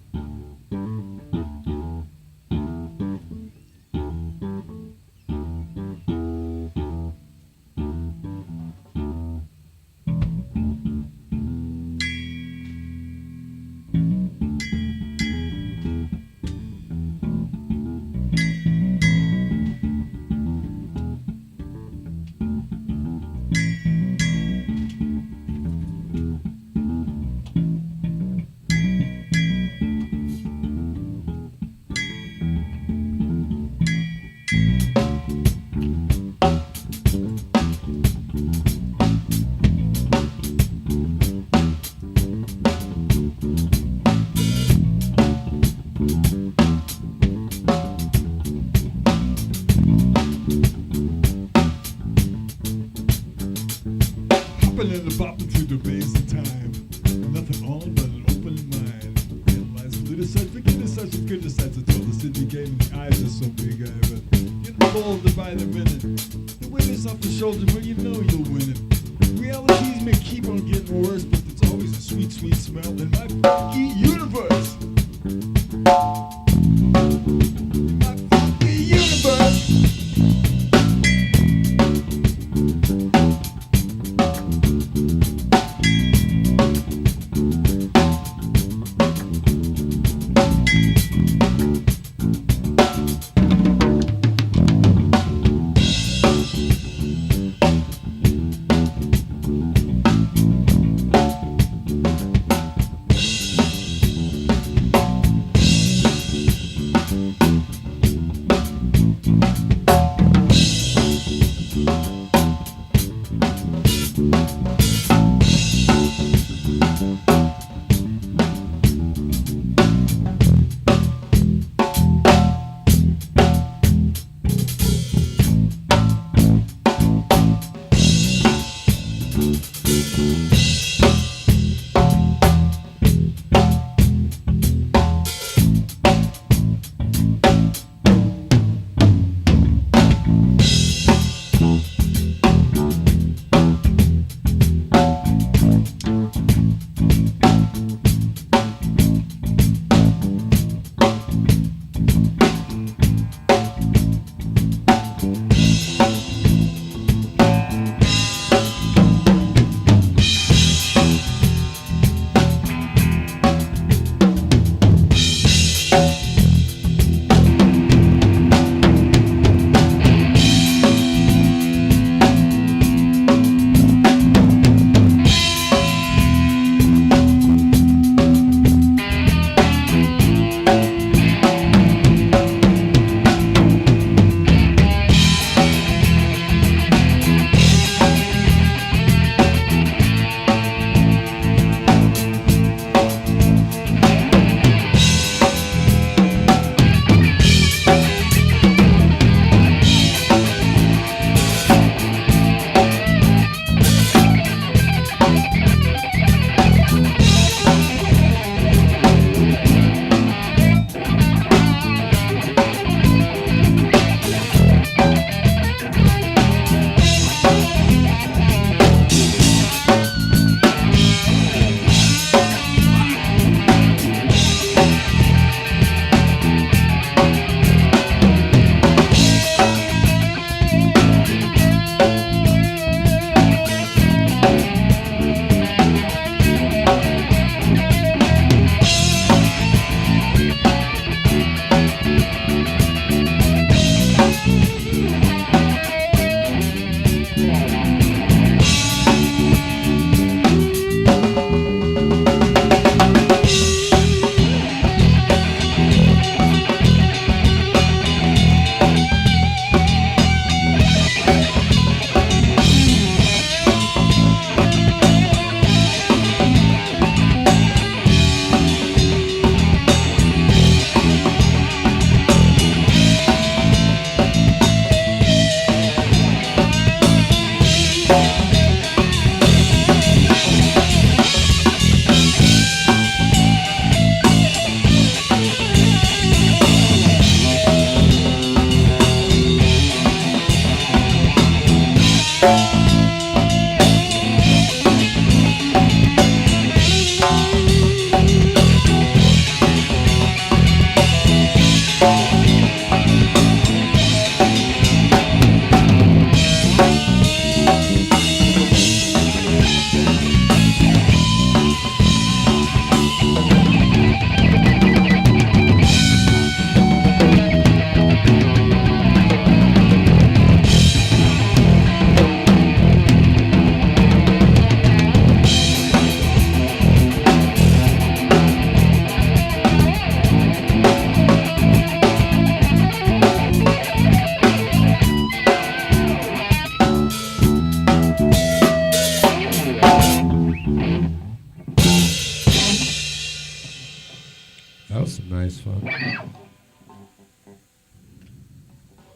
That was some nice fun.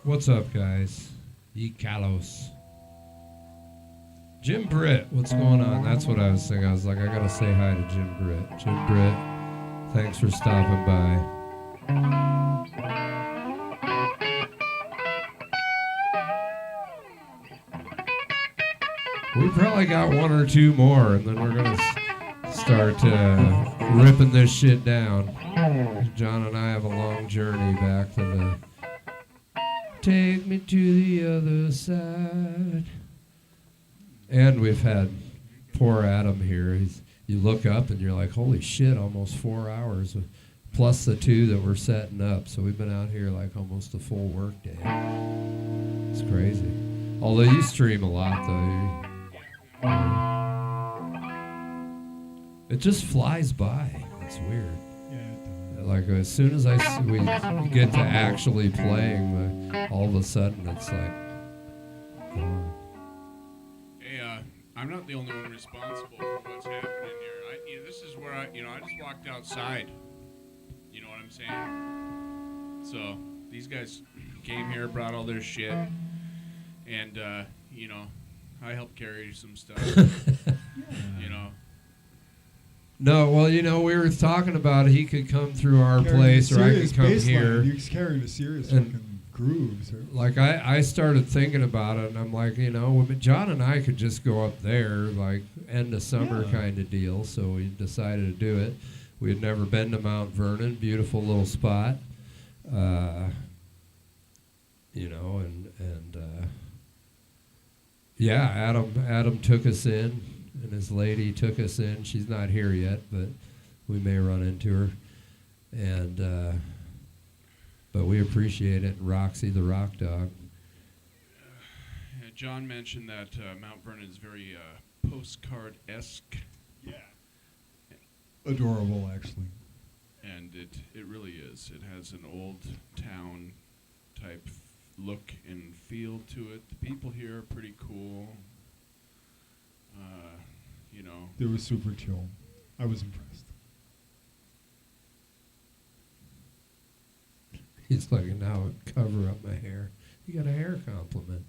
What's up, guys? Ye Kalos. Jim Britt, what's going on? That's what I was thinking. I was like, I gotta say hi to Jim Britt. Jim Britt, thanks for stopping by. We probably got one or two more, and then we're gonna start ripping this shit down. John and I have a long journey back to the take me to the other side. And we've had poor Adam here. You look up and you're like, holy shit, almost 4 hours, plus the 2 that we're setting up. So we've been out here like almost a full work day. It's crazy. Although you stream a lot, though. It just flies by. It's weird.
Yeah,
Like as soon as we get to actually playing, all of a sudden it's like, gone.
Hey, I'm not the only one responsible for what's happening here. This is where I just walked outside. You know what I'm saying? So these guys came here, brought all their shit, and I helped carry some stuff.
No, well, we were talking about he could come through our place or I could come here.
He's carrying a serious fucking grooves.
Like I started thinking about it, and I'm like, John and I could just go up there, like end of summer kind of deal. So we decided to do it. We had never been to Mount Vernon, beautiful little spot, Adam took us in, and his lady took us in. She's not here yet, but we may run into her, and but we appreciate it. Roxy, the rock dog.
John mentioned that Mount Vernon is very postcard-esque.
Yeah. Adorable, actually.
And it really is. It has an old town type look and feel to it. The people here are pretty cool.
They were super chill. I was impressed.
He's like, now cover up my hair. You got a hair compliment.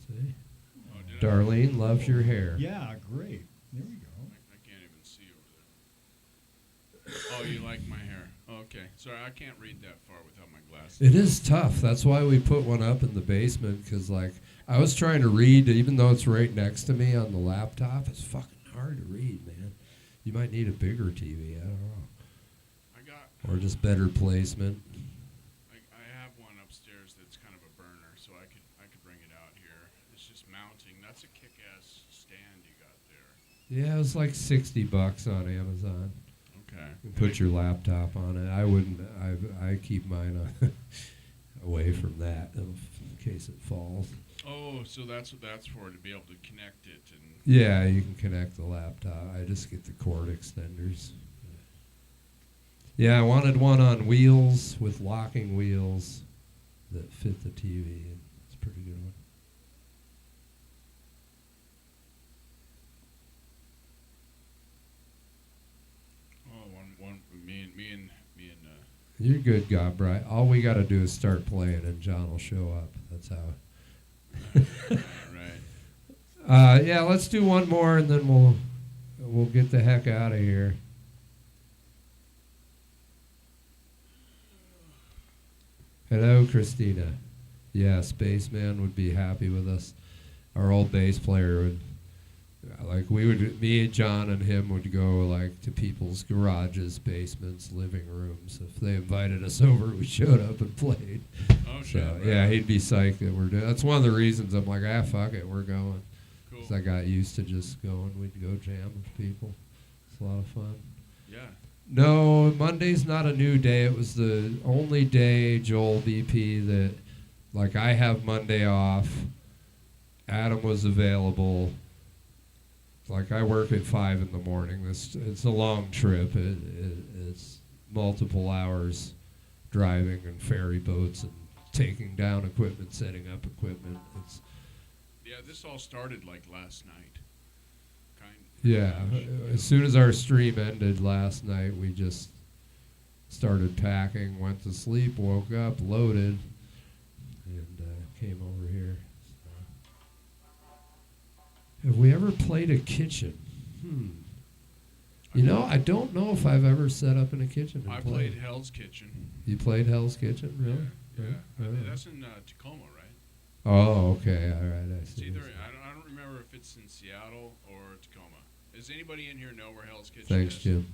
See?
Oh,
Darlene loves your hair.
Yeah, great. There we go.
I can't even see over there. Oh, you like my hair? Okay. Sorry, I can't read that far without my glasses.
It is tough. That's why we put one up in the basement, because I was trying to read, even though it's right next to me on the laptop. It's fucking hard to read, man. You might need a bigger TV. I don't know. Or just better placement.
I have one upstairs that's kind of a burner, so I could bring it out here. It's just mounting. That's a kick-ass stand you got there.
Yeah, it was like $60 on Amazon.
Okay.
You put your laptop on it. I wouldn't. I keep mine away from that in case it falls.
Oh, so that's what that's for, to be able to connect it and.
Yeah, you can connect the laptop. I just get the cord extenders. Yeah, I wanted one on wheels with locking wheels that fit the TV. It's a pretty good one.
Oh, me and.
You're good, Godbright. All we got to do is start playing, and John will show up. That's how.
Right.
Yeah, let's do one more, and then we'll get the heck out of here. Hello, Christina. Yeah, Spaceman would be happy with us. Our old bass player would, me, John, and him would go to people's garages, basements, living rooms. If they invited us over, we showed up and played.
Oh, shit.
So,
right.
yeah, he'd be psyched that we're doing. That's one of the reasons I'm like, fuck it, we're going.
Cool.
'Cause I got used to just going. We'd go jam with people. It's a lot of fun.
Yeah.
No, Monday's not a new day. It was the only day, Joel BP, that, I have Monday off. Adam was available. I work at 5 in the morning. It's a long trip. It's multiple hours driving and ferry boats and taking down equipment, setting up equipment.
Yeah, this all started last night. Kind.
Yeah, as soon as our stream ended last night, we just started packing, went to sleep, woke up, loaded, and came over here. So. Have we ever played a kitchen? You know, I don't know if I've ever set up in a kitchen.
I played Hell's Kitchen.
You played Hell's Kitchen, really?
Yeah.
Really?
That's in Tacoma, right?
Oh, okay. All right. I
It's
see.
either I don't remember if it's in Seattle or Tacoma. Does anybody in here know where Hell's Kitchen
Thanks,
is?
Jim.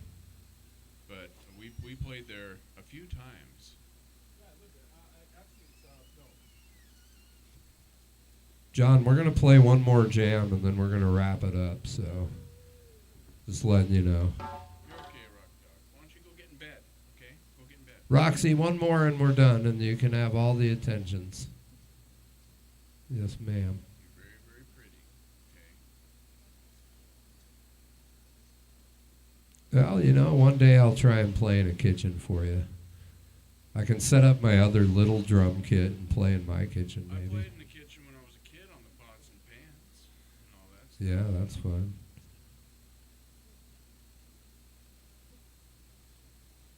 But we played there a few times.
Yeah, I lived there. Actually, it's, no.
John, we're going to play one more jam, and then we're going to wrap it up, so just letting you know.
You're okay, Rock Dog. Why don't you go get in bed, okay? Go get in bed.
Roxy, one more and we're done, and you can have all the attentions. Yes, ma'am.
You're very, very pretty, okay?
Well, you know, one day I'll try and play in a kitchen for you. I can set up my other little drum kit and play in my kitchen,
I
maybe.
played in the kitchen when I was a kid on the pots and pans and all that stuff.
Yeah, that's fun.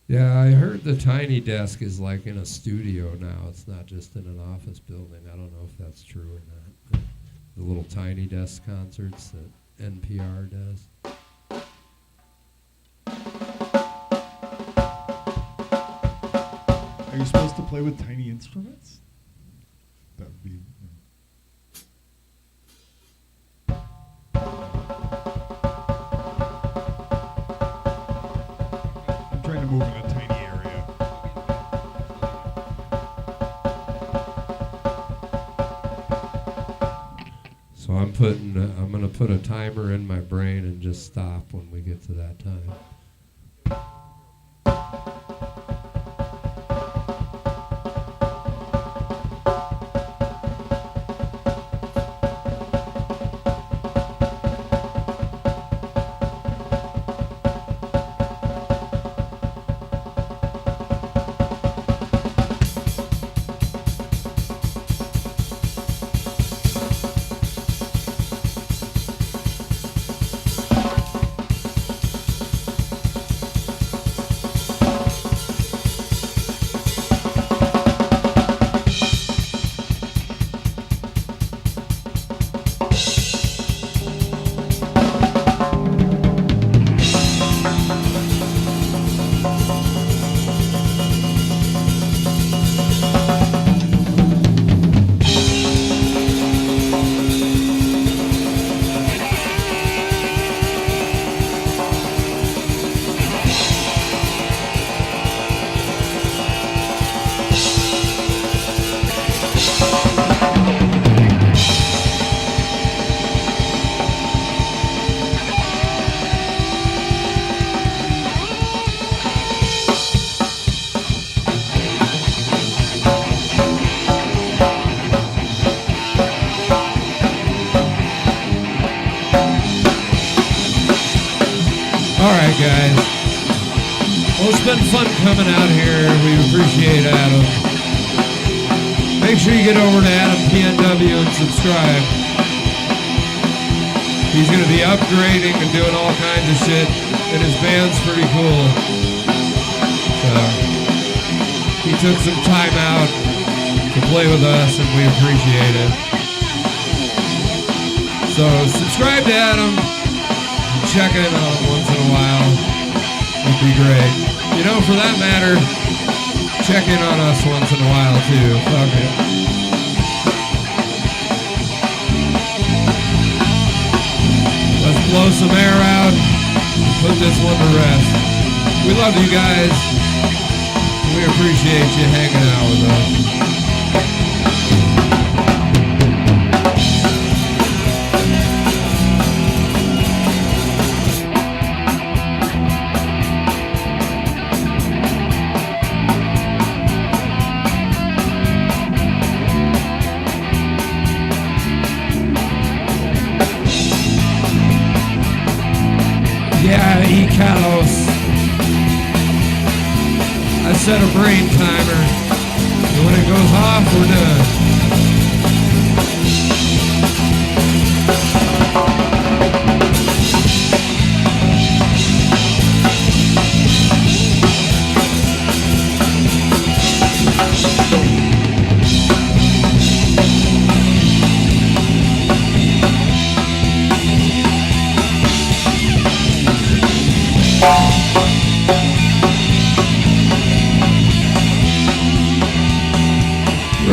Yeah, I heard the tiny desk is like in a studio now. It's not just in an office building. I don't know if that's true or not. But the little tiny desk concerts that NPR does.
Are you supposed to play with tiny instruments? That would be. I'm trying to move in a tiny area.
So I'm going to put a timer in my brain and just stop when we get to that time. Guys. Well, it's been fun coming out here. We appreciate Adam. Make sure you get over to Adam PNW and subscribe. He's going to be upgrading and doing all kinds of shit, and his band's pretty cool. So, he took some time out to play with us, and we appreciate it. So, subscribe to Adam. Check in on him once in a while. Would be great. You know, for that matter, check in on us once in a while too. Fuck it. Let's blow some air out. Put this one to rest. We love you guys. We appreciate you hanging out with us. Yeah, Kalos. I set a brain timer, and when it goes off, we're done.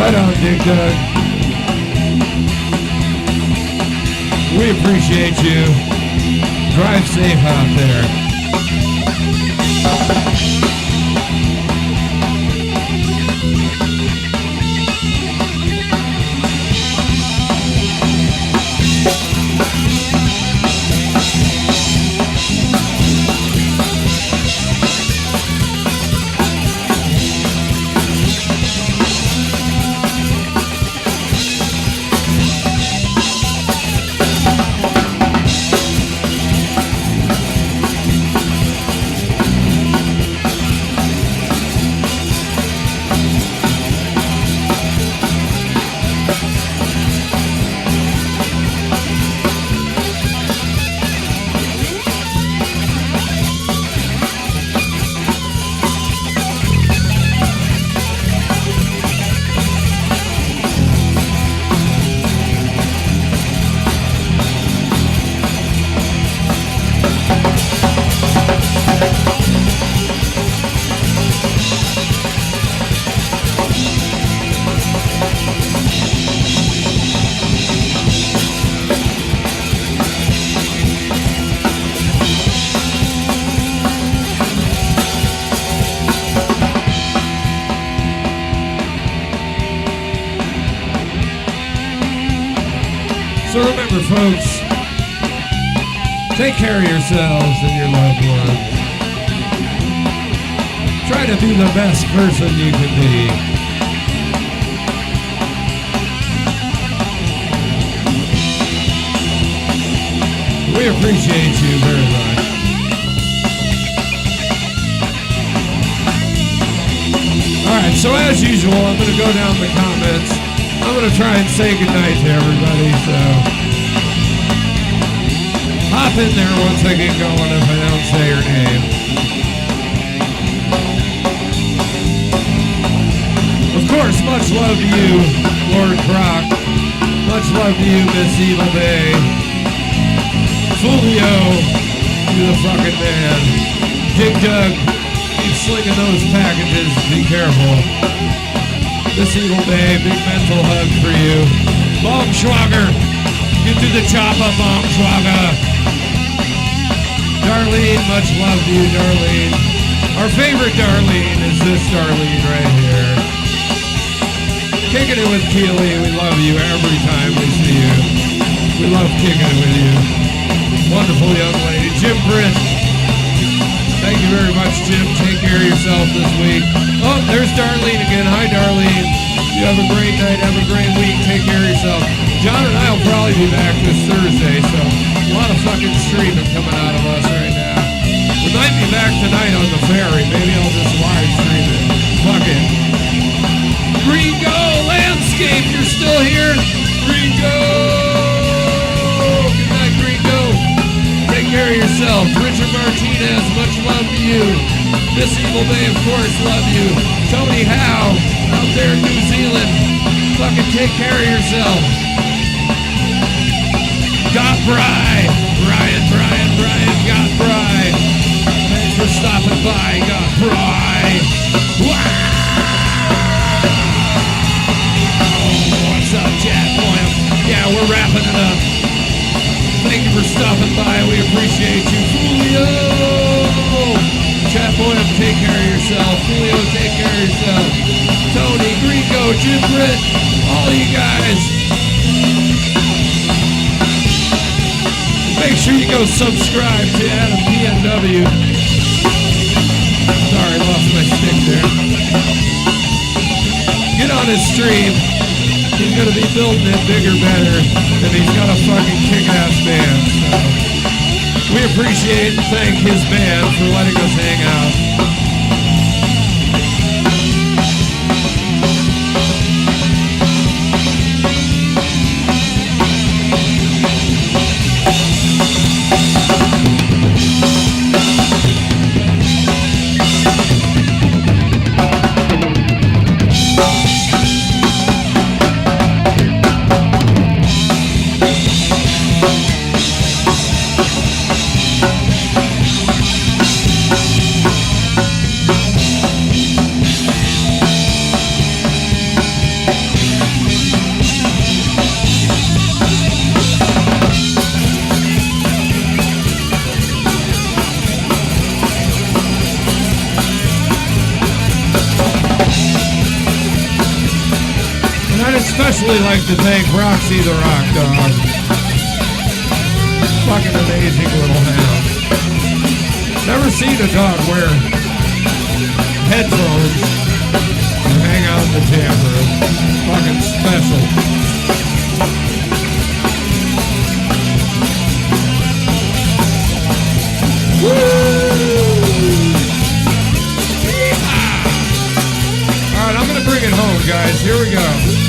Right on, Dig Dug. We appreciate you. Drive safe out there. So remember, folks, take care of yourselves and your loved ones. Try to be the best person you can be. We appreciate you very much. Alright, so as usual, I'm going to go down the comments. I'm going to try and say goodnight to everybody, so hop in there once I get going if I don't say your name. Of course, much love to you, Lord Croc. Much love to you, Miss Evil Bay. Fulio, you the fucking man. Dig Dug, keep slinging those packages, be careful. This Evil Bay, big mental hug for you. Bongschwager, get to the chopper, Bongschwager. Darlene, much love to you, Darlene. Our favorite Darlene is this Darlene right here. Kicking it with Keely, we love you every time we see you. We love kicking it with you. Wonderful young lady. Jim Britt, thank you very much, Jim. Take care of yourself this week. Oh, there's Darlene again. Hi, Darlene. You have a great night. Have a great week. Take care of yourself. John and I will probably be back this Thursday, so a lot of fucking streaming coming out of us right now. We might be back tonight on the ferry. Maybe I'll just live stream it. Fuck it. Gringo Landscape, you're still here? Gringo! Good night, Gringo. Take care of yourself. Richard Martinez, much love to you. Miss Evil Bay, of course, love you. Tony Howe, out there in New Zealand, fucking take care of yourself. Got Brian, got Brian. Thanks for stopping by, got Brian. Wow! What's up, Jack Boyle? Yeah, we're wrapping it up. Thank you for stopping by. We appreciate you. Julio! Chat Boyle, take care of yourself. Julio, take care of yourself. Tony, Gringo, Jim Britt, all you guys. Make sure you go subscribe to Adam PNW. Sorry, lost my stick there. Get on his stream. He's going to be building it bigger, better, and he's got a fucking kick-ass band. So we appreciate and thank his band for letting us hang out. especially like to thank Roxy the Rock Dog. Fucking amazing little hound. Never seen a dog wear headphones and hang out in the jam room. Fucking special. Alright, I'm gonna bring it home, guys. Here we go.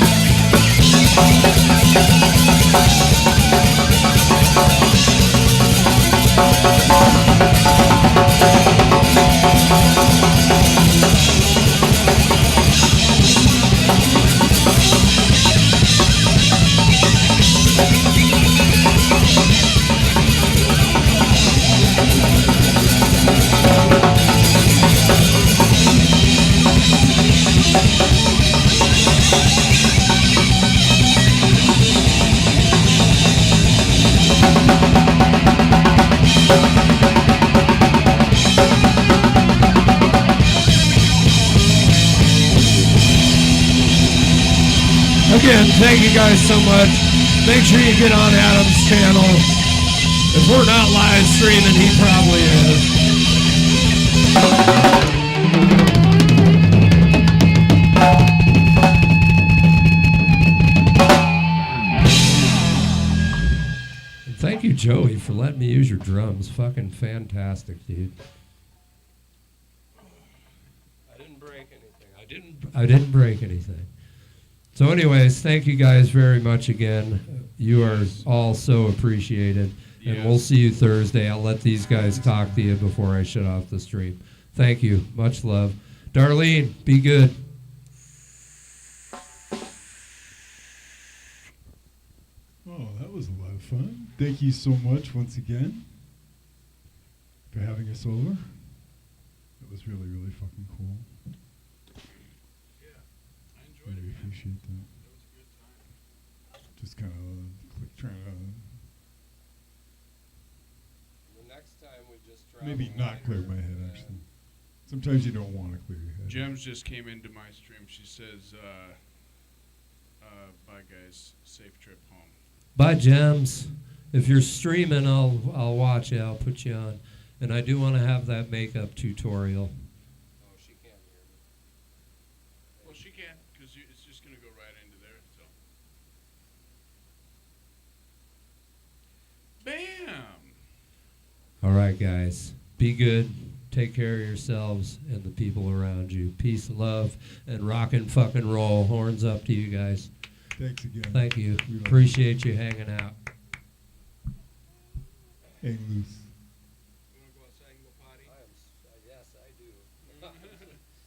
Again, thank you guys so much. Make sure you get on Adam's channel. If we're not live streaming, he probably is. And thank you, Joey, for letting me use your drums. Fucking fantastic, dude.
I didn't break anything.
I didn't break anything. So anyways, thank you guys very much again. You are all so appreciated. And we'll see you Thursday. I'll let these guys talk to you before I shut off the stream. Thank you. Much love. Darlene, be good.
Oh, that was a lot of fun. Thank you so much once again for having us over. That was really, really fucking cool. Really appreciate that.
That was a good time.
Just kind of trying to
The next time we just travel.
maybe not clear my head, actually. Sometimes you don't want to clear your head.
Gems just came into my stream. She says, bye guys, safe trip home.
Bye, Gems. If you're streaming, I'll watch you. I'll put you on. And I do want to have that makeup tutorial.
Oh, she can't hear me.
Well, she can, because it's just going to go right into there. So, bam!
All right, guys. Be good. Take care of yourselves and the people around you. Peace, love, and rock and fucking roll. Horns up to you guys.
Thanks again.
Thank you.
We love
Appreciate you hanging out.
Hang loose.